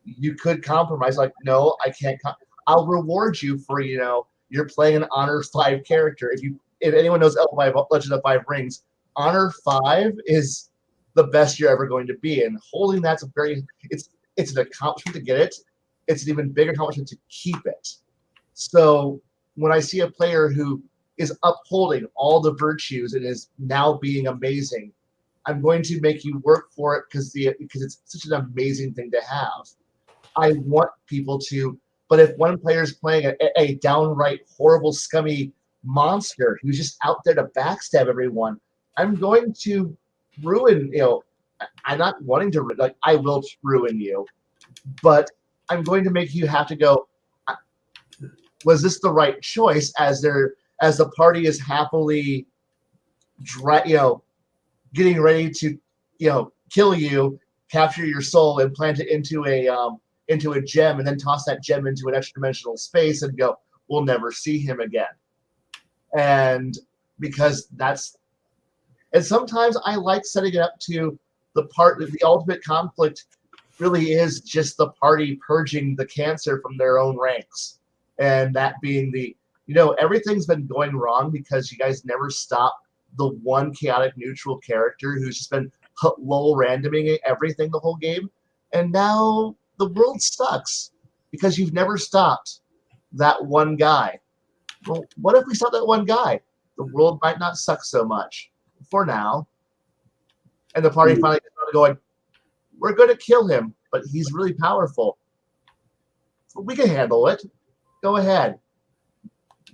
you could compromise. Like, no, I can't. I'll reward you for, you're playing an Honor 5 character. If anyone knows Legend of Five Rings, Honor 5 is the best you're ever going to be. And holding that's it's an accomplishment to get it. It's an even bigger accomplishment to keep it. So when I see a player who is upholding all the virtues and is now being amazing, I'm going to make you work for it because it's such an amazing thing to have. I want people to, but if one player is playing a downright horrible, scummy monster who's just out there to backstab everyone, I'm going to ruin, I'm not wanting to, I will ruin you, but I'm going to make you have to go, was this the right choice as the party is happily, getting ready to, kill you, capture your soul, and plant it into a gem, and then toss that gem into an extra-dimensional space and go, we'll never see him again. And because and sometimes I like setting it up to the ultimate conflict really is just the party purging the cancer from their own ranks. And that being everything's been going wrong because you guys never stop the one chaotic neutral character who's just been low randoming everything the whole game. And now the world sucks because you've never stopped that one guy. Well, what if we stop that one guy? The world might not suck so much for now. And the party finally started going, we're going to kill him, but he's really powerful. We can handle it. Go ahead.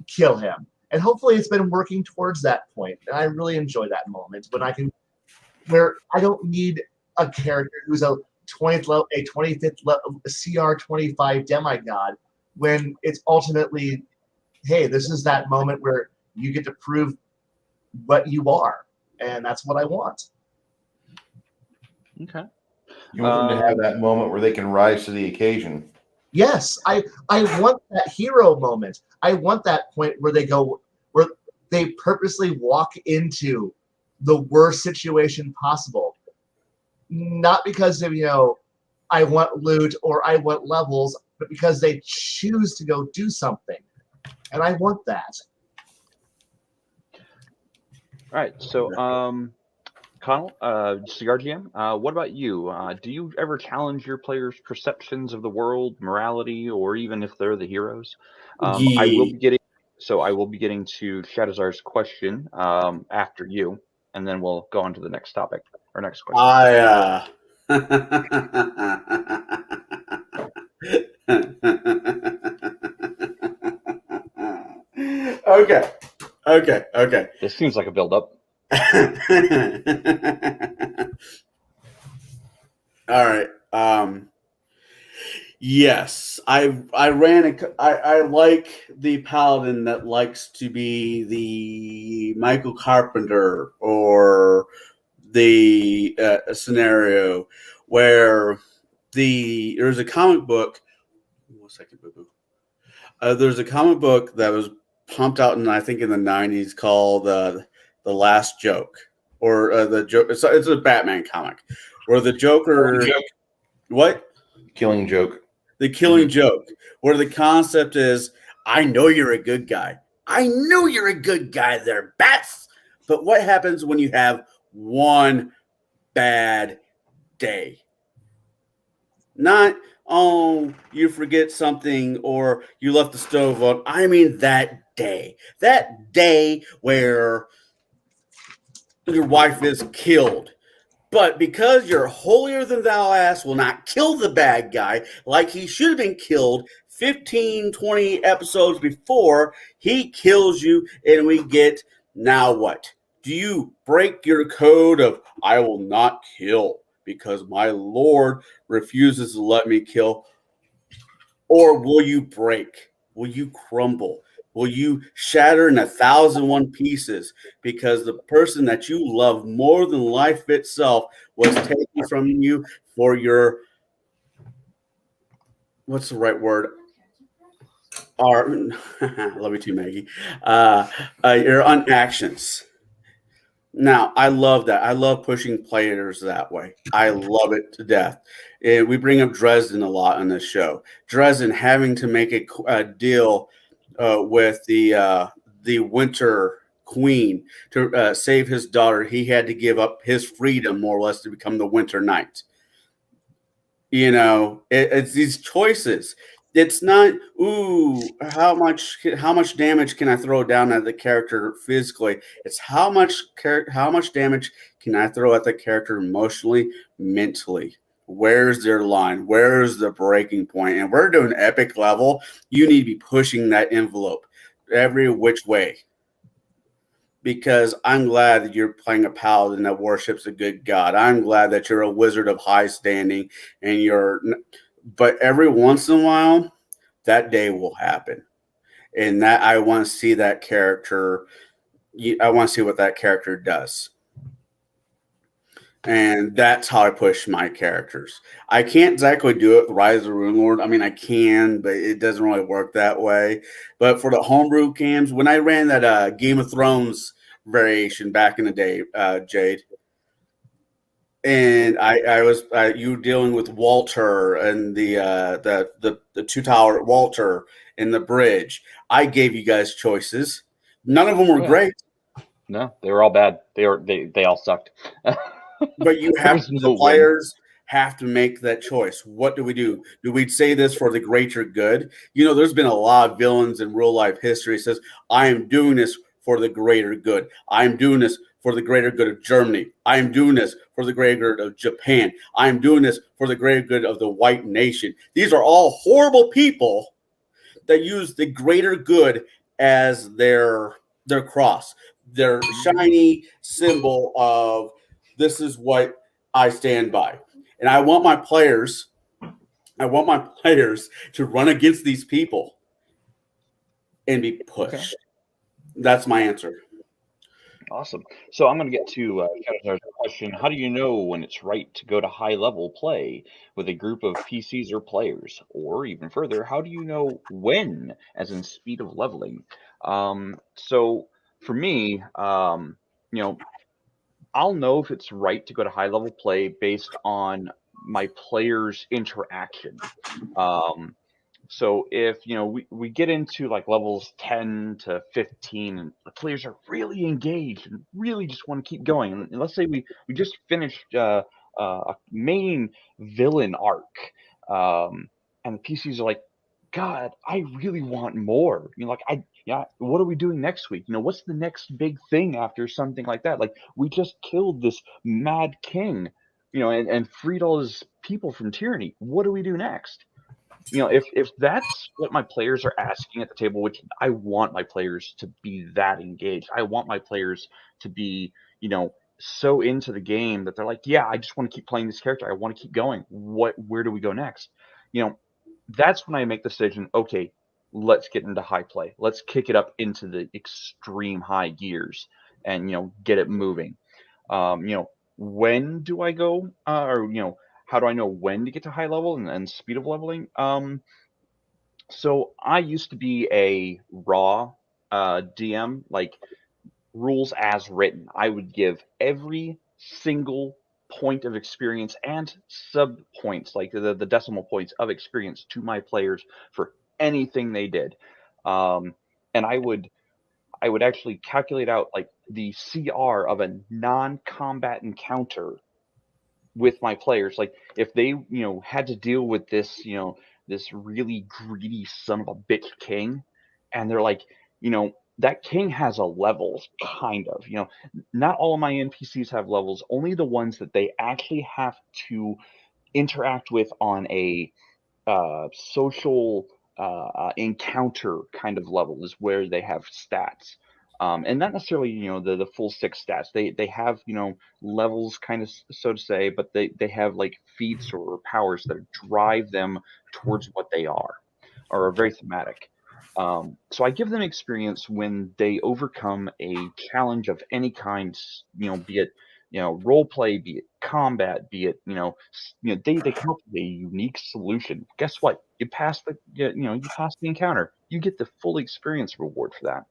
Kill him. And hopefully it's been working towards that point. And I really enjoy that moment where I don't need a character who's a 20th level, a 25th level, CR 25 demigod when it's ultimately, hey, this is that moment where you get to prove what you are. And that's what I want. Okay. You want them to have that moment where they can rise to the occasion. Yes, I want that hero moment. I want that point where they purposely walk into the worst situation possible. Not because of, I want loot or I want levels, but because they choose to go do something. And I want that. All right. So, Connell, CRGM, what about you? Do you ever challenge your players' perceptions of the world, morality, or even if they're the heroes? I will be getting to Shadowzar's question after you, and then we'll go on to the next topic or next question. Okay. This seems like a build-up. All right. Yes, I like the paladin that likes to be the Michael Carpenter or the scenario where there's a comic book. 1 second, boo boo. There's a comic book that was pumped out in the 90s called The Last Joke, or the joke. It's a Batman comic where the Joker. What? Killing Joke. The Killing Joke, where the concept is, I know you're a good guy. I know you're a good guy there, Bats. But what happens when you have one bad day? Not, you forget something or you left the stove on. I mean that day. That day where your wife is killed. But because you're holier than thou ass will not kill the bad guy like he should have been killed 15, 20 episodes before, he kills you and we get, now what? Do you break your code of, I will not kill because my Lord refuses to let me kill? Or will you break? Will you crumble? Will you shatter in 1,001 pieces because the person that you love more than life itself was taken from you for your, what's the right word? Love you too, Maggie. Your unactions. Now, I love that. I love pushing players that way. I love it to death. We bring up Dresden a lot on this show. Dresden having to make a deal with the Winter Queen to save his daughter. He had to give up his freedom, more or less, to become the Winter Knight. It's these choices. It's not, how much damage can I throw down at the character physically? It's how much damage can I throw at the character emotionally, mentally? Where's their line? Where's the breaking point? And we're doing epic level. You need to be pushing that envelope every which way. Because I'm glad that you're playing a paladin that worships a good god. I'm glad that you're a wizard of high standing but every once in a while, that day will happen. And that I want to see that character. I want to see what that character does. And that's how I push my characters. I can't exactly do it with Rise of the Rune Lord. I mean, I can, but it doesn't really work that way. But for the homebrew cams, when I ran that Game of Thrones variation back in the day, Jade, and you were dealing with Walter and the two tower Walter in the bridge. I gave you guys choices. None of them were Yeah. great, No, they were all bad. They all sucked. but you There have was the no win. players have to make that choice. What do we do? Do we say this for the greater good? You know, there's been a lot of villains in real life history says, I am doing this for the greater good. I am doing this for the greater good of Germany. I am doing this for the greater good of Japan. I am doing this for the greater good of the white nation. These are all horrible people that use the greater good as their cross, their shiny symbol of this is what I stand by. And I want my players to run against these people and be pushed. Okay. That's my answer. Awesome. So I'm going to get to Kevin question. How do you know when it's right to go to high level play with a group of PCs or players? Or even further, how do you know when, as in speed of leveling? So for me, you know, I'll know if it's right to go to high level play based on my players' interaction. Um, so if we get into like levels 10 to 15 and the players are really engaged and really just want to keep going, and let's say we just finished a main villain arc, and the PCs are like, God, I really want more. Like what are we doing next week? What's the next big thing after something like that? Like we just killed this mad king, and freed all his people from tyranny. What do we do next? If that's what my players are asking at the table, which I want my players to be that engaged. I want my players to be, so into the game that they're like, yeah, I just want to keep playing this character. I want to keep going. Where do we go next? That's when I make the decision, okay, let's get into high play. Let's kick it up into the extreme high gears and, get it moving. When do I go, or, how do I know when to get to high level and speed of leveling? So I used to be a raw DM, like rules as written. I would give every single point of experience and sub points, like the decimal points of experience to my players for anything they did. And I would actually calculate out like the CR of a non-combat encounter with my players. Like if they had to deal with this really greedy son of a bitch king, and they're like, that king has a levels, kind of. Not all of my NPCs have levels, only the ones that they actually have to interact with on a social encounter kind of level is where they have stats. And not necessarily, the full six stats. They have, levels kind of, so to say, but they have like feats or powers that drive them towards what they are or very thematic. So I give them experience when they overcome a challenge of any kind, be it role play, be it combat, be it they come up with a unique solution. Guess what? You pass you pass the encounter. You get the full experience reward for that.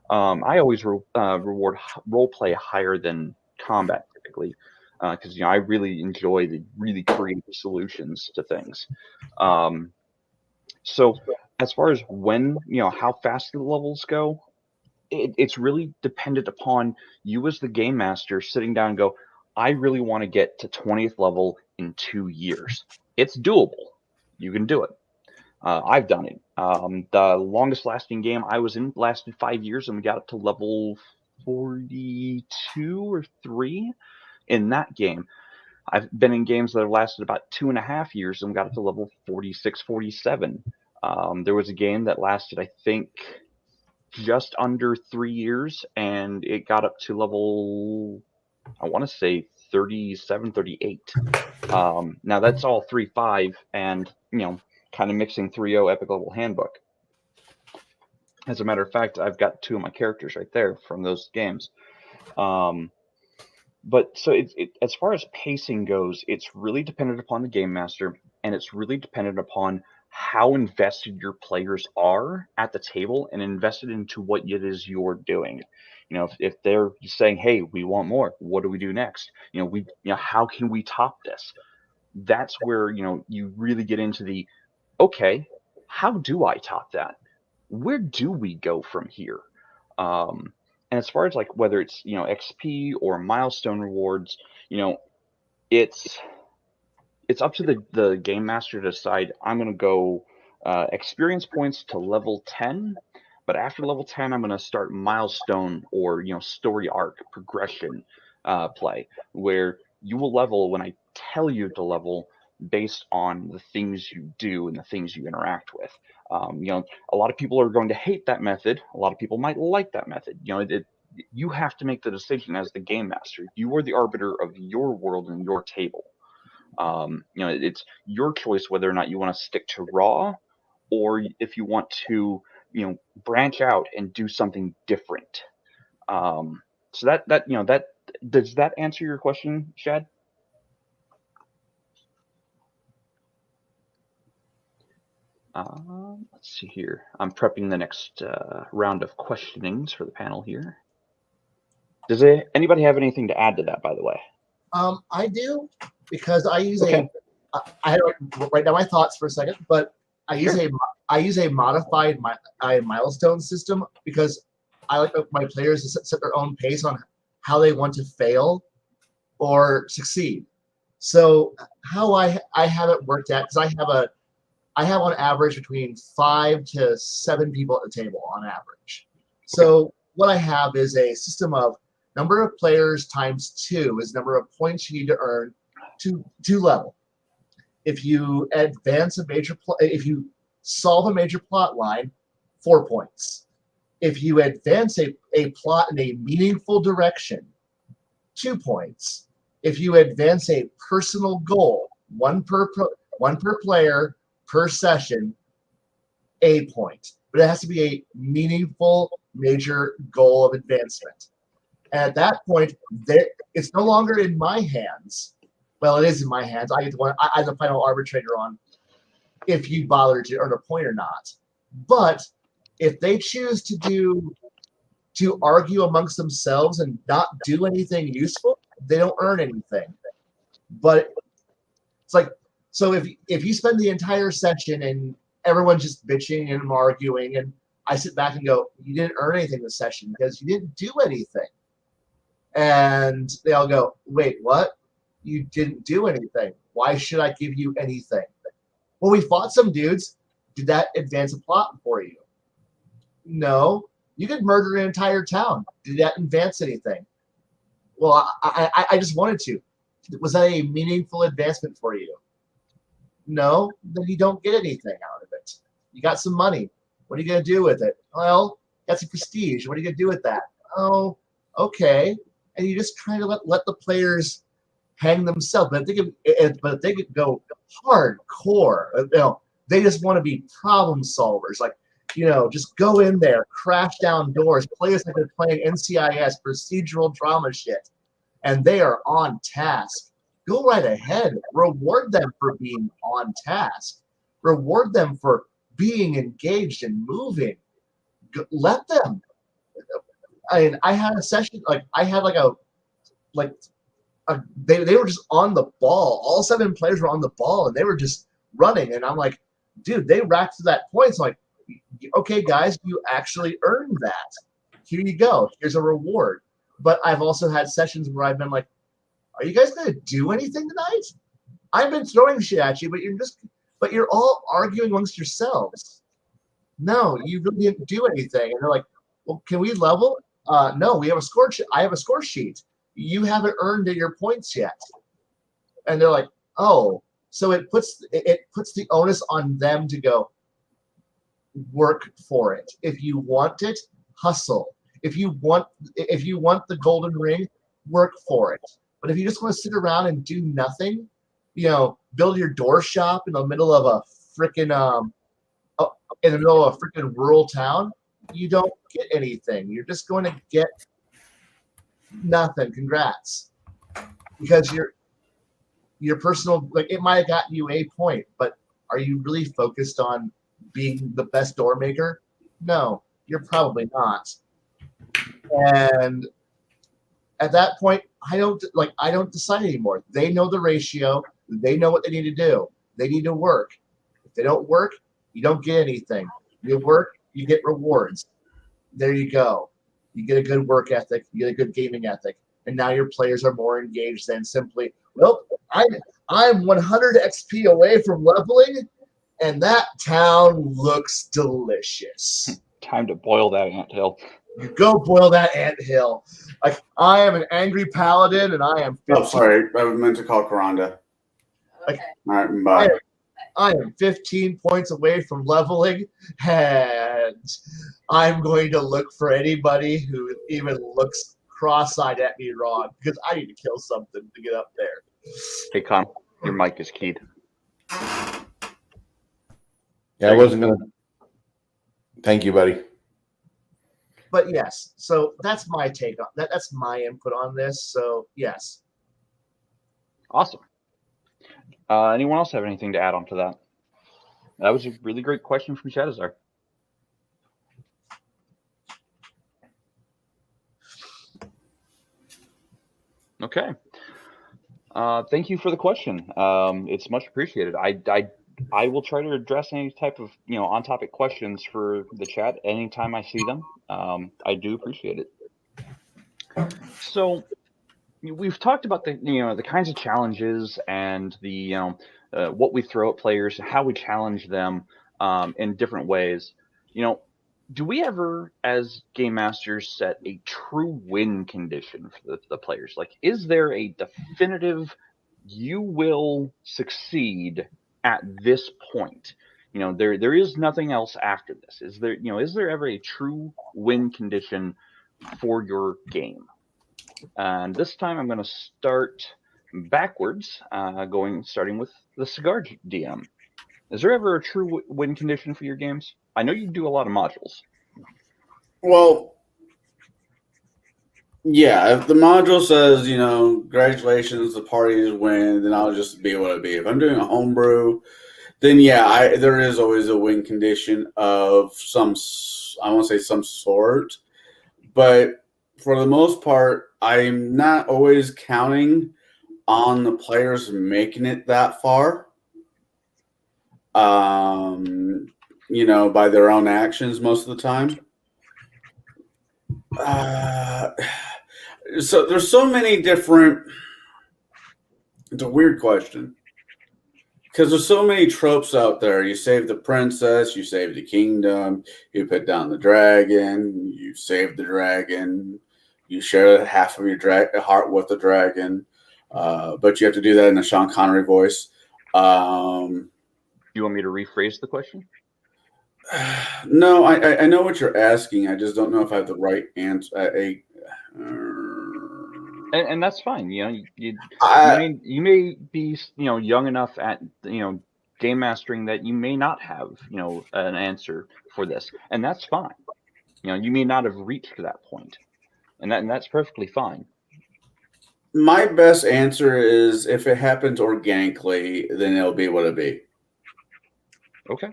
I always reward role play higher than combat typically, because I really enjoy the really creative solutions to things. So as far as when, how fast the levels go, it's really dependent upon you as the game master sitting down and go, I really want to get to 20th level in 2 years. It's doable. You can do it. I've done it. The longest lasting game I was in lasted 5 years, and we got up to level 42 or 3 in that game. I've been in games that have lasted about 2.5 years and got up to level 46, 47. There was a game that lasted, I think, just under 3 years, and it got up to level, I want to say 37, 38. Now that's all 3.5 and, kind of mixing 3.0 Epic Level Handbook. As a matter of fact, I've got 2 of my characters right there from those games. But so as far as pacing goes, it's really dependent upon the game master, and it's really dependent upon how invested your players are at the table and invested into what it is you're doing. If they're saying, hey, we want more, what do we do next? How can we top this? That's where, you really get into the, okay, how do I top that? Where do we go from here? And as far as like whether it's, XP or milestone rewards, it's up to the game master to decide. I'm going to go experience points to level 10, but after level 10, I'm going to start milestone or story arc progression play, where you will level when I tell you to level based on the things you do and the things you interact with. A lot of people are going to hate that method. A lot of people might like that method. You have to make the decision as the game master. You are the arbiter of your world and your table. It's your choice whether or not you want to stick to raw, or if you want to, branch out and do something different. So that does that answer your question, Shad? Let's see here. I'm prepping the next round of questionings for the panel here. Does anybody have anything to add to that, by the way? I do, because I use Okay. I had to write down my thoughts for a second, but I use Sure. I use a modified milestone system, because I like my players to set their own pace on how they want to fail or succeed. So how I have it worked out, because I have on average between 5 to 7 people at the table on average. So what I have is a system of number of players times 2 is number of points you need to earn to level. If you advance if you solve a major plot line, 4 points. If you advance a plot in a meaningful direction, 2 points. If you advance a personal goal, one per player per session, a point. But it has to be a meaningful major goal of advancement. And at that point, it's no longer in my hands. Well, it is in my hands. I get I'm the final arbitrator on if you bother to earn a point or not. But if they choose to argue amongst themselves and not do anything useful, they don't earn anything. But it's like, so if you spend the entire session and everyone's just bitching and arguing, and I sit back and go, you didn't earn anything this session because you didn't do anything. And they all go, wait, what? You didn't do anything. Why should I give you anything? Well, we fought some dudes. Did that advance a plot for you? No. You could murder an entire town. Did that advance anything? Well, I just wanted to. Was that a meaningful advancement for you? No. Then you don't get anything out of it. You got some money. What are you going to do with it? Well, got some prestige. What are you going to do with that? Oh, okay. And you just kind of let the players hang themselves. But if they could go hardcore, they just want to be problem solvers. Like, just go in there, crash down doors, play as if they're playing NCIS procedural drama shit, and they are on task. Go right ahead. Reward them for being on task. Reward them for being engaged and moving. Let them. I mean, I had a session, they were just on the ball. All 7 players were on the ball, and they were just running. And I'm like, dude, they racked to that point. So I'm like, okay, guys, you actually earned that. Here you go. Here's a reward. But I've also had sessions where I've been like, are you guys going to do anything tonight? I've been throwing shit at you, but you're all arguing amongst yourselves. No, you really didn't do anything. And they're like, well, can we level? No, we have a score sheet. I have a score sheet. You haven't earned your points yet. And they're like, oh, so it puts the onus on them to go work for it. If you want it, hustle. If you want the golden ring, work for it. But if you just want to sit around and do nothing, build your door shop in the middle of a freaking rural town, you don't get anything. You're just going to get nothing. Congrats. Because your personal, like, it might have gotten you a point, but are you really focused on being the best door maker? No, you're probably not. And at that point, I don't decide anymore. They know the ratio. They know what they need to do. They need to work. If they don't work, you don't get anything. You work, you get rewards. There you go. You get a good work ethic. You get a good gaming ethic. And now your players are more engaged than simply, well, I'm 100 XP away from leveling, and that town looks delicious. Time to boil that anthill. You go boil that anthill. Like, I am an angry paladin, and I am 15, Oh, sorry. I meant to call Karanda. Like, All right, bye. I am 15 points away from leveling, and I'm going to look for anybody who even looks cross-eyed at me wrong, because I need to kill something to get up there. Hey, Con, your mic is keyed. Yeah, I wasn't going to. Thank you, buddy. But yes, so that's my take on that. That's my input on this. So yes. Awesome. Anyone else have anything to add on to that? That was a really great question from Shadazar. Okay. Thank you for the question. It's much appreciated. I will try to address any type of on-topic questions for the chat anytime I see them. I do appreciate it. So we've talked about the kinds of challenges and the what we throw at players, how we challenge them in different ways. Do we ever, as game masters, set a true win condition for the players? Like, is there a definitive you will succeed at this point? There is nothing else after this. Is there ever a true win condition for your game? And this time I'm going to start backwards, starting with the Cigar DM. Is there ever a true win condition for your games? I know you do a lot of modules. Well, yeah, if the module says, congratulations, the parties win, then I'll just be what it be. If I'm doing a homebrew, then yeah, there is always a win condition of some sort. But for the most part, I'm not always counting on the players making it that far. By their own actions most of the time. So there's so many different. It's a weird question because there's so many tropes out there. You save the princess, you save the kingdom, you put down the dragon, you save the dragon, you share half of your heart with the dragon, but you have to do that in a Sean Connery voice. You want me to rephrase the question? No, I know what you're asking. I just don't know if I have the right answer. And that's fine. You may be young enough at game mastering that you may not have an answer for this, and that's fine. You may not have reached that point, and that's perfectly fine. My best answer is if it happens organically, then it'll be what it be. Okay.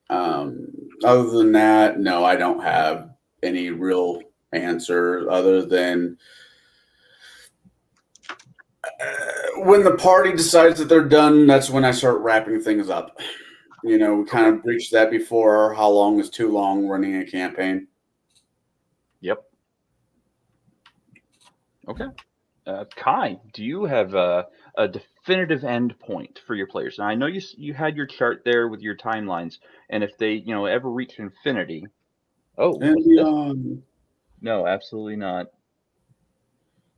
Other than that, no, I don't have any real answer other than when the party decides that they're done, that's when I start wrapping things up. We kind of breached that before. How long is too long running a campaign? Yep. Okay. Kai, do you have a definitive end point for your players? Now, I know you had your chart there with your timelines, and if they ever reach infinity, no, absolutely not.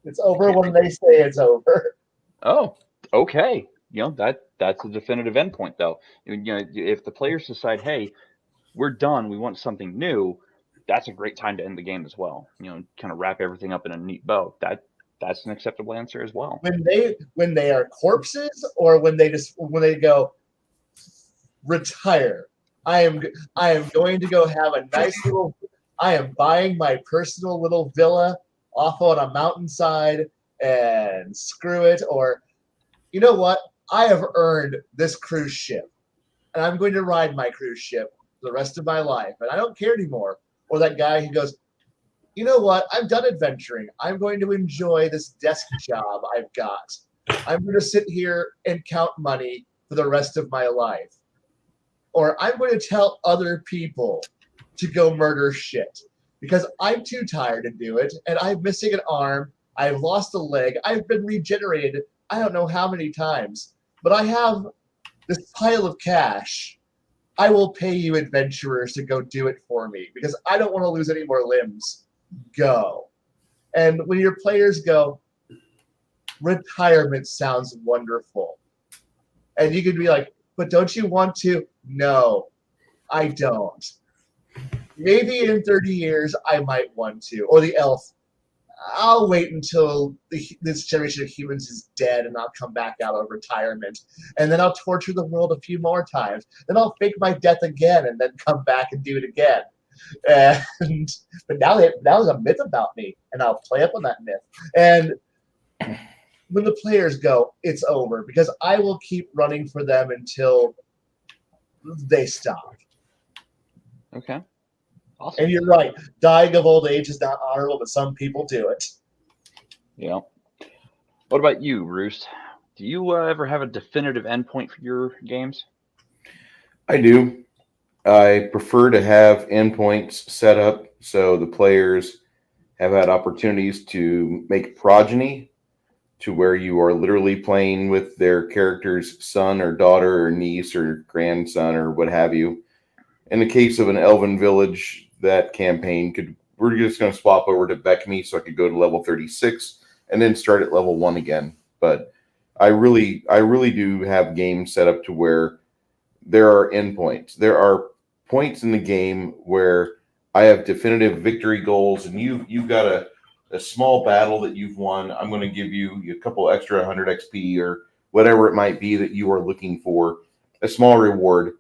It's over when they say it's over. Oh, okay. That's a definitive end point, though. If the players decide, hey, we're done, we want something new, that's a great time to end the game as well. Kind of wrap everything up in a neat bow. That's an acceptable answer as well. When they are corpses, or when they go retire. I am going to go have a nice little. I am buying my personal little villa off on a mountainside, and screw it. Or, you know what? I have earned this cruise ship, and I'm going to ride my cruise ship the rest of my life, and I don't care anymore. Or that guy who goes, you know what? I'm done adventuring. I'm going to enjoy this desk job I've got. I'm going to sit here and count money for the rest of my life. Or I'm going to tell other people to go murder shit because I'm too tired to do it, and I'm missing an arm. I've lost a leg. I've been regenerated I don't know how many times, but I have this pile of cash. I will pay you adventurers to go do it for me because I don't want to lose any more limbs. Go. And when your players go, retirement sounds wonderful. And you could be like, but don't you want to? No, I don't. Maybe in 30 years I might want to. Or the elf, I'll wait until this generation of humans is dead and I'll come back out of retirement. And then I'll torture the world a few more times. Then I'll fake my death again and then come back and do it again. But now there's a myth about me, and I'll play up on that myth. And when the players go, it's over because I will keep running for them until they stop. Okay. Awesome. And you're right. Dying of old age is not honorable, but some people do it. Yeah. What about you, Roos? Do you ever have a definitive endpoint for your games? I do. I prefer to have endpoints set up so the players have had opportunities to make progeny to where you are literally playing with their character's son or daughter or niece or grandson or what have you. In the case of an elven village, that campaign we're just going to swap over to Beckme so I could go to level 36 and then start at level 1 again. But I really do have games set up to where there are endpoints. There are points in the game where I have definitive victory goals, and you've got a small battle that you've won. I'm going to give you a couple extra 100 XP or whatever it might be that you are looking for, a small reward.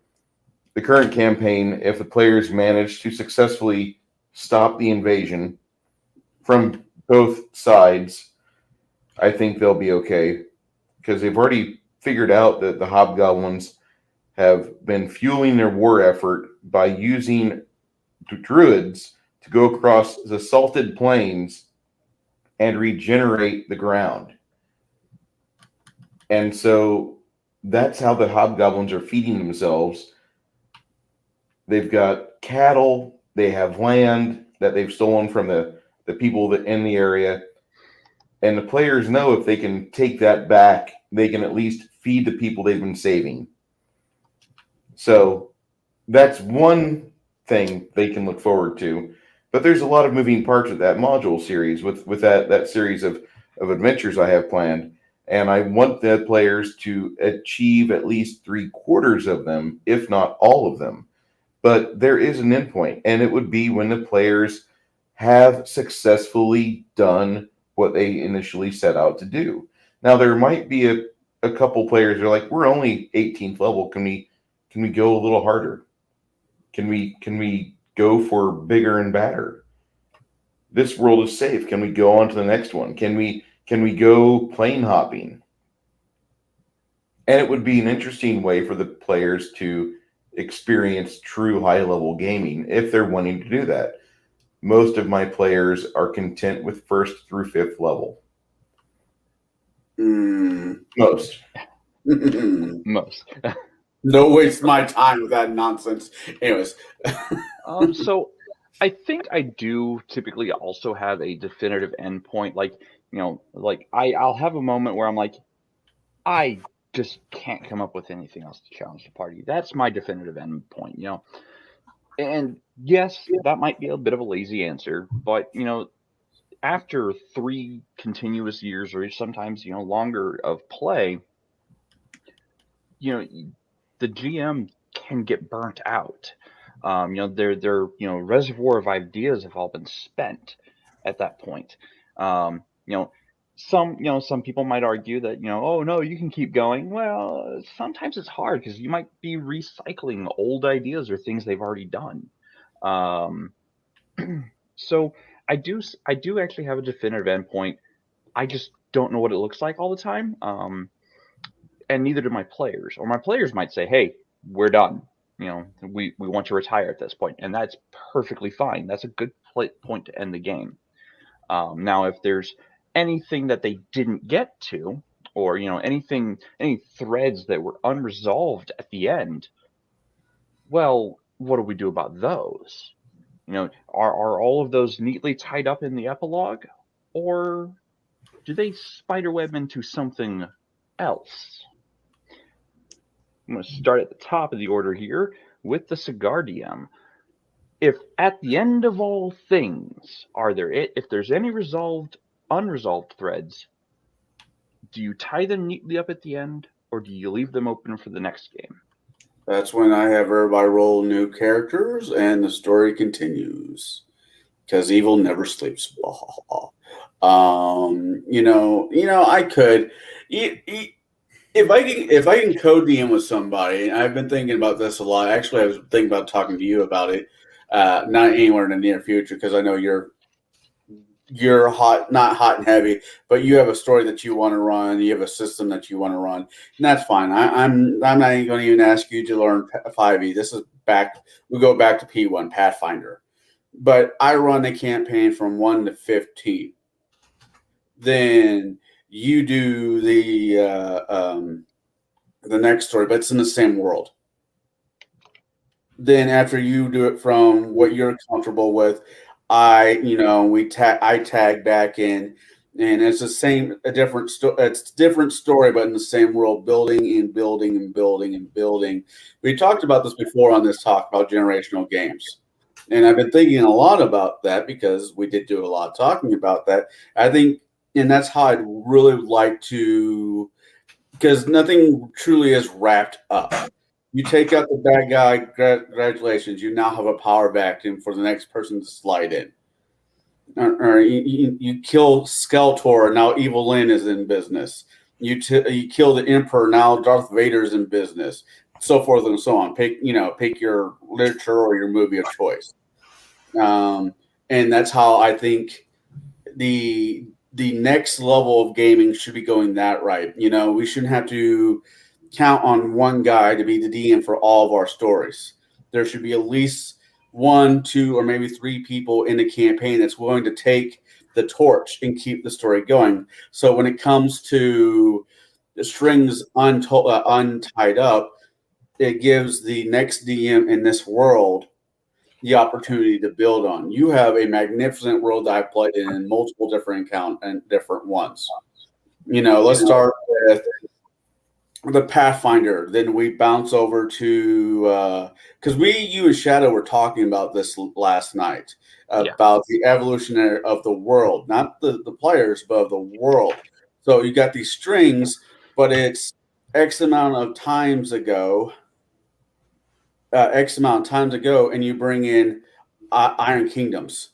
The current campaign, if the players manage to successfully stop the invasion from both sides, I think they'll be okay because they've already figured out that the hobgoblins have been fueling their war effort by using druids to go across the salted plains and regenerate the ground. And so that's how the hobgoblins are feeding themselves. They've got cattle, they have land that they've stolen from the people that in the area. And the players know if they can take that back, they can at least feed the people they've been saving. So that's one thing they can look forward to. But there's a lot of moving parts with that module series, with that series of adventures I have planned. And I want the players to achieve at least 3/4 of them, if not all of them. But there is an endpoint, and it would be when the players have successfully done what they initially set out to do. Now, there might be a couple players that are like, we're only 18th level. Can we go a little harder? Can we go for bigger and badder? This world is safe. Can we go on to the next one? Can we go plane hopping? And it would be an interesting way for the players to experience true high-level gaming if they're wanting to do that. Most of my players are content with 1st through 5th level. Most. Most. Don't waste my time with that nonsense. Anyways. So I think I do typically also have a definitive endpoint. Like, I'll have a moment where I'm like, I just can't come up with anything else to challenge the party. That's my definitive endpoint, And yes, that might be a bit of a lazy answer, but, after 3 continuous years or sometimes, longer of play, the GM can get burnt out. Their reservoir of ideas have all been spent at that point. Some people might argue that, oh no, you can keep going. Well, sometimes it's hard because you might be recycling old ideas or things they've already done. So I do actually have a definitive endpoint. I just don't know what it looks like all the time. And neither do my players. Or my players might say, hey, we're done. We want to retire at this point. And that's perfectly fine. That's a good point to end the game. Now, if there's anything that they didn't get to, or any threads that were unresolved at the end, well, what do we do about those? Are all of those neatly tied up in the epilogue, or do they spiderweb into something else? I'm going to start at the top of the order here with the Cigar DM. If at the end of all things, if there's any unresolved threads, do you tie them neatly up at the end, or do you leave them open for the next game? That's when I have everybody roll new characters and the story continues. Because evil never sleeps. I could. If I can code DM with somebody, and I've been thinking about this a lot. Actually, I was thinking about talking to you about it. Not anywhere in the near future, because I know you're not hot and heavy, but you have a story that you want to run. You have a system that you want to run, and that's fine. I'm not even going to even ask you to learn 5e. This is back. We go back to P1 Pathfinder, but I run a campaign from 1 to 15. Then you do the next story, but it's in the same world. Then after you do it from what you're comfortable with, I tag back in, and it's it's different story, but in the same world, building and building and building and building. We talked about this before on this talk about generational games, and I've been thinking a lot about that because we did do a lot of talking about that. I think, and that's how I'd really like to, because nothing truly is wrapped up. You take out the bad guy, congratulations, you now have a power vacuum for the next person to slide in. Or you kill Skeletor, now Evil Lyn is in business. You kill the Emperor, now Darth Vader's in business. So forth and so on. Pick your literature or your movie of choice. And that's how I think the next level of gaming should be going that right. We shouldn't have to count on one guy to be the DM for all of our stories. There should be at least 1, 2, or maybe 3 people in the campaign that's willing to take the torch and keep the story going. So when it comes to the strings untied up, it gives the next DM in this world the opportunity to build on. You have a magnificent world I've played in multiple different different ones. Let's start with the Pathfinder. Then we bounce over to because you and Shadow were talking about this last night about the evolutionary of the world, not the players, but of the world. So you got these strings, but it's X amount of times ago, and you bring in Iron Kingdoms.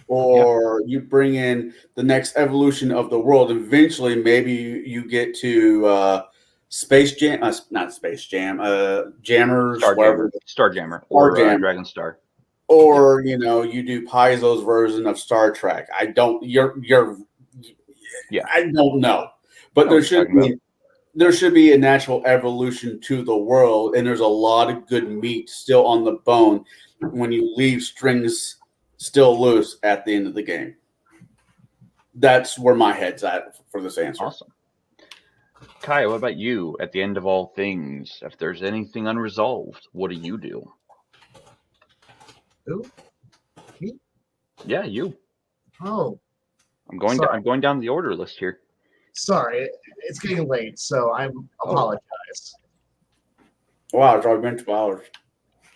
Or you bring in the next evolution of the world. Eventually, maybe you get to Space Jam, not Space Jam, Jammers, Starjammer, or Dragon Star. Or you do Paizo's version of Star Trek. I don't know, but there should be a natural evolution to the world, and there's a lot of good meat still on the bone when you leave strings still loose at the end of the game. That's where my head's at for this answer. Awesome. Kai, what about you? At the end of all things, if there's anything unresolved, what do you do? Who? Me? Yeah, you. Oh. I'm going down the order list here. Sorry, it's getting late, so I apologize. Wow, it's already been 2 hours.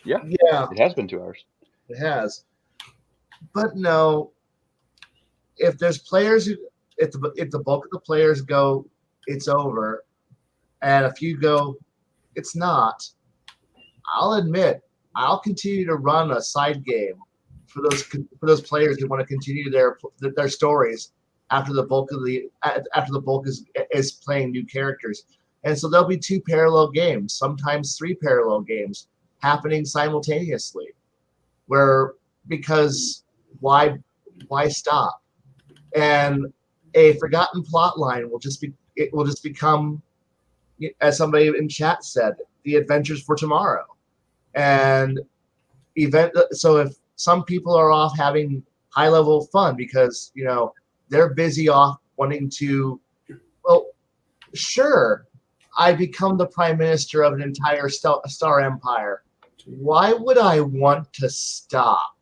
Yeah. It has been 2 hours. It has. But no, if there's players if the bulk of the players go, it's over, and a few go, it's not, I'll admit I'll continue to run a side game for those players who want to continue their stories after the bulk is playing new characters. And so there'll be 2 parallel games, sometimes 3 parallel games happening simultaneously, because why stop? And a forgotten plot line will just become, as somebody in chat said, the adventures for tomorrow. And some people are off having high-level fun because, they're busy off wanting to, well, sure, I become the prime minister of an entire star empire. Why would I want to stop?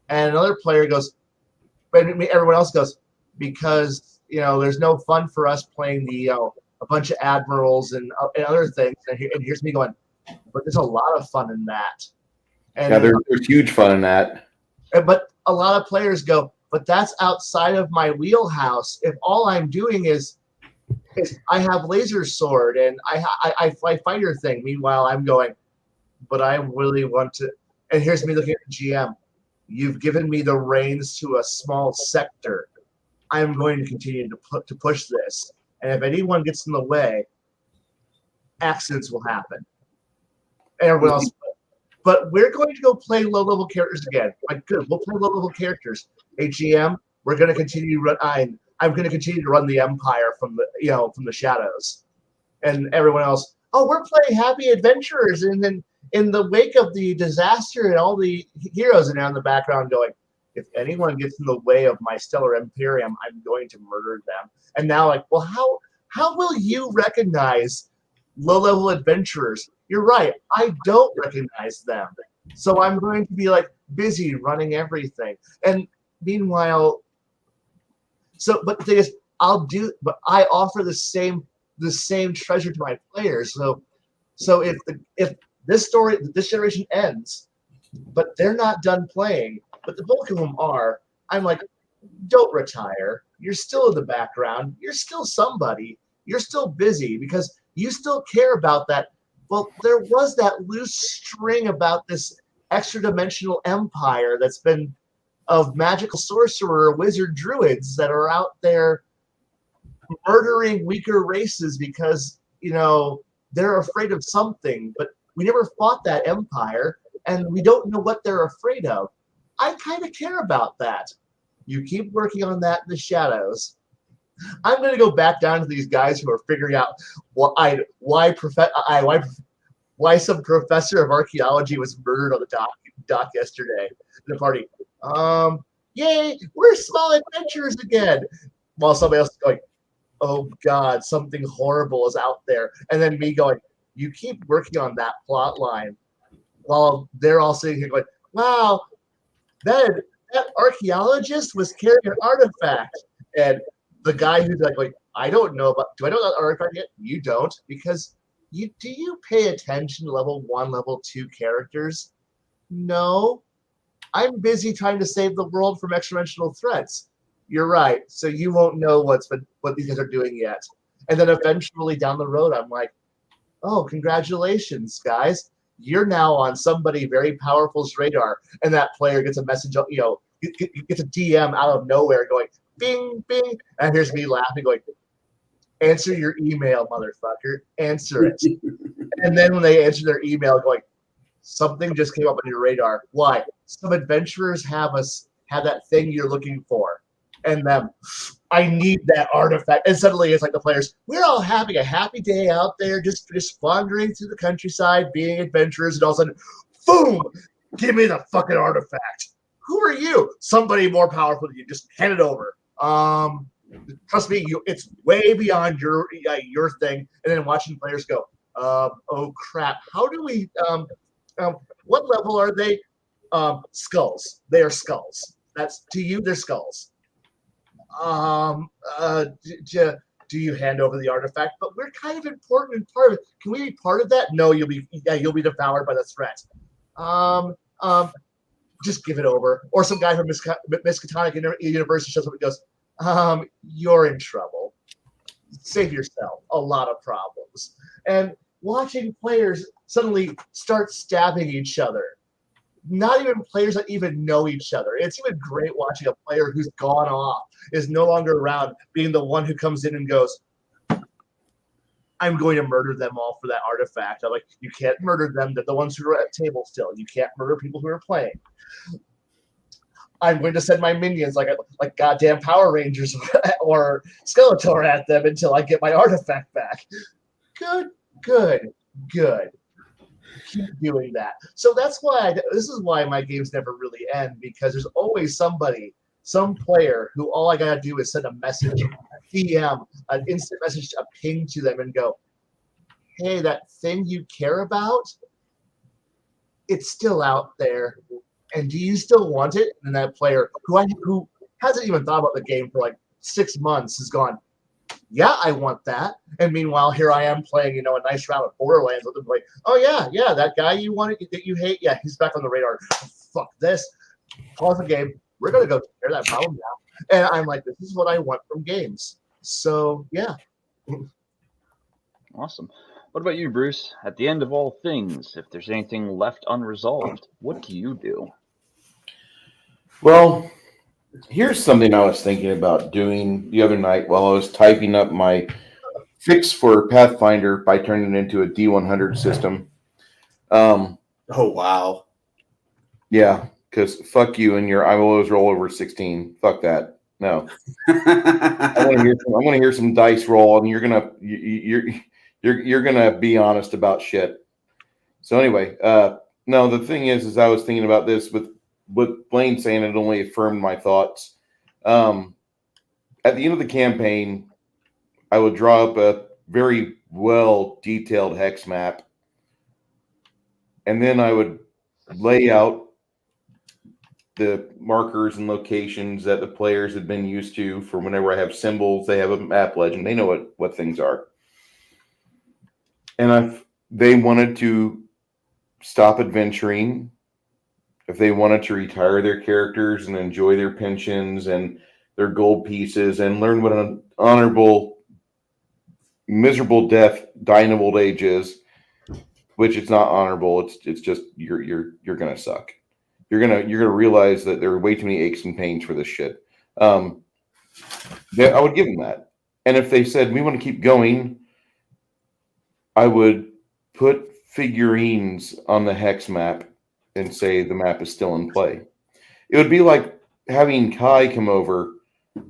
And another player goes, but everyone else goes, because, there's no fun for us playing a bunch of admirals and other things. And here's me going, but there's a lot of fun in that. And Yeah, there's huge fun in that. But a lot of players go, but that's outside of my wheelhouse. If all I'm doing is I have laser sword and I fly fighter thing. Meanwhile, I'm going, but I really want to. And here's me looking at the GM. You've given me the reins to a small sector. I'm going to continue to push this. And if anyone gets in the way, accidents will happen. And everyone else. But we're going to go play low-level characters again. Like, good, we'll play low-level characters. Hey, GM, we're going to continue to run. I'm going to continue to run the Empire from the shadows. And everyone else, oh, we're playing Happy Adventurers. And then in the wake of the disaster, and all the heroes are now in the background going, if anyone gets in the way of my stellar imperium, I'm going to murder them. And now, like, well, how will you recognize low-level adventurers? You're right. I don't recognize them. So I'm going to be like busy running everything. And meanwhile, but the thing is, but I offer the same treasure to my players. So if this generation ends, but they're not done playing, but the bulk of them are, I'm like, don't retire. You're still in the background. You're still somebody. You're still busy because you still care about that. Well, there was that loose string about this extra-dimensional empire that's been of magical sorcerer, wizard, druids that are out there murdering weaker races because, they're afraid of something. But we never fought that empire, and we don't know what they're afraid of. I kind of care about that. You keep working on that in the shadows. I'm going to go back down to these guys who are figuring out why some professor of archaeology was murdered on the dock yesterday in the party. Yay, we're small adventurers again. While somebody else is going, oh God, something horrible is out there. And then me going, you keep working on that plot line. While they're all sitting here going, wow, that archaeologist was carrying an artifact. And the guy who's like, I don't know do I know that artifact yet? You don't, because do you pay attention to level 1, level 2 characters? No. I'm busy trying to save the world from extra-dimensional threats. You're right. So you won't know what these guys are doing yet. And then eventually down the road, I'm like, oh, congratulations, guys. You're now on somebody very powerful's radar. And that player gets a message, gets a DM out of nowhere going, bing, bing. And here's me laughing, going, answer your email, motherfucker. Answer it. And then when they answer their email, going, something just came up on your radar. Why? Some adventurers have that thing you're looking for. And them, I need that artifact. And suddenly it's like the players, we're all having a happy day out there, just wandering through the countryside, being adventurers, and all of a sudden, boom, give me the fucking artifact. Who are you? Somebody more powerful than you. Just hand it over. Trust me, it's way beyond your thing. And then watching players go, oh crap, how do we what level are they? Skulls. They are skulls. That's to you, they're skulls. Do you hand over the artifact? But we're kind of important and part of it. Can we be part of that? No, you'll be devoured by the threat. Just give it over. Or some guy from Miskatonic University shows up and goes, you're in trouble. Save yourself a lot of problems. And watching players suddenly start stabbing each other. Not even players that even know each other. It's even great watching a player who's gone off, is no longer around, being the one who comes in and goes, I'm going to murder them all for that artifact. I'm like, you can't murder them. They're the ones who are at table still. You can't murder people who are playing. I'm going to send my minions like goddamn Power Rangers or Skeletor at them until I get my artifact back. Good. keep doing that. So that's why this is why my games never really end, because there's always somebody, some player who all I gotta do is send a message, a DM, an instant message, a ping to them, and go, "Hey, that thing you care about, it's still out there, and do you still want it?" And that player who hasn't even thought about the game for like 6 months has gone, "Yeah, I want that." And meanwhile, here I am playing, a nice round of Borderlands with them, like, "Oh yeah, that guy you wanted that you hate, yeah, he's back on the radar. Fuck this. Pause the game. We're gonna go take care of that problem now." And I'm like, this is what I want from games. So yeah. Awesome. What about you, Bruce? At the end of all things, if there's anything left unresolved, what do you do? Well, here's something I was thinking about doing the other night while I was typing up my fix for Pathfinder by turning it into a D100 system. Oh, wow. Yeah, because fuck you and your I will always roll over 16. Fuck that. No. I want to hear some dice roll, and you're gonna be honest about shit. So anyway, no, the thing is I was thinking about this with Blaine saying it only affirmed my thoughts. At the end of the campaign, I would draw up a very well detailed hex map, and then I would lay out the markers and locations that the players had been used to for whenever I have symbols. They have a map legend. They know what things are. And if they wanted to stop adventuring, if they wanted to retire their characters and enjoy their pensions and their gold pieces and learn what an honorable, miserable death, dying of old age is, which it's not honorable. It's just you're gonna suck. You're gonna realize that there are way too many aches and pains for this shit. I would give them that. And if they said we want to keep going, I would put figurines on the hex map and say the map is still in play. It would be like having Kai come over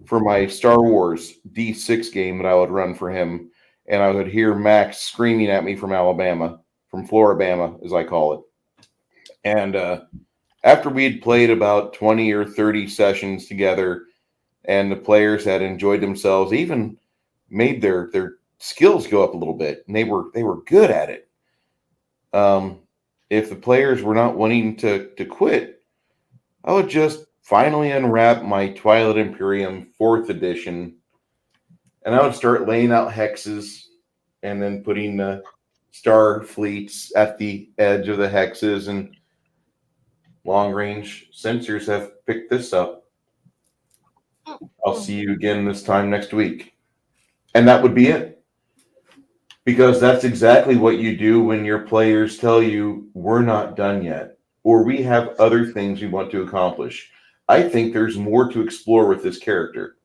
for my Star Wars D6 game that I would run for him, and I would hear Max screaming at me from Alabama, from Floribama, as I call it. And after we'd played about 20 or 30 sessions together, and the players had enjoyed themselves, even made their skills go up a little bit, and they were good at it. If the players were not wanting to quit, I would just finally unwrap my Twilight Imperium 4th edition, and I would start laying out hexes and then putting the star fleets at the edge of the hexes, and long range sensors have picked this up. I'll see you again this time next week. And that would be it. Because that's exactly what you do when your players tell you we're not done yet, or we have other things we want to accomplish. I think there's more to explore with this character.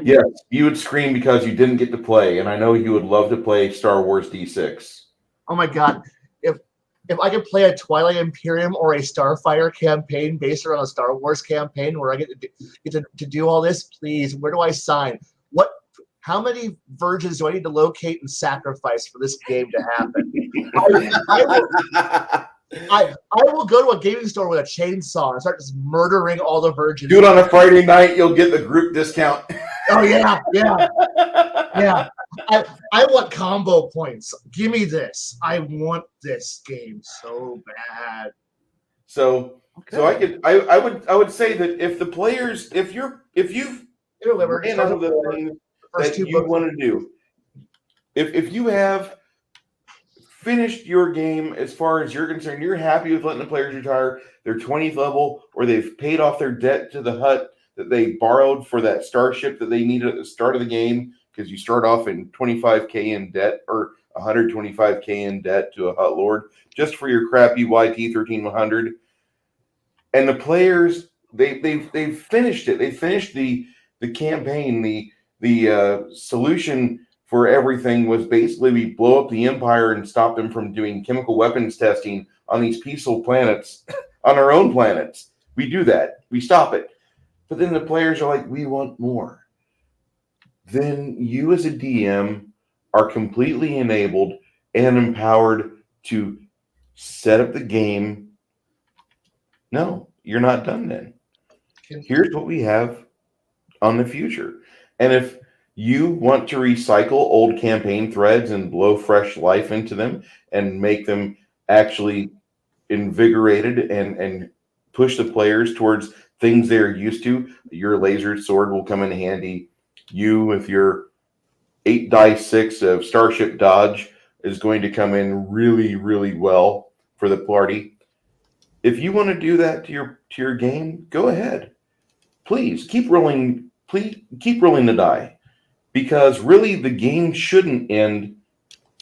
Yes, you would scream because you didn't get to play, and I know you would love to play Star Wars D6. Oh my god. If I could play a Twilight Imperium or a Starfire campaign based around a Star Wars campaign where I get to do all this, please, where do I sign? How many virgins do I need to locate and sacrifice for this game to happen? I will go to a gaming store with a chainsaw and start just murdering all the virgins. Do it on a Friday night, you'll get the group discount. Oh yeah. I want combo points. Give me this. I want this game so bad. So I would say that if the players, if you've ran out of the things that you want to do, if you have finished your game as far as you're concerned, you're happy with letting the players retire their 20th level, or they've paid off their debt to the hut that they borrowed for that starship that they needed at the start of the game, because you start off in 25K in debt or 125K in debt to a hut lord just for your crappy YT 13100. And the players, they've finished it. They finished the campaign. The solution for everything was basically we blow up the Empire and stop them from doing chemical weapons testing on these peaceful planets, on our own planets. We do that. We stop it. But then the players are like, we want more. Then you as a DM are completely enabled and empowered to set up the game, no, you're not done then. Here's what we have on the future. And if you want to recycle old campaign threads and blow fresh life into them and make them actually invigorated and push the players towards things they're used to, your laser sword will come in handy. You, with your 8-die-6 of Starship Dodge, is going to come in really, really well for the party. If you want to do that to your game, go ahead. Please keep rolling. Please keep rolling the die, because really the game shouldn't end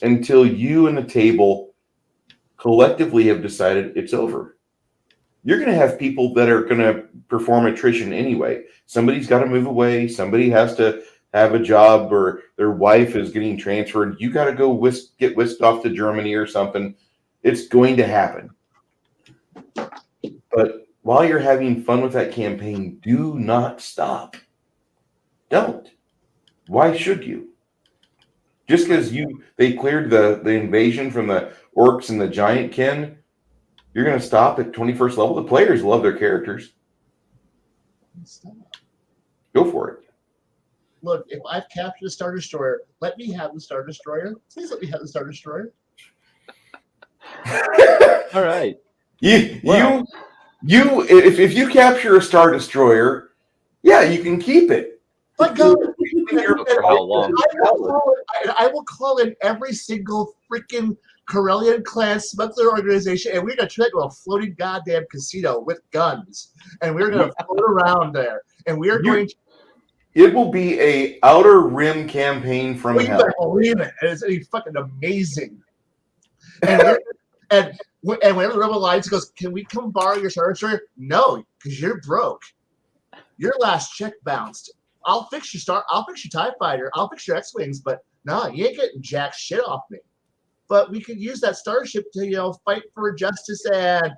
until you and the table collectively have decided it's over. You're going to have people that are going to perform attrition anyway. Somebody's got to move away. Somebody has to have a job, or their wife is getting transferred. You got to go get whisked off to Germany or something. It's going to happen. But while you're having fun with that campaign, do not stop. Don't. Why should you? Just because they cleared the invasion from the orcs and the giant kin, you're going to stop at 21st level? The players love their characters. Stop. Go for it. Look, if I've captured a Star Destroyer, let me have the Star Destroyer. Please let me have the Star Destroyer. All right. If you capture a Star Destroyer, yeah, you can keep it. Let go. For how long? I will call in every single freaking Corellian clan smuggler organization, and we're going to turn it into a floating goddamn casino with guns. And we're going to float around there. And we are going to. It will be a Outer Rim campaign from hell. You believe it. It's fucking amazing. And whenever the Rebel Alliance goes, can we come borrow your Star Destroyer? No, because you're broke. Your last check bounced. I'll fix your TIE Fighter. I'll fix your X-Wings, but no, you ain't getting jack shit off me. But we could use that starship to, fight for justice, and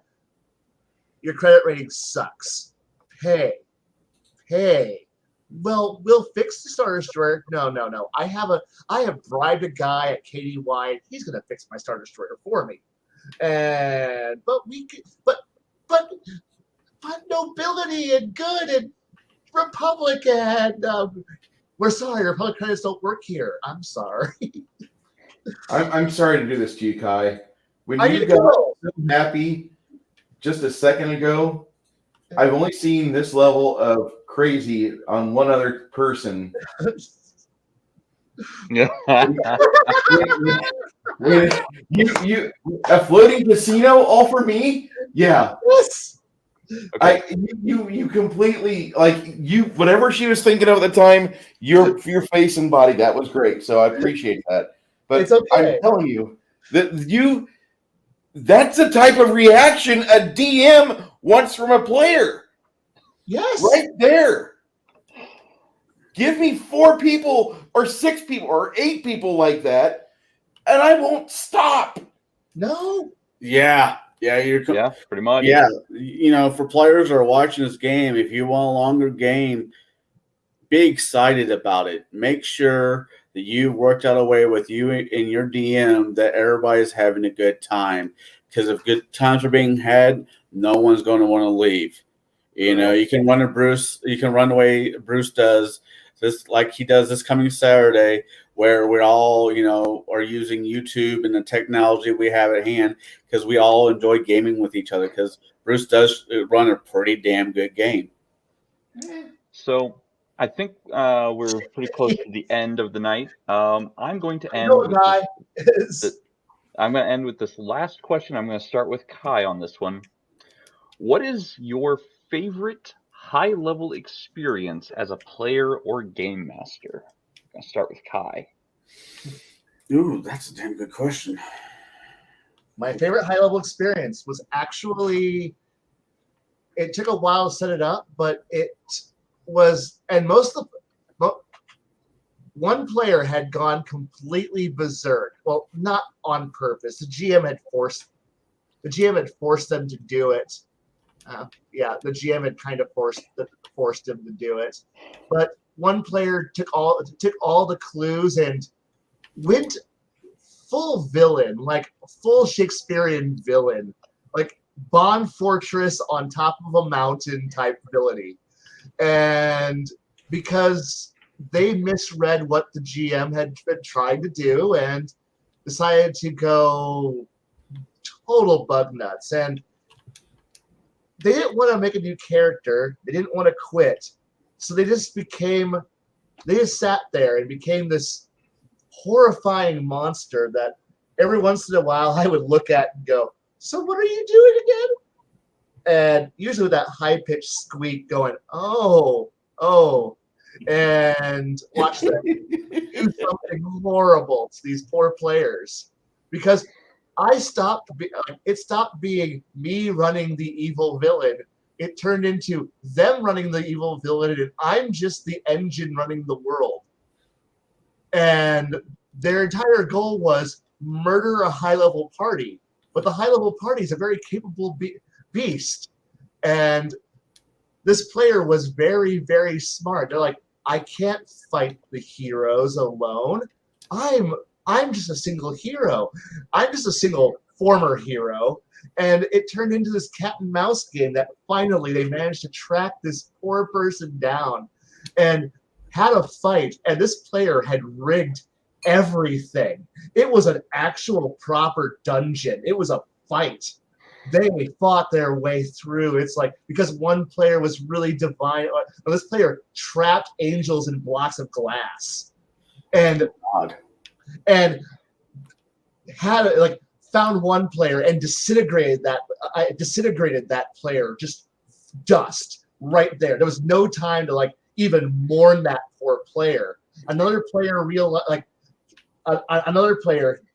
your credit rating sucks. Hey. Well, we'll fix the Star Destroyer. No. I have bribed a guy at KDY. He's gonna fix my Star Destroyer for me. But nobility and good and Republic and we're sorry, Republic credits don't work here. I'm sorry. I'm sorry to do this to you, Kai. When you got so happy just a second ago, I've only seen this level of crazy on one other person. Yeah. when you a floating casino all for me? Yeah. Yes. Okay. You completely whatever she was thinking of at the time, your face and body, that was great. So I appreciate that. But it's okay. I'm telling you that's the type of reaction a DM wants from a player. Yes. Right there. Give me 4 people or 6 people or 8 people like that, and I won't stop. No. Yeah, pretty much. Yeah, for players that are watching this game, if you want a longer game, be excited about it. Make sure that you've worked out a way with you and your DM that everybody's having a good time. Because if good times are being had, no one's going to want to leave. You can run to Bruce. You can run the way Bruce does this, like he does this coming Saturday, where we all, are using YouTube and the technology we have at hand, because we all enjoy gaming with each other, because Bruce does run a pretty damn good game. So I think we're pretty close to the end of the night. I'm going to end I'm going to end with this last question. I'm going to start with Kai on this one. What is your favorite high-level experience as a player or game master? I'm going to start with Kai. Ooh, that's a damn good question. My favorite high-level experience was actually, it took a while to set it up, but it was, and one player had gone completely berserk. Well, not on purpose. The GM had forced them to do it. The GM had kind of forced him to do it. But one player took all the clues and went full villain, like full Shakespearean villain, like Bond Fortress on top of a mountain type villainy. And because they misread what the GM had been trying to do and decided to go total bug nuts. And they didn't want to make a new character. They didn't want to quit. So they just sat there and became this horrifying monster that every once in a while I would look at and go, so what are you doing again? And usually with that high-pitched squeak going, oh, and watch them do something horrible to these poor players. Because it stopped being me running the evil villain. It turned into them running the evil villain, and I'm just the engine running the world. And their entire goal was murder a high-level party. But the high-level party is a very capable beast. And this player was very, very smart. They're like, I can't fight the heroes alone. I'm just a single hero. I'm just a single former hero. And it turned into this cat and mouse game that finally they managed to track this poor person down and had a fight. And this player had rigged everything. It was an actual proper dungeon. It was a fight. They fought their way through. It's like because one player was really divine. This player trapped angels in blocks of glass, and had like found one player and disintegrated that player, just dust right there. There was no time to like even mourn that poor player. Another player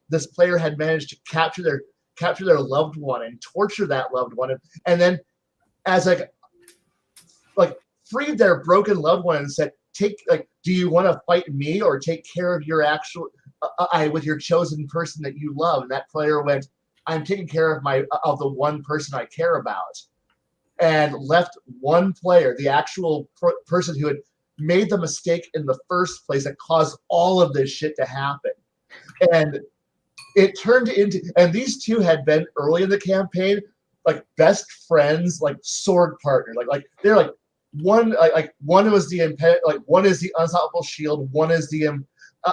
this player had managed to capture their loved one and torture that loved one, and then as like freed their broken loved one and said, do you want to fight me or take care of your actual with your chosen person that you love? And that player went, I'm taking care of the one person I care about, and left one player, the actual person who had made the mistake in the first place that caused all of this shit to happen. And it turned into, and these two had been early in the campaign, like best friends, like sword partners, like they're like one was one is the unstoppable shield, one is the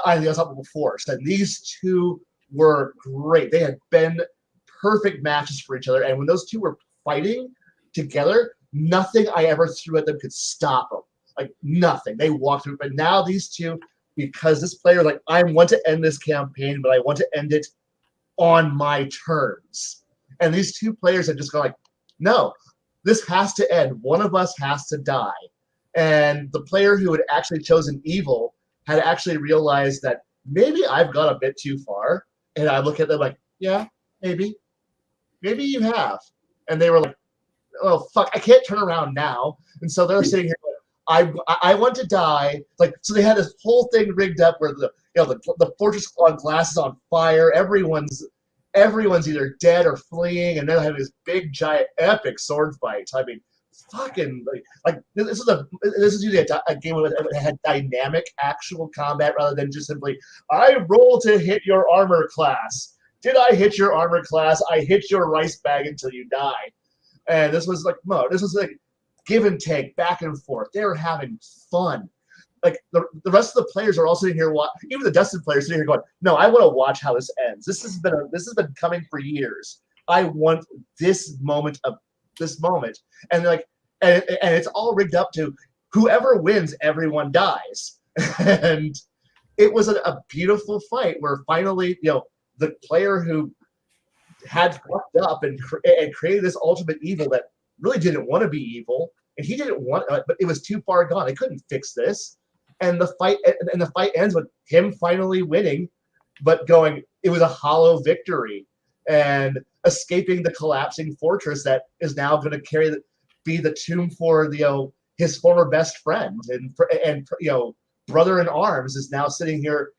unstoppable force, and these two were great. They had been perfect matches for each other, and when those two were fighting together, nothing I ever threw at them could stop them. Like nothing. They walked through, but now these two. Because this player, like, I want to end this campaign, but I want to end it on my terms. And these two players have just gone like, no, this has to end. One of us has to die. And the player who had actually chosen evil had actually realized that maybe I've gone a bit too far. And I look at them like, yeah, maybe. Maybe you have. And they were like, oh, fuck, I can't turn around now. And so they're sitting here I want to die. Like, so they had this whole thing rigged up where the fortress on glass is on fire. Everyone's either dead or fleeing, and then I have this big giant epic sword fight. I mean, fucking like this is usually a game that had dynamic actual combat rather than just simply I roll to hit your armor class. Did I hit your armor class? I hit your rice bag until you die. And this was like give and take, back and forth. They were having fun. Like the rest of the players are all sitting here. Even the Dustin players sitting here going, "No, I want to watch how this ends. This has been coming for years. I want this moment." And like, and it's all rigged up to whoever wins, everyone dies. And it was a beautiful fight where finally, the player who had fucked up and created this ultimate evil that really didn't want to be evil, and he didn't want, but it was too far gone. They couldn't fix this, and the fight ends with him finally winning, but going, it was a hollow victory, and escaping the collapsing fortress that is now going to be the tomb for his former best friend and brother in arms is now sitting here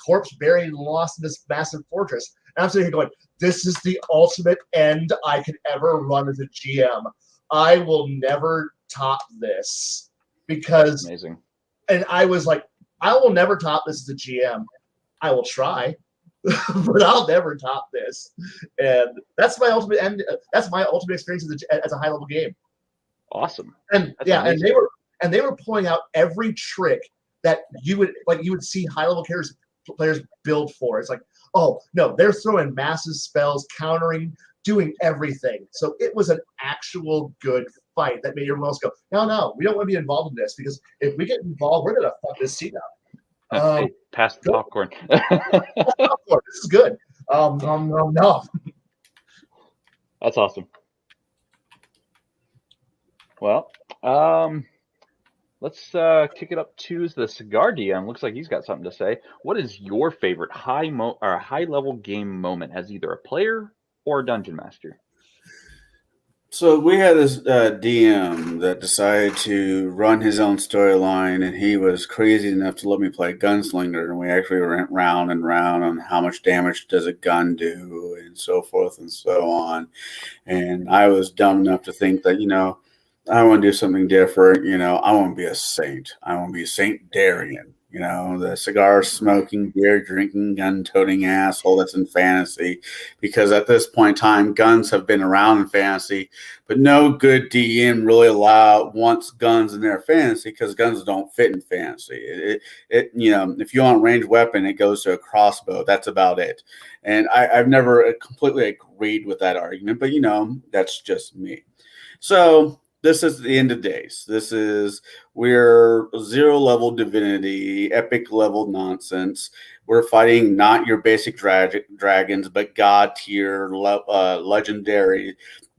corpse buried and lost in this massive fortress. And I'm sitting here going, this is the ultimate end I could ever run as a GM. I will never top this because amazing. And I was like, I will never top this as a GM. I will try. but I'll never top this. And that's my ultimate experience as a high level game. Awesome. And That's yeah, amazing. and they were pulling out every trick that you would see high level players build for. It's like, oh no, they're throwing massive spells, countering, doing everything. So it was an actual good fight that made everyone else go, no, we don't want to be involved in this, because if we get involved, we're gonna fuck this scene up. Hey, pass the popcorn. This is good. No. That's awesome. Well, let's kick it up to the Cigar DM. Looks like he's got something to say. What is your favorite high level game moment as either a player or a dungeon master? So we had this DM that decided to run his own storyline, and he was crazy enough to let me play Gunslinger, and we actually went round and round on how much damage does a gun do, and so forth and so on. And I was dumb enough to think that, I want to do something different. I want to be a saint. I want to be Saint Darian. The cigar smoking, beer drinking, gun toting asshole that's in fantasy. Because at this point in time, guns have been around in fantasy, but no good DM really wants guns in their fantasy, because guns don't fit in fantasy. If you want a ranged weapon, it goes to a crossbow. That's about it. And I've never completely agreed with that argument, but that's just me. So this is the end of days. We're 0 level divinity, epic level nonsense. We're fighting not your basic dragons, but god tier, legendary,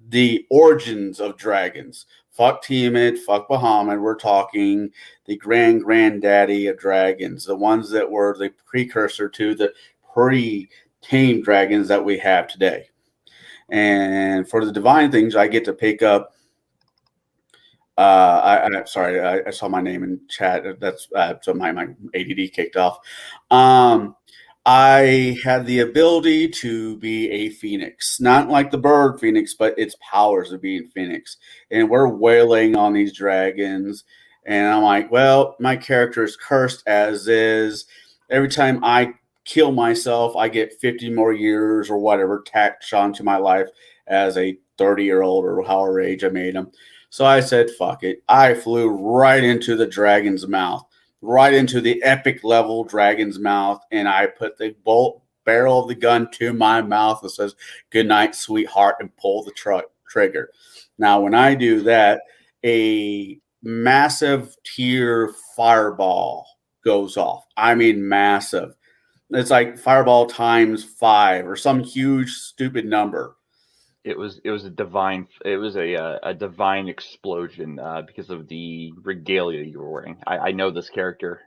the origins of dragons. Fuck Tiamat, fuck Bahamut. We're talking the granddaddy of dragons, the ones that were the precursor to the pre-tame dragons that we have today. And for the divine things, I get to pick up. I'm sorry, I saw my name in chat. That's so my ADD kicked off. I had the ability to be a phoenix, not like the bird phoenix, but its powers of being phoenix. And we're wailing on these dragons, and I'm like, well, my character is cursed as is. Every time I kill myself, I get 50 more years or whatever tacked onto my life as a 30-year-old or however age I made him. So I said, fuck it. I flew right into the dragon's mouth, right into the epic level dragon's mouth, and I put the barrel of the gun to my mouth and says, good night, sweetheart, and pull the trigger. Now, when I do that, a massive tier fireball goes off. I mean, massive. It's like fireball times 5 or some huge, stupid number. It was a divine explosion because of the regalia you were wearing. I know this character.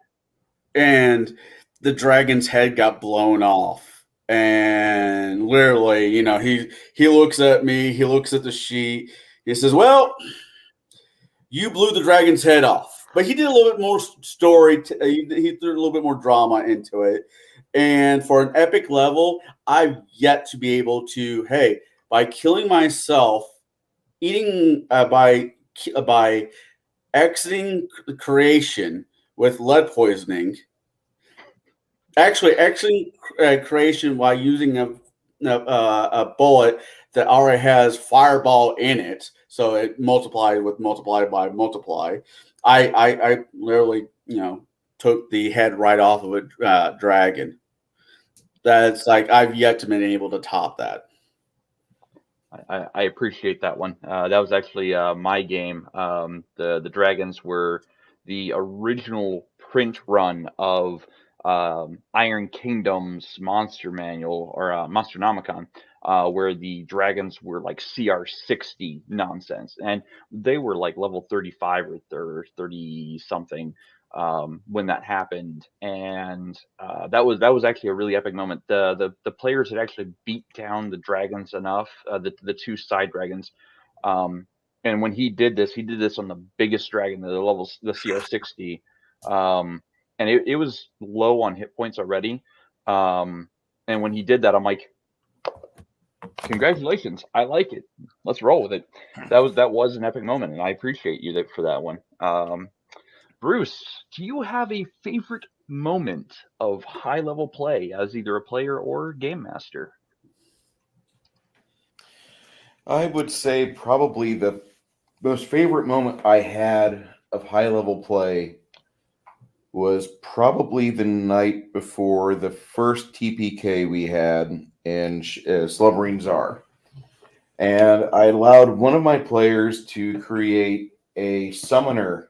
And the dragon's head got blown off. And literally, he looks at me, he looks at the sheet, he says, well, you blew the dragon's head off. But he did a little bit more story, he threw a little bit more drama into it. And for an epic level, I've yet to be able to, hey, by killing myself, by exiting creation with lead poisoning, actually exiting creation while using a bullet that already has fireball in it, so it multiplied by multiply. I literally took the head right off of a dragon. That's like I've yet to been able to top that. I appreciate that one. That was actually my game. The dragons were the original print run of Iron Kingdom's Monster Manual or Monsternomicon, where the dragons were like CR60 nonsense, and they were like level 35 or 30 something when that happened, and that was actually a really epic moment. The players had actually beat down the dragons enough, the 2 side dragons, and when he did this on the biggest dragon, the CR60, and it was low on hit points already, and when he did that, I'm like, congratulations, I like it, let's roll with it. That was an epic moment, and I appreciate you for that one. Bruce, do you have a favorite moment of high level play as either a player or game master? I would say probably the most favorite moment I had of high level play was probably the night before the first TPK we had in Slumbering Czar. And I allowed one of my players to create a summoner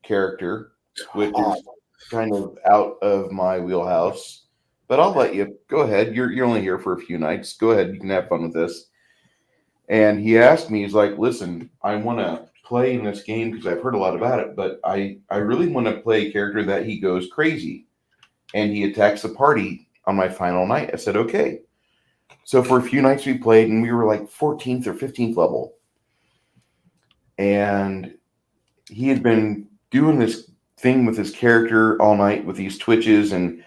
character, which is kind of out of my wheelhouse. But I'll let you go ahead. You're only here for a few nights. Go ahead. You can have fun with this. And he asked me, he's like, listen, I want to play in this game because I've heard a lot about it, but I really want to play a character that he goes crazy and he attacks the party on my final night. I said, okay. So for a few nights we played and we were like 14th or 15th level. And he had been doing this thing with his character all night with these twitches, and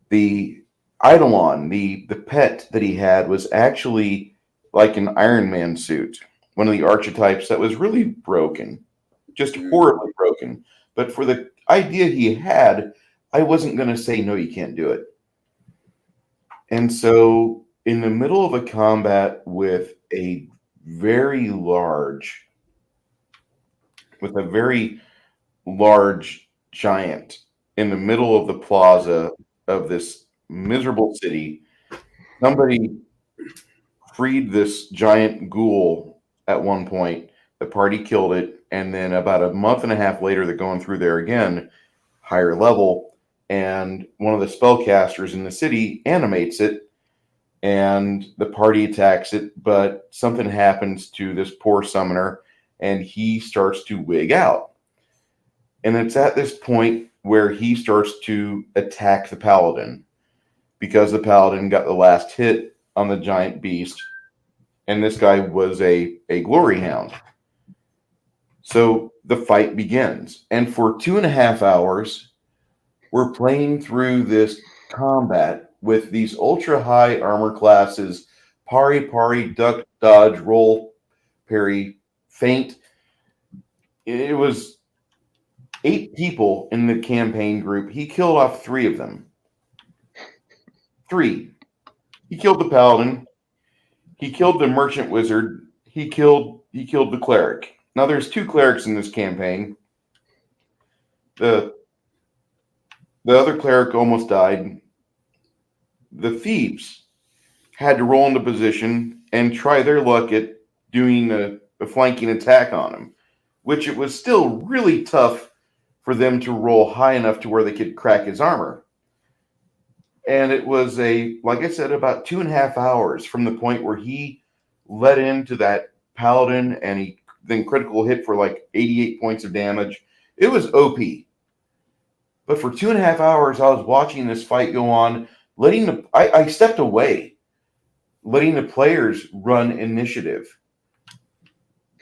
the Eidolon, the pet that he had, was actually like an Iron Man suit, one of the archetypes that was really broken, just horribly broken. But for the idea he had, I wasn't going to say, no, you can't do it. And so in the middle of a combat with a very large giant in the middle of the plaza of this miserable city, somebody freed this giant ghoul at one point. The party killed it, and then about a month and a half later, they're going through there again, higher level, and one of the spellcasters in the city animates it, and the party attacks it, but something happens to this poor summoner, and he starts to wig out. And it's at this point where he starts to attack the paladin, because the paladin got the last hit on the giant beast, and this guy was a glory hound. So the fight begins, and for 2.5 hours, we're playing through this combat with these ultra high armor classes: pari, duck, dodge, roll, parry, feint. It was 8 people in the campaign group. He killed off 3 of them. 3. He killed the paladin. He killed the merchant wizard. He killed the cleric. Now there's 2 clerics in this campaign. The other cleric almost died. The thieves had to roll into position and try their luck at doing a flanking attack on him, which it was still really tough for them to roll high enough to where they could crack his armor. And it was like I said, about 2.5 hours from the point where he led into that paladin and he then critical hit for like 88 points of damage. It was OP. But for 2.5 hours, I was watching this fight go on, I stepped away, letting the players run initiative.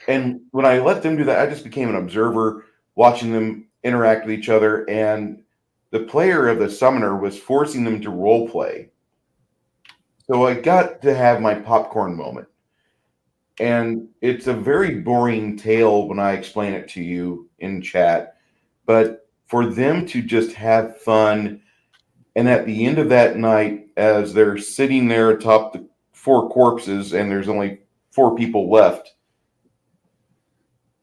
And when I let them do that, I just became an observer, watching them interact with each other. And the player of the summoner was forcing them to role play. So I got to have my popcorn moment. And it's a very boring tale when I explain it to you in chat. But for them to just have fun, and at the end of that night, as they're sitting there atop the 4 corpses and there's only 4 people left,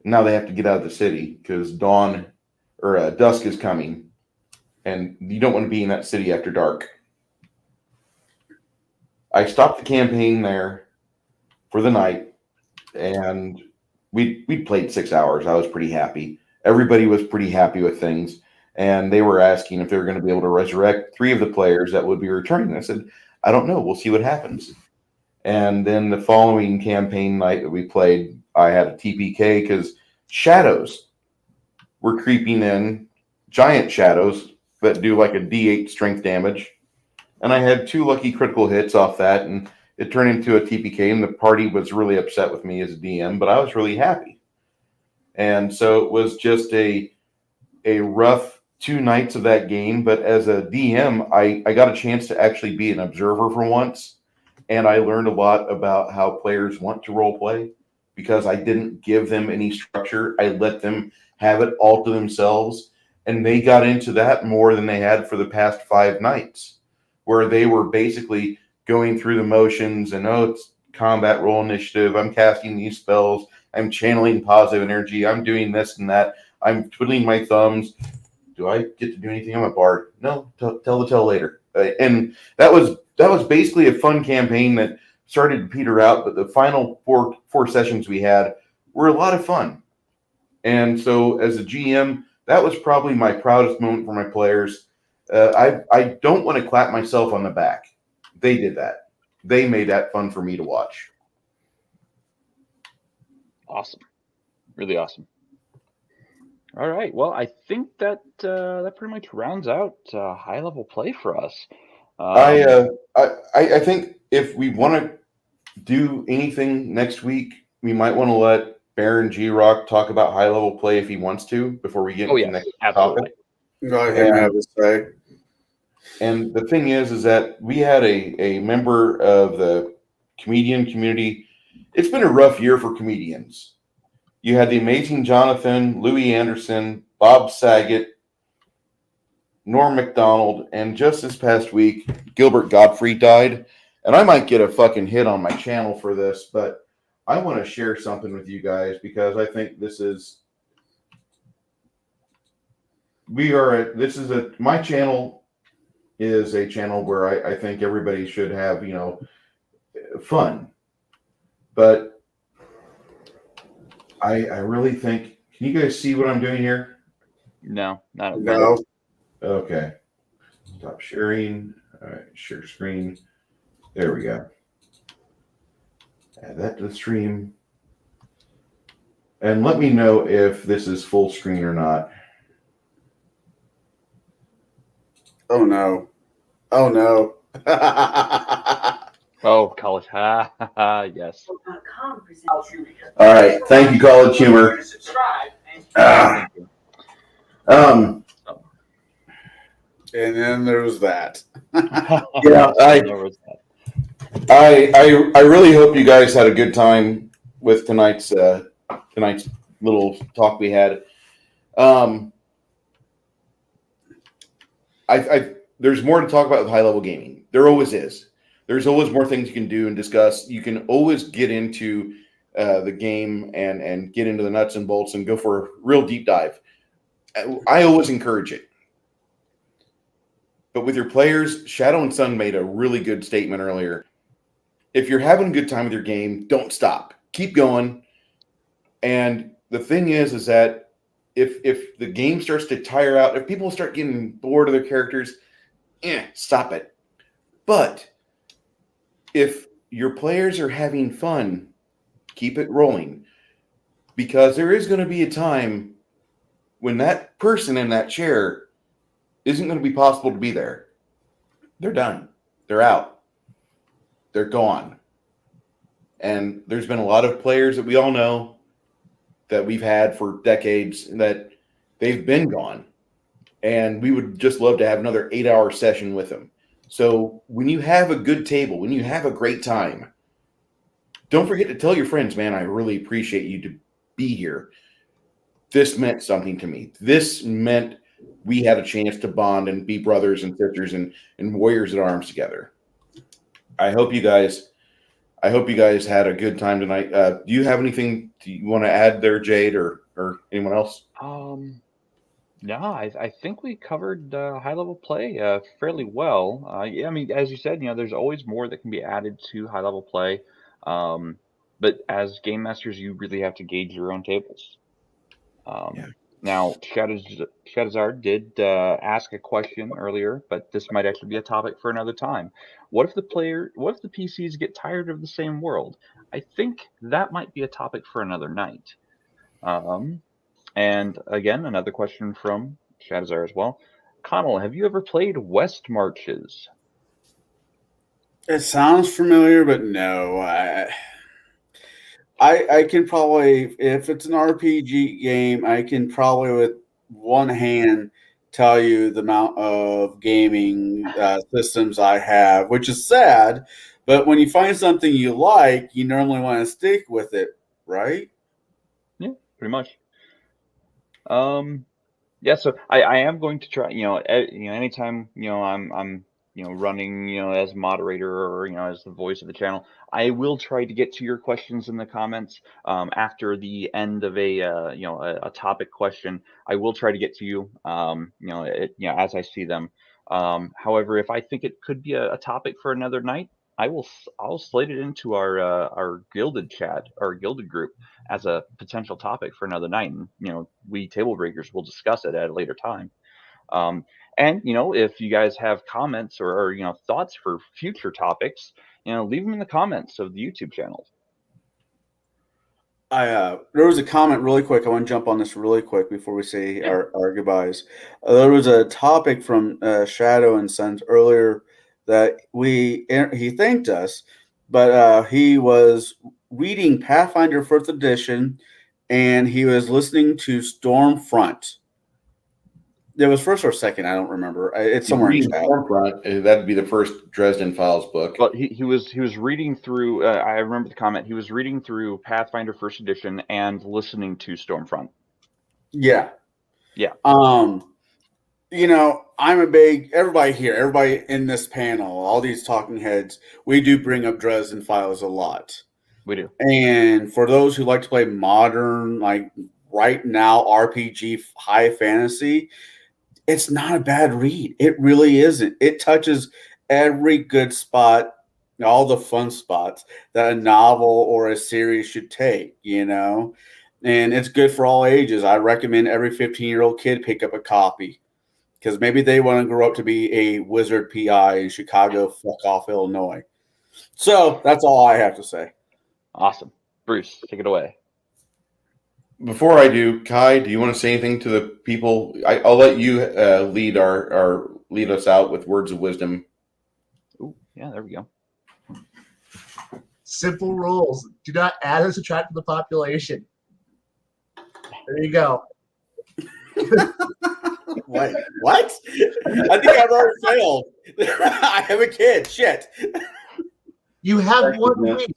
now they have to get out of the city because dusk is coming, and you don't want to be in that city after dark. I stopped the campaign there for the night, and we played 6 hours. I was pretty happy. Everybody was pretty happy with things, and they were asking if they were going to be able to resurrect 3 of the players that would be returning. I said, I don't know. We'll see what happens. And then the following campaign night that we played, I had a TPK because shadows were creeping in, giant shadows that do like a D8 strength damage. And I had 2 lucky critical hits off that, and it turned into a TPK, and the party was really upset with me as a DM, but I was really happy. And so it was just a rough 2 nights of that game, but as a DM, I got a chance to actually be an observer for once, and I learned a lot about how players want to role play because I didn't give them any structure. I let them have it all to themselves. And they got into that more than they had for the past 5 nights, where they were basically going through the motions and, oh, it's combat roll initiative. I'm casting these spells. I'm channeling positive energy. I'm doing this and that. I'm twiddling my thumbs. Do I get to do anything? I'm a bard. No, tell the tale later. And that was basically a fun campaign that started to peter out, but the final four sessions we had were a lot of fun. And so as a GM, that was probably my proudest moment for my players. I don't want to clap myself on the back. They did that. They made that fun for me to watch. Awesome. Really awesome. All right. Well, I think that that pretty much rounds out high level play for us. I think if we want to do anything next week, we might want to let Baron G-Rock talk about high level play if he wants to before we get into the next topic. Go ahead and have a say. And the thing is that we had a member of the comedian community. It's been a rough year for comedians. You had the amazing Jonathan, Louis Anderson, Bob Saget, Norm Macdonald, and just this past week, Gilbert Gottfried died. And I might get a fucking hit on my channel for this, but I want to share something with you guys because I think my channel is a channel where I think everybody should have, fun. But I really think, can you guys see what I'm doing here? No, not at No. Okay. Stop sharing. All right, share screen. There we go. Add that to the stream. And let me know if this is full screen or not. Oh no. Oh no. Oh, college. Yes. All right. Thank you, College Humor. Thank you. And then there's that. Yeah, I really hope you guys had a good time with tonight's little talk we had. There's more to talk about with high level gaming. There always is. There's always more things you can do and discuss. You can always get into the game and get into the nuts and bolts and go for a real deep dive. I always encourage it. But with your players, Shadow and Sun made a really good statement earlier. If you're having a good time with your game, don't stop. Keep going. And the thing is that if the game starts to tire out, if people start getting bored of their characters, stop it. But if your players are having fun, keep it rolling. Because there is going to be a time when that person in that chair isn't going to be possible to be there. They're done. They're out. They're gone. And there's been a lot of players that we all know that we've had for decades that they've been gone. And we would just love to have another 8-hour session with them. So when you have a good table, when you have a great time, don't forget to tell your friends, man, I really appreciate you to be here. This meant something to me. This meant we had a chance to bond and be brothers and sisters and warriors at arms together. I hope you guys had a good time tonight. Do you have anything you want to add there, Jade, or anyone else? No, I think we covered high level play fairly well. Yeah, I mean, as you said, there's always more that can be added to high level play. But as game masters, you really have to gauge your own tables. Now, Shadowzard did ask a question earlier, but this might actually be a topic for another time. What if the PCs get tired of the same world? I think that might be a topic for another night. And again, another question from Shadowzard as well. Connell, have you ever played West Marches? It sounds familiar, but no. I can probably, if it's an RPG game, I can probably with one hand tell you the amount of gaming systems I have, which is sad. But when you find something you like, you normally want to stick with it, right? Yeah, pretty much. Yeah, so I am going to try, anytime, I'm running, as moderator or, as the voice of the channel, I will try to get to your questions in the comments after the end of a topic question. I will try to get to you, as I see them. However, if I think it could be a topic for another night, I'll slate it into our gilded chat, our gilded group, as a potential topic for another night. And, we table breakers will discuss it at a later time. And, if you guys have comments or thoughts for future topics, leave them in the comments of the YouTube channel. There was a comment really quick. I want to jump on this really quick before we say our goodbyes. There was a topic from Shadow and Sons earlier that he thanked us, but he was reading Pathfinder 1st Edition, and he was listening to Stormfront. It was first or second, I don't remember. It's somewhere in chat. Stormfront, that'd be the first Dresden Files book. But he was reading through. I remember the comment. He was reading through Pathfinder 1st Edition and listening to Stormfront. Yeah. Yeah. I'm a big everybody in this panel, all these talking heads, we do bring up Dresden Files a lot. We do. And for those who like to play modern, like right now, RPG high fantasy, it's not a bad read. It really isn't. It touches every good spot, all the fun spots that a novel or a series should take, and it's good for all ages. I recommend every 15-year-old kid pick up a copy because maybe they want to grow up to be a wizard PI in Chicago, fuck off, Illinois. So that's all I have to say. Awesome. Bruce, take it away. Before I do, Kai, do you want to say anything to the people? I'll let you lead lead us out with words of wisdom. Ooh, yeah, there we go. Simple rules. Do not add or subtract to the population. There you go. What? I think I've already failed. I have a kid. Shit. You have 1 week.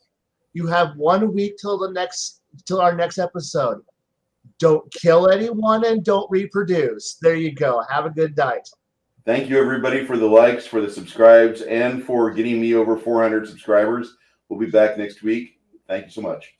You have 1 week till our next episode. Don't kill anyone and don't reproduce. There you go. Have a good night. Thank you, everybody, for the likes, for the subscribes, and for getting me over 400 subscribers. We'll be back next week. Thank you so much.